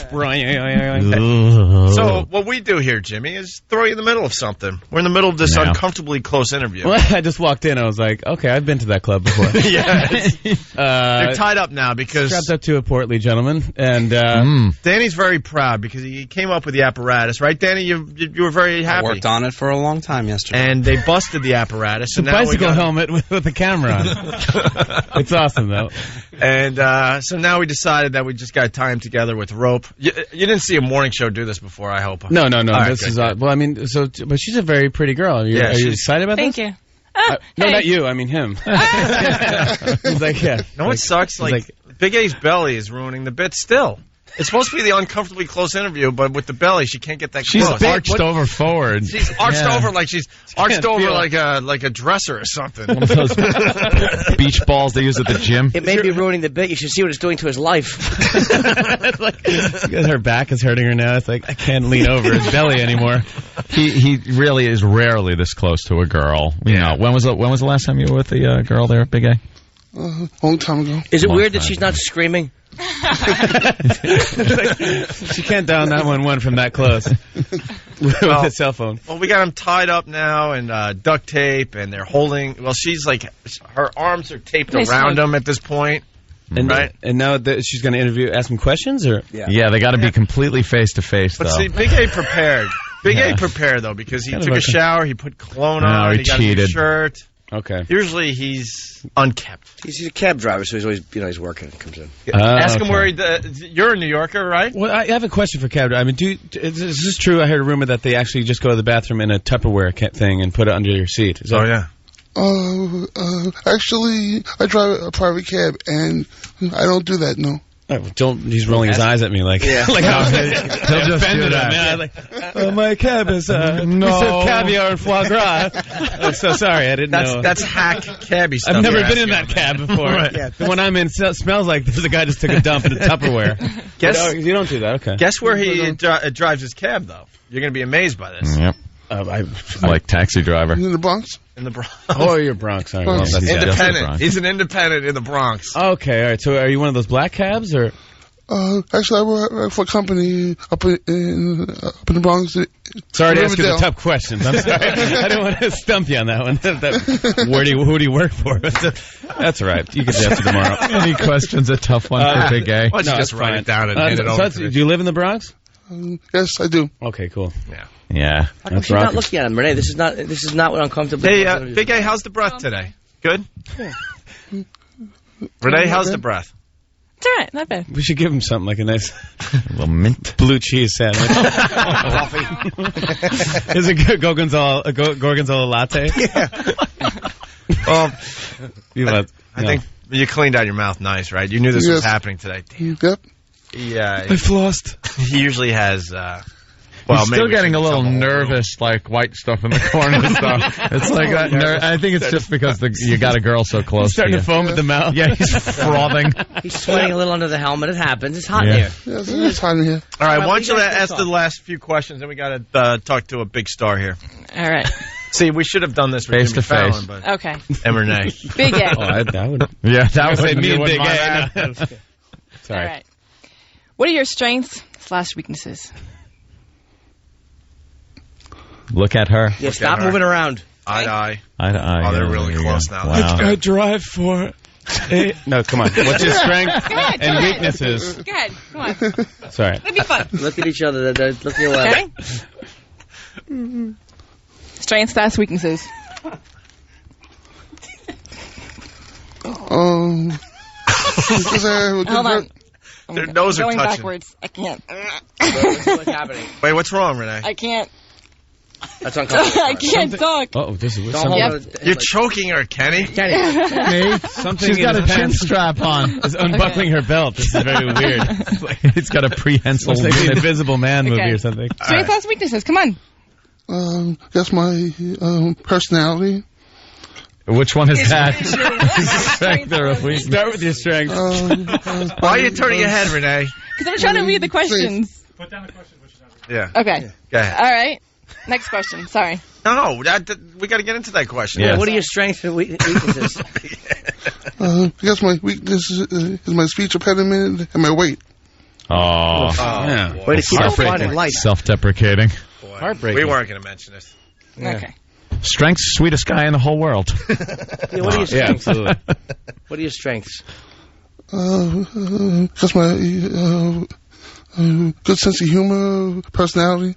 So what we do here, Jimmy, is throw you in the middle of something. We're in the middle of this uncomfortably close interview. Well, I just walked in. I was like, okay, I've been to that club before. They're tied up now because strapped up to a portly gentleman, and Danny's very proud because he came up with the apparatus, right, Danny? You were very happy. I worked on it for a long time yesterday, and they busted the apparatus. The bicycle helmet with a camera on. It's awesome though. And so now we decided that we just got to tie him together with rope. You didn't see a morning show do this before, I hope. No. Right, This is well, I mean, but she's a very pretty girl. Are you excited about Thank this? you. No, not you. I mean him. He's like, yeah. No, it sucks. Like Big A's belly is ruining the bit still. It's supposed to be the uncomfortably close interview, but with the belly, she can't get that she's close. She's arched over forward. She's arched over like she's arched over like a dresser or something. One of those beach balls they use at the gym. It may be ruining the bit. You should see what it's doing to his life. It's like, her back is hurting her now. It's like, I can't lean over his belly anymore. He really is rarely this close to a girl. You know, when was the last time you were with the girl there, Big A? Long time ago. Is it weird that she's not screaming? She can't dial 911 from that close with a cell phone. Well, we got him tied up now and duct tape, and they're holding. Well, she's like, her arms are taped around him at this point. And right? And now she's going to ask him questions, or yeah, they got to be completely face to face. But see, Big A prepared. Big A prepared though because he took a shower, he put cologne on, he got a new shirt. Okay. Usually he's unkept. He's a cab driver, so he's always, he's working. Comes in. Ask him where you're a New Yorker, right? Well, I have a question for cab driver. I mean, is this true? I heard a rumor that they actually just go to the bathroom in a Tupperware thing and put it under your seat. Is that yeah. Actually, I drive a private cab, and I don't do that, no. He's rolling his eyes at me like, like how he'll just do that. Yeah, like, my cab is caviar and foie gras. I'm so sorry, I didn't know. That's hack cabbie stuff. I've never been in that cab before. Right. Yeah, the one I'm in smells like the guy just took a dump in a Tupperware. You don't do that, okay. Guess where he drives his cab, though? You're going to be amazed by this. Yep. Like taxi driver. In the Bronx? In the Bronx. Oh, you're Bronx. Sorry. Well, that's independent. He's an independent in the Bronx. Okay, all right. So are you one of those black cabs, or? Actually, I work for a company up in the Bronx. Sorry to ask you the tough questions. I'm sorry. I don't want to stump you on that one. Who do you work for? That's all right. You can answer tomorrow. Any questions? A tough one for Big A. Why don't you just write it down and hand it over to me? Do you live in the Bronx? Yes, I do. Okay, cool. Yeah. Yeah. How come she's not looking at him, Renee? This is not what uncomfortable. Hey, Big A, how's the breath today? Good? Renee, how's the breath? It's all right, not bad. We should give him something like a nice little mint blue cheese sandwich. Coffee. Is it gorgonzola latte? Yeah. I think you cleaned out your mouth nice, right? You knew this was happening today. Damn. Yep. Yeah. I flossed. He usually has. He's still getting a little nervous, like white stuff in the corner and stuff. It's like I think it's just because you got a girl so close. He's starting to foam at the mouth. Yeah, he's frothing. He's sweating a little under the helmet. It happens. It's hot in here. Yes, it's hot in here. All right, why don't you ask the last few questions, and we got to talk to a big star here. All right. See, we should have done this with Face Jimmy to face. Fallon, but Okay. and Renee. Big A. I would. Yeah, that was me and Big A. All right. What are your strengths/weaknesses? Look at her. Yeah, stop moving around. Eye to eye. Eye to eye. Oh, they're really close now. Wow. I drive for. No, come on. What's your strength and weaknesses? Go ahead. Come on. Sorry. It'll be fun. Look at each other. They're looking away. Okay. Strengths/weaknesses. Hold on. Their nose are going touching. backwards. I can't. What's happening? Wait, what's wrong, Renee? I can't. That's uncomfortable. I can't talk. This is You're choking her, Kenny. Me? Something She's got a chin strap on. Is unbuckling her belt. This is very weird. It's got a prehensile. It's like the Invisible Man movie Okay. or something. Strengths/weaknesses. Come on. That's my personality. Which one is that? Strength or a weakness? Start with your strength. Why are you turning your head, Renee? Because I'm trying to read the questions. Put down the question. Yeah. Okay. Go ahead. All right. Next question. Sorry. No, we got to get into that question. Yeah. What are your strengths and weaknesses? I guess my weakness is my speech impediment and my weight. Oh. Yeah. Way to keep it fun and light. Self-deprecating. Heartbreaking. We weren't going to mention it. Yeah. Okay. Strength's sweetest guy in the whole world. Yeah, what are your strengths? absolutely. What are your strengths? Just my good sense of humor, personality.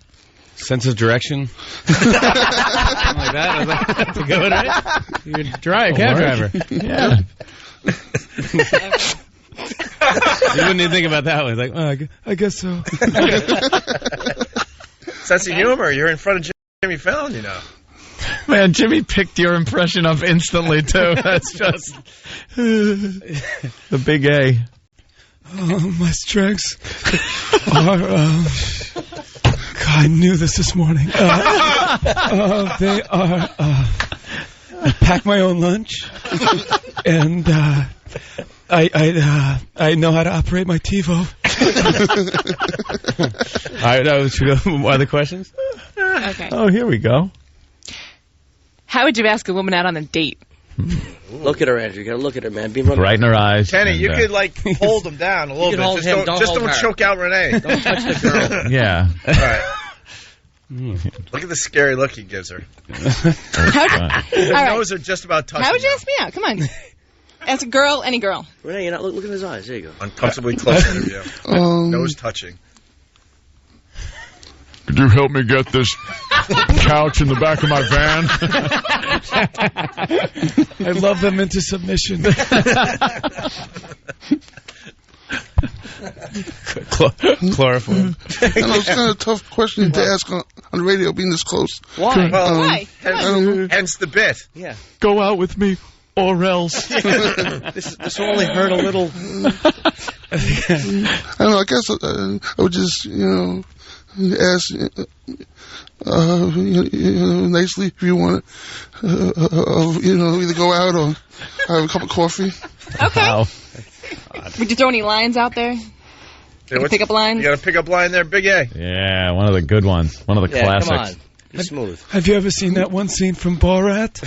Sense of direction. Something like that. I was like, that's a good one, right? You're a cab driver. Yeah. You wouldn't even think about that one. It's like, I guess so. Sense of humor. You're in front of Jimmy Fallon, you know. Man, Jimmy picked your impression up instantly, too. That's just the Big A. My strengths are... I knew this morning. They are... I pack my own lunch, and I know how to operate my TiVo. All right, should we go other questions? Okay. Oh, here we go. How would you ask a woman out on a date? Look at her, Andrew. You gotta look at her, man. Be Right in her eyes. Kenny, and, you could hold him down a little can bit. hold him, don't hold her. choke out Renee. Don't touch the girl. Yeah. All right. Look at the scary look he gives her. His nose are just about touching. How would you ask me out? Come on. Ask a girl, any girl. Renee, you're not look in his eyes. There you go. Uncomfortably close interview. Nose touching. Could you help me get this couch in the back of my van? I love them into submission. Chloroform. I know it's kind of a tough question to ask on the radio, being this close. Why? Well, Why? Hence the bit. Yeah. Go out with me or else. This will only hurt a little. I don't know. I guess I would just, ask, nicely if you want to, either go out or have a cup of coffee. Okay. Wow. Would you throw any lines out there? Pick up lines? You got a pickup line there, Big A. Yeah, one of the good ones. One of the classics. Come on. Be smooth. Have you ever seen that one scene from Borat?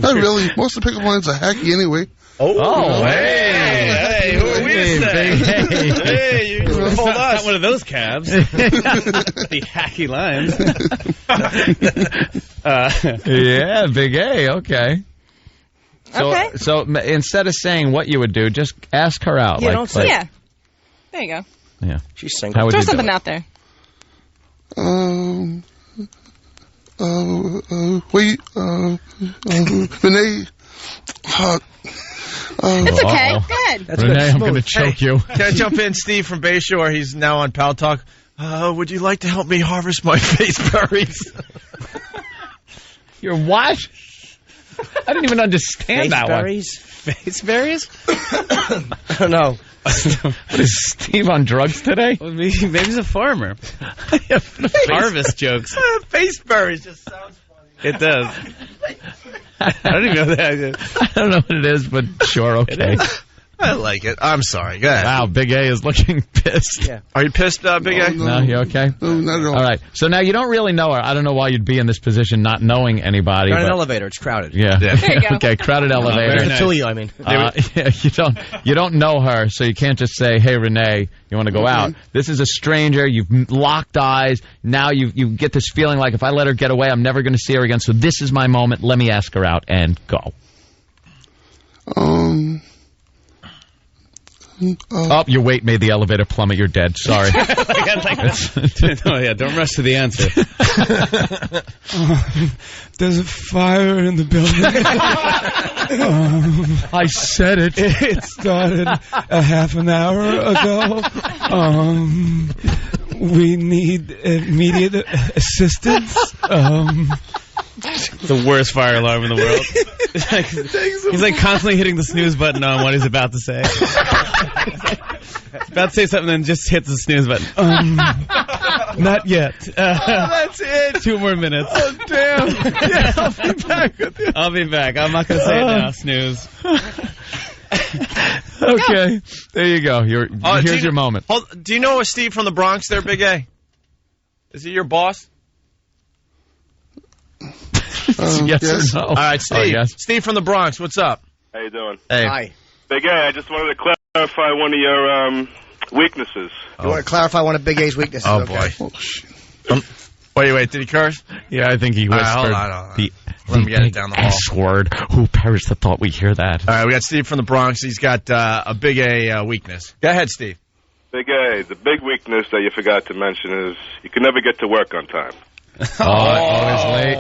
Not really. Most of the pickup lines are hacky anyway. Oh, hey, who are we to say? Hey, you told us. Not one of those cabs. The hacky lines. Yeah, Big A, okay. So, Okay. So instead of saying what you would do, just ask her out. Yeah, don't say- Yeah. There you go. Yeah. She's single. How would Throw you do something it? out there. Renee. It's okay. Go ahead. That's Renee, good. I'm going to Smooth. choke you. Can I jump in? Steve from Bayshore. He's now on Pal Talk. Would you like to help me harvest my face berries? Your what? I didn't even understand that one. Face berries? I don't know. What is Steve on drugs today? Well, maybe he's a farmer. Harvest jokes. Face berries just sounds funny. It does. I don't even know that. I don't know what it is, but sure, okay. I like it. I'm sorry. Go ahead. Wow, Big A is looking pissed. Yeah. Are you pissed, Big A? No, you okay? No, not at all. All right. So now you don't really know her. I don't know why you'd be in this position not knowing anybody. You're in an but- elevator. It's crowded. Yeah. There you go. Okay, crowded elevator. There's the two of you, I mean. Yeah, you don't know her, so you can't just say, "Hey, Renee, you want to go out?" This is a stranger. You've locked eyes. Now you get this feeling like if I let her get away, I'm never going to see her again. So this is my moment. Let me ask her out and go. Oh, your weight made the elevator plummet. You're dead. Sorry. No, yeah, don't rush to the answer. There's a fire in the building. I said it. It started a half an hour ago. We need immediate assistance. The worst fire alarm in the world. He's like constantly hitting the snooze button on what he's about to say. About to say something, then just hits the snooze button. Not yet. That's it. 2 more minutes. Oh, damn. Yeah, I'll be back with you. I'll be back. I'm not going to say it now. Snooze. Okay, there you go. Here's your moment. Do you know a Steve from the Bronx there, Big A? Is he your boss? Yes or no? All right, Steve. Oh, yes. Steve from the Bronx, what's up? How you doing? Hey. Hi. Big A, I just wanted to clarify one of your weaknesses. You want to clarify one of Big A's weaknesses? Oh, okay. boy. Wait, did he curse? Yeah, I think he whispered. Hold on. Let him get it down the hall. S-word. Who perished that thought we hear that? All right, we got Steve from the Bronx. He's got a Big A weakness. Go ahead, Steve. Big A, the big weakness that you forgot to mention is you can never get to work on time. Always late.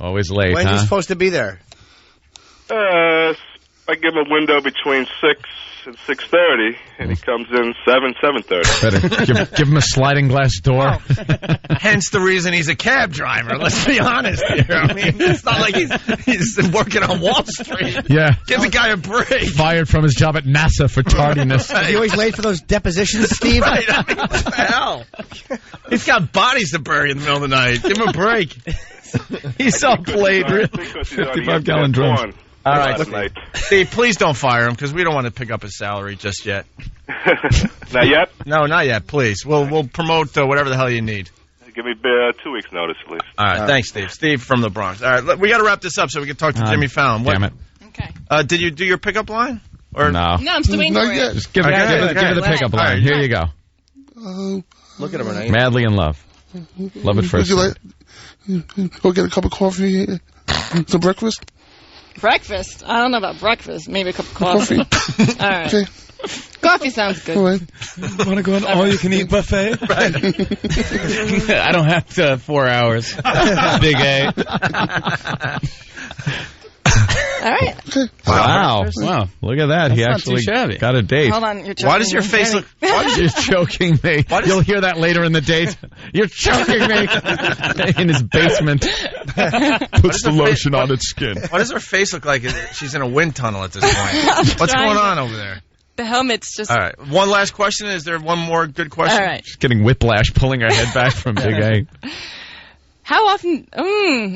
Always late, When are you supposed to be there? I give him a window between 6 and 6:30, and he comes in 7:30. Better give him a sliding glass door. Hence the reason he's a cab driver. Let's be honest here. I mean, it's not like he's working on Wall Street. Yeah. Give the guy a break. Fired from his job at NASA for tardiness. Is he always late for those depositions, Steve? Right, I mean, what the hell? He's got bodies to bury in the middle of the night. Give him a break. He's all played. 55-gallon drums. All right, Steve, please don't fire him because we don't want to pick up his salary just yet. Not yet? No, not yet, please. We'll promote whatever the hell you need. Give me 2 weeks' notice, please. All right, thanks, Steve. Steve from the Bronx. All right, we got to wrap this up so we can talk to Jimmy Fallon. Damn it. Okay. Did you do your pickup line? Or No. No, I'm still waiting for it. Just give it the pickup line. Right. Here you go. Look at him, Renee. Madly in love. Love at first sight. Go get a cup of coffee, some breakfast. Breakfast? I don't know about breakfast. Maybe a cup of coffee. All right. Okay. Coffee sounds good. All right. Want to go on all-you-can-eat buffet? I don't have to 4 hours. Big A. All right. Wow. Look at that. He That's not actually too shabby. got a date. Hold on. You're choking Why does your me. face look... You're choking me. You'll hear that later in the date. You're choking me. In his basement. Puts the lotion on its skin. Why does her face look like she's in a wind tunnel at this point? What's going on over there? The helmet's just... All right. One last question. Is there one more good question? All right. She's getting whiplash pulling her head back from Big A. How often...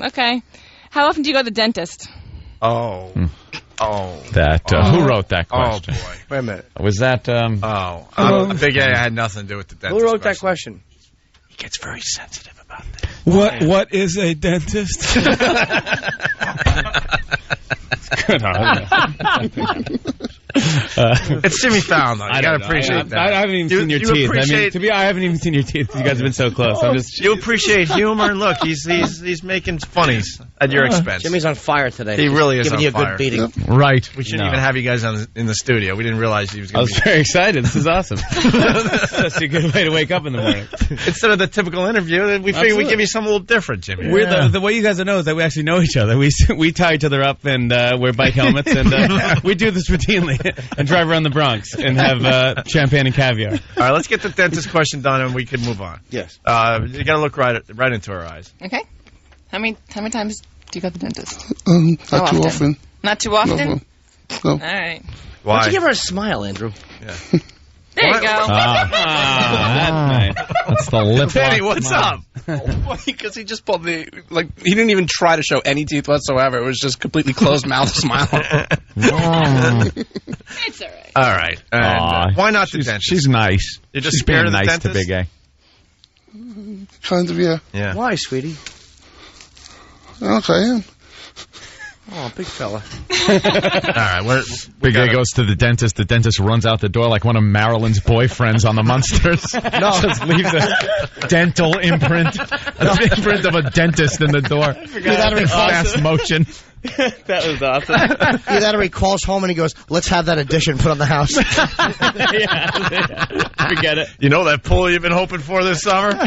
okay. How often do you go to the dentist? Oh. That, who wrote that question? Oh, boy. Wait a minute. Was that, Big A had nothing to do with the dentist. Who wrote that question? He gets very sensitive about this. What is a dentist? Good on. It's Jimmy Fallon, though. You gotta appreciate that. I haven't even seen your teeth. I haven't even seen your teeth. You guys have been so close. You appreciate humor, and look, he's making funnies at your expense. Jimmy's on fire today. He really is giving on you a fire. good beating. Right. We shouldn't even have you guys in the studio. We didn't realize he was going to be. I was very excited. This is awesome. That's a good way to wake up in the morning. Instead of the typical interview, we figured we'd give you something a little different, Jimmy. The way you guys know is that we actually know each other. We tie each other up and wear bike helmets, and we do this routinely and drive around the Bronx and have champagne and caviar. All right, let's get the dentist question done, and we can move on. Yes. You got to look right into our eyes. Okay. How many times do you go to the dentist? Not too often. Not too often? No. All right. Why don't you give her a smile, Andrew? Yeah. There you go. That's the lip. Danny, what's up? Because he just pulled he didn't even try to show any teeth whatsoever. It was just completely closed mouth smile. It's all right. All right. Why not the dentist? She's nice. You're just She's being scared of the nice to dentist? Big A. Kind of, yeah. Yeah. Why, sweetie? Okay, I am. Oh, big fella. All right. Big A goes to the dentist. The dentist runs out the door like one of Marilyn's boyfriends on the Munsters. No. Just leaves a dental imprint. An imprint of a dentist in the door. Fast motion. That was awesome. Either that or he calls home and he goes, let's have that addition put on the house. Forget it. You know that pull you've been hoping for this summer?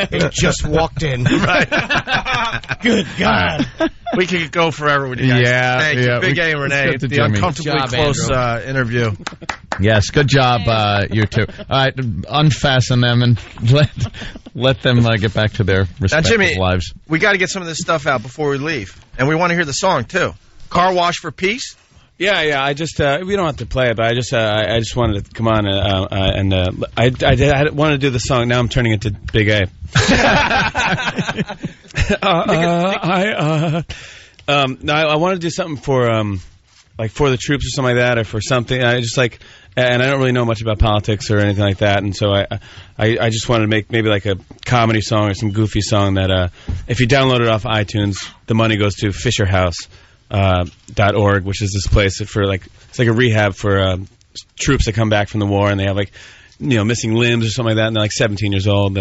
He just walked in. Right. Good God. We could go forever with you guys. Yeah. Thank you, Big A and Renee. The uncomfortably close interview. Yes, good job, you two. All right, unfasten them and let them get back to their respective Jimmy, lives. We got to get some of this stuff out before we leave, and we want to hear the song too. Car Wash for Peace. Yeah. I just we don't have to play it, but I just wanted to come on and I wanted to do the song. Now I'm turning into Big A. No, I want to do something for for the troops or something like that, or for something. I just and I don't really know much about politics or anything like that, and so I just wanted to make maybe like a comedy song or some goofy song that if you download it off iTunes, the money goes to FisherHouse.org, which is this place for it's like a rehab for troops that come back from the war and they have missing limbs or something like that, and they're 17 years old.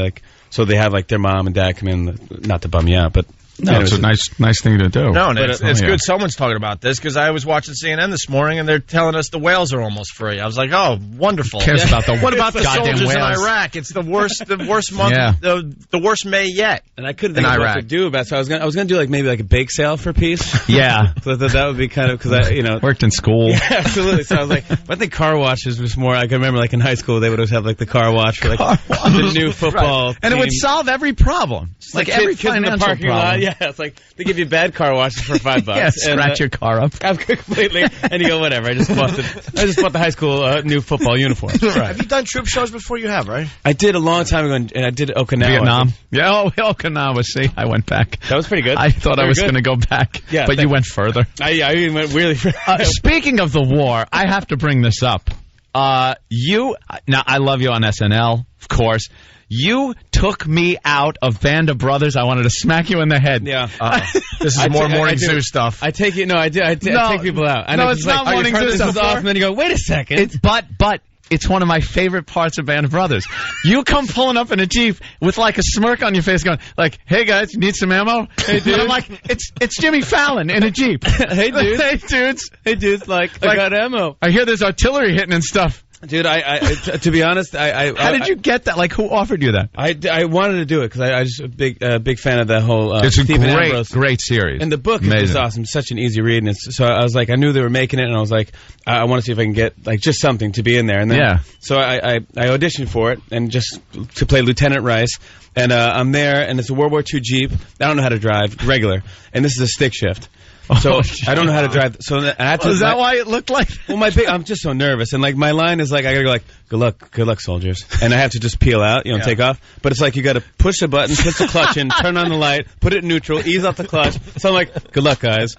So they have their mom and dad come in, not to bum you out, but. No, it's a nice thing to do. No, it's good someone's talking about this, because I was watching CNN this morning and they're telling us the whales are almost free. I was like, oh, wonderful. Who cares about what about the goddamn soldiers whales? in Iraq? It's the worst month, the worst May yet. And I couldn't think of what to do about it, so I was gonna do maybe a bake sale for peace. Yeah. So that would be kind of, because I worked in school. Yeah, absolutely. So I was like, I think car washes was more. I can remember in high school they would always have the car wash for the new football team. And it would solve every problem. Like every kids in the financial parking problem. lot. Yeah, it's like they give you bad car washes for $5. Yeah, scratch your car up. Completely. And you go, whatever. I just bought the high school new football uniform. Right. Have you done troop shows before? You have, right? I did a long time ago, and I did Okinawa. Vietnam. Yeah, Okinawa. See, I went back. That was pretty good. I thought I was going to go back, but you went further. I even went really further. Speaking of the war, I have to bring this up. Now, I love you on SNL, of course. You took me out of Band of Brothers. I wanted to smack you in the head. Yeah. This is more Morning Zoo stuff. I take you. No, I take people out. I know, it's not Morning Zoo stuff. This is awesome. And then you go, wait a second. But it's one of my favorite parts of Band of Brothers. You come pulling up in a Jeep with a smirk on your face going hey guys, you need some ammo? Hey dude. And I'm like, it's Jimmy Fallon in a Jeep. Hey dudes. Hey dudes. Hey dudes, I got ammo. I hear there's artillery hitting and stuff. Dude, to be honest, how did you get that? Who offered you that? I wanted to do it because I just a big fan of that whole. It's a Stephen Ambrose. great series. And the book is just awesome. Such an easy read, and so I was I knew they were making it, and I was I want to see if I can get just something to be in there. And then, so I auditioned for it, and just to play Lieutenant Rice, and I'm there, and it's a World War II Jeep. I don't know how to drive regular, and this is a stick shift. So I don't know how to drive. So I had to, is that why it looked like? Well, I'm just so nervous, and my line is I gotta go good luck, soldiers. And I have to just peel out, take off. But it's like you got to push the button, push the clutch in, turn on the light, put it in neutral, ease off the clutch. So I'm like, good luck, guys.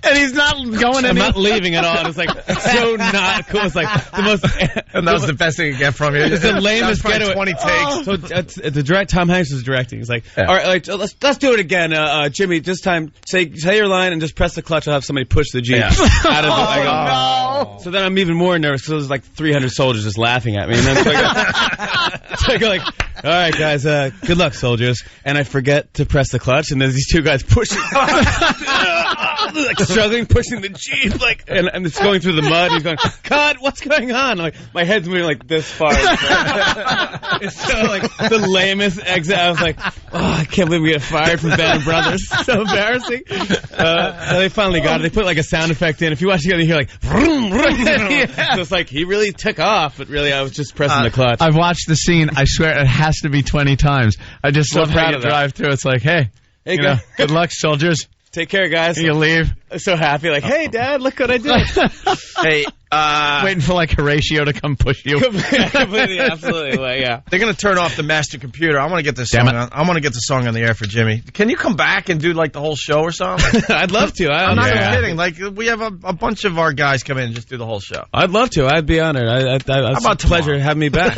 And he's not going I'm not leaving at all. And it's like so not cool. It's like the most. And that was the best thing you get from you. It's the lamest getaway. 20 takes. So the Tom Hanks was directing. He's like, all right, let's do it again, Jimmy. This time, say your line and just press the clutch. I'll have somebody push the Jeep out of the. No. So then I'm even more nervous because there's like 300 soldiers just laughing at me. And then so I go like, all right, guys, good luck, soldiers. And I forget to press the clutch, and there's these two guys pushing, like struggling, pushing the Jeep, like, and it's going through the mud. And he's going, cut, what's going on? I'm like, my head's moving like this far. It's so like the lamest exit. I was like, oh, I can't believe we get fired from Band Brothers. So embarrassing. So they finally got it. They put like a sound effect in. If you watch it, you hear like, vroom, vroom. So it's like he really took off, but really I was just pressing the clutch. I've watched the scene. I swear it has to be 20 times. I just So love how proud you of that. drive through. It's like, hey, good luck, soldiers. Take care, guys. You leave. I'm so happy. Like, hey, Dad, look what I did. Hey, waiting for like Horatio to come push you. Completely, absolutely. Well, yeah. They're gonna turn off the master computer. I want to get this song. I want to get the song on the air for Jimmy. Can you come back and do like the whole show or something? I'd love to. I'm not even kidding. Like we have a bunch of our guys come in and just do the whole show. I'd love to. I'd be honored. It's about a pleasure having me back.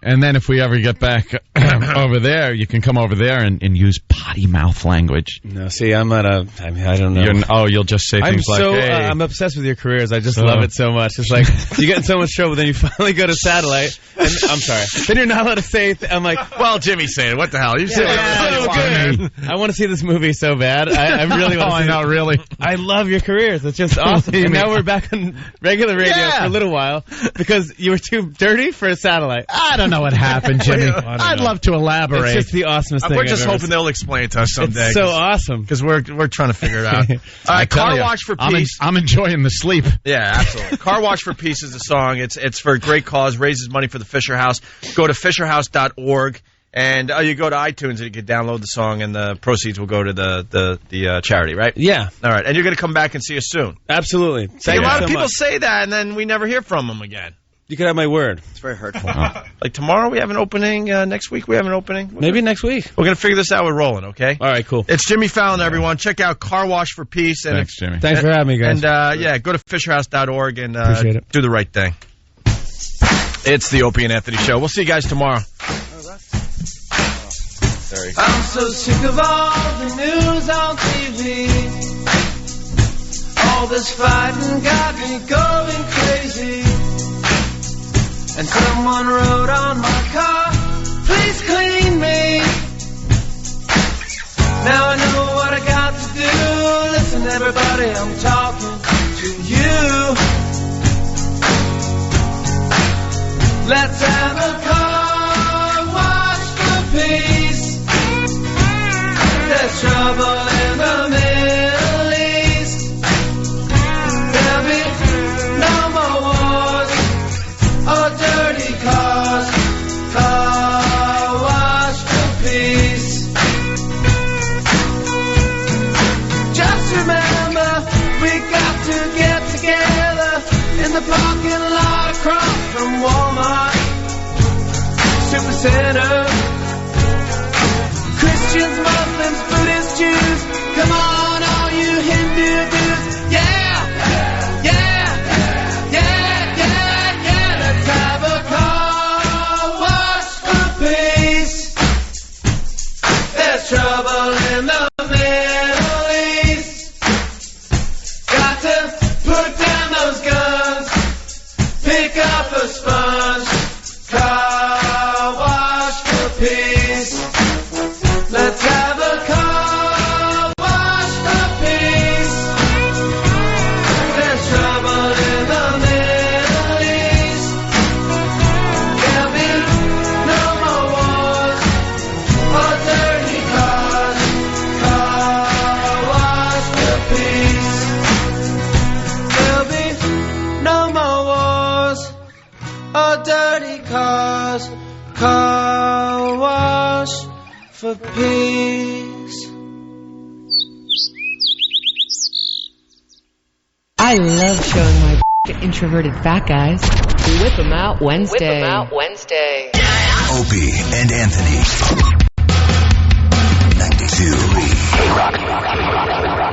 and then if we ever get back over there, you can come over there and use potty mouth language. No, see, I'm not a. I mean, I don't know. You'll just say things like, hey. I'm obsessed with your careers. I just love it so much. It's like you get in so much trouble, then you finally go to satellite. And I'm sorry. Then you're not allowed to say. I'm like, well, Jimmy's saying, what the hell? You say whatever you want, man. I want to see this movie so bad. I really want to see it. Really. I love your careers. It's just awesome. And now we're back on regular radio for a little while because you were too dirty for a satellite. I don't know what happened, Jimmy. I'd love to elaborate. It's just the awesomest thing. We're just hoping they'll explain it to us someday. It's so awesome. Because we're trying to figure it out. All right, Car Wash for Peace. I'm enjoying the sleep. Yeah, absolutely. Car Wash for Peace is the song. It's for a great cause, raises money for the Fisher House. Go to fisherhouse.org, and you go to iTunes and you can download the song, and the proceeds will go to the charity, right? Yeah. All right, and you're going to come back and see us soon. Absolutely. A lot of people say that, and then we never hear from them again. You could have my word. It's very hurtful. Like tomorrow we have an opening. Next week we have an opening. Maybe next week. We're going to figure this out with Roland, okay? All right, cool. It's Jimmy Fallon, everyone. Check out Car Wash for Peace. And Thanks, Jimmy. Thanks for having me, guys. And go to fisherhouse.org and Appreciate it. do the right thing. It's the Opie and Anthony Show. We'll see you guys tomorrow. I'm so sick of all the news on TV. All this fighting got me going crazy. And someone wrote on my car, please clean me. Now I know what I got to do. Listen, everybody, I'm talking to you. Let's have a car wash for peace. There's trouble in the Middle East. There'll be no more wars or dirty cars. Car wash for peace. Just remember, we got to get together in the parking lot across from Walmart Supercenter. Christians, Muslims, Buddhists, Jews, come on, all you Hindu dudes, yeah, yeah, yeah, yeah, yeah, let's have a car wash for peace. There's trouble in the Middle East. Got to put down those guns, pick up a sponge, car wash for peace. Let's have a car wash for peace. There's trouble in the Middle East. There'll be no more wars or dirty cars. Car wash for peace. There'll be no more wars or dirty cars. Car wash for peace. I love showing my Introverted fat guys. Whip 'em out Wednesday. Opie and Anthony. 92.3 K-Rock.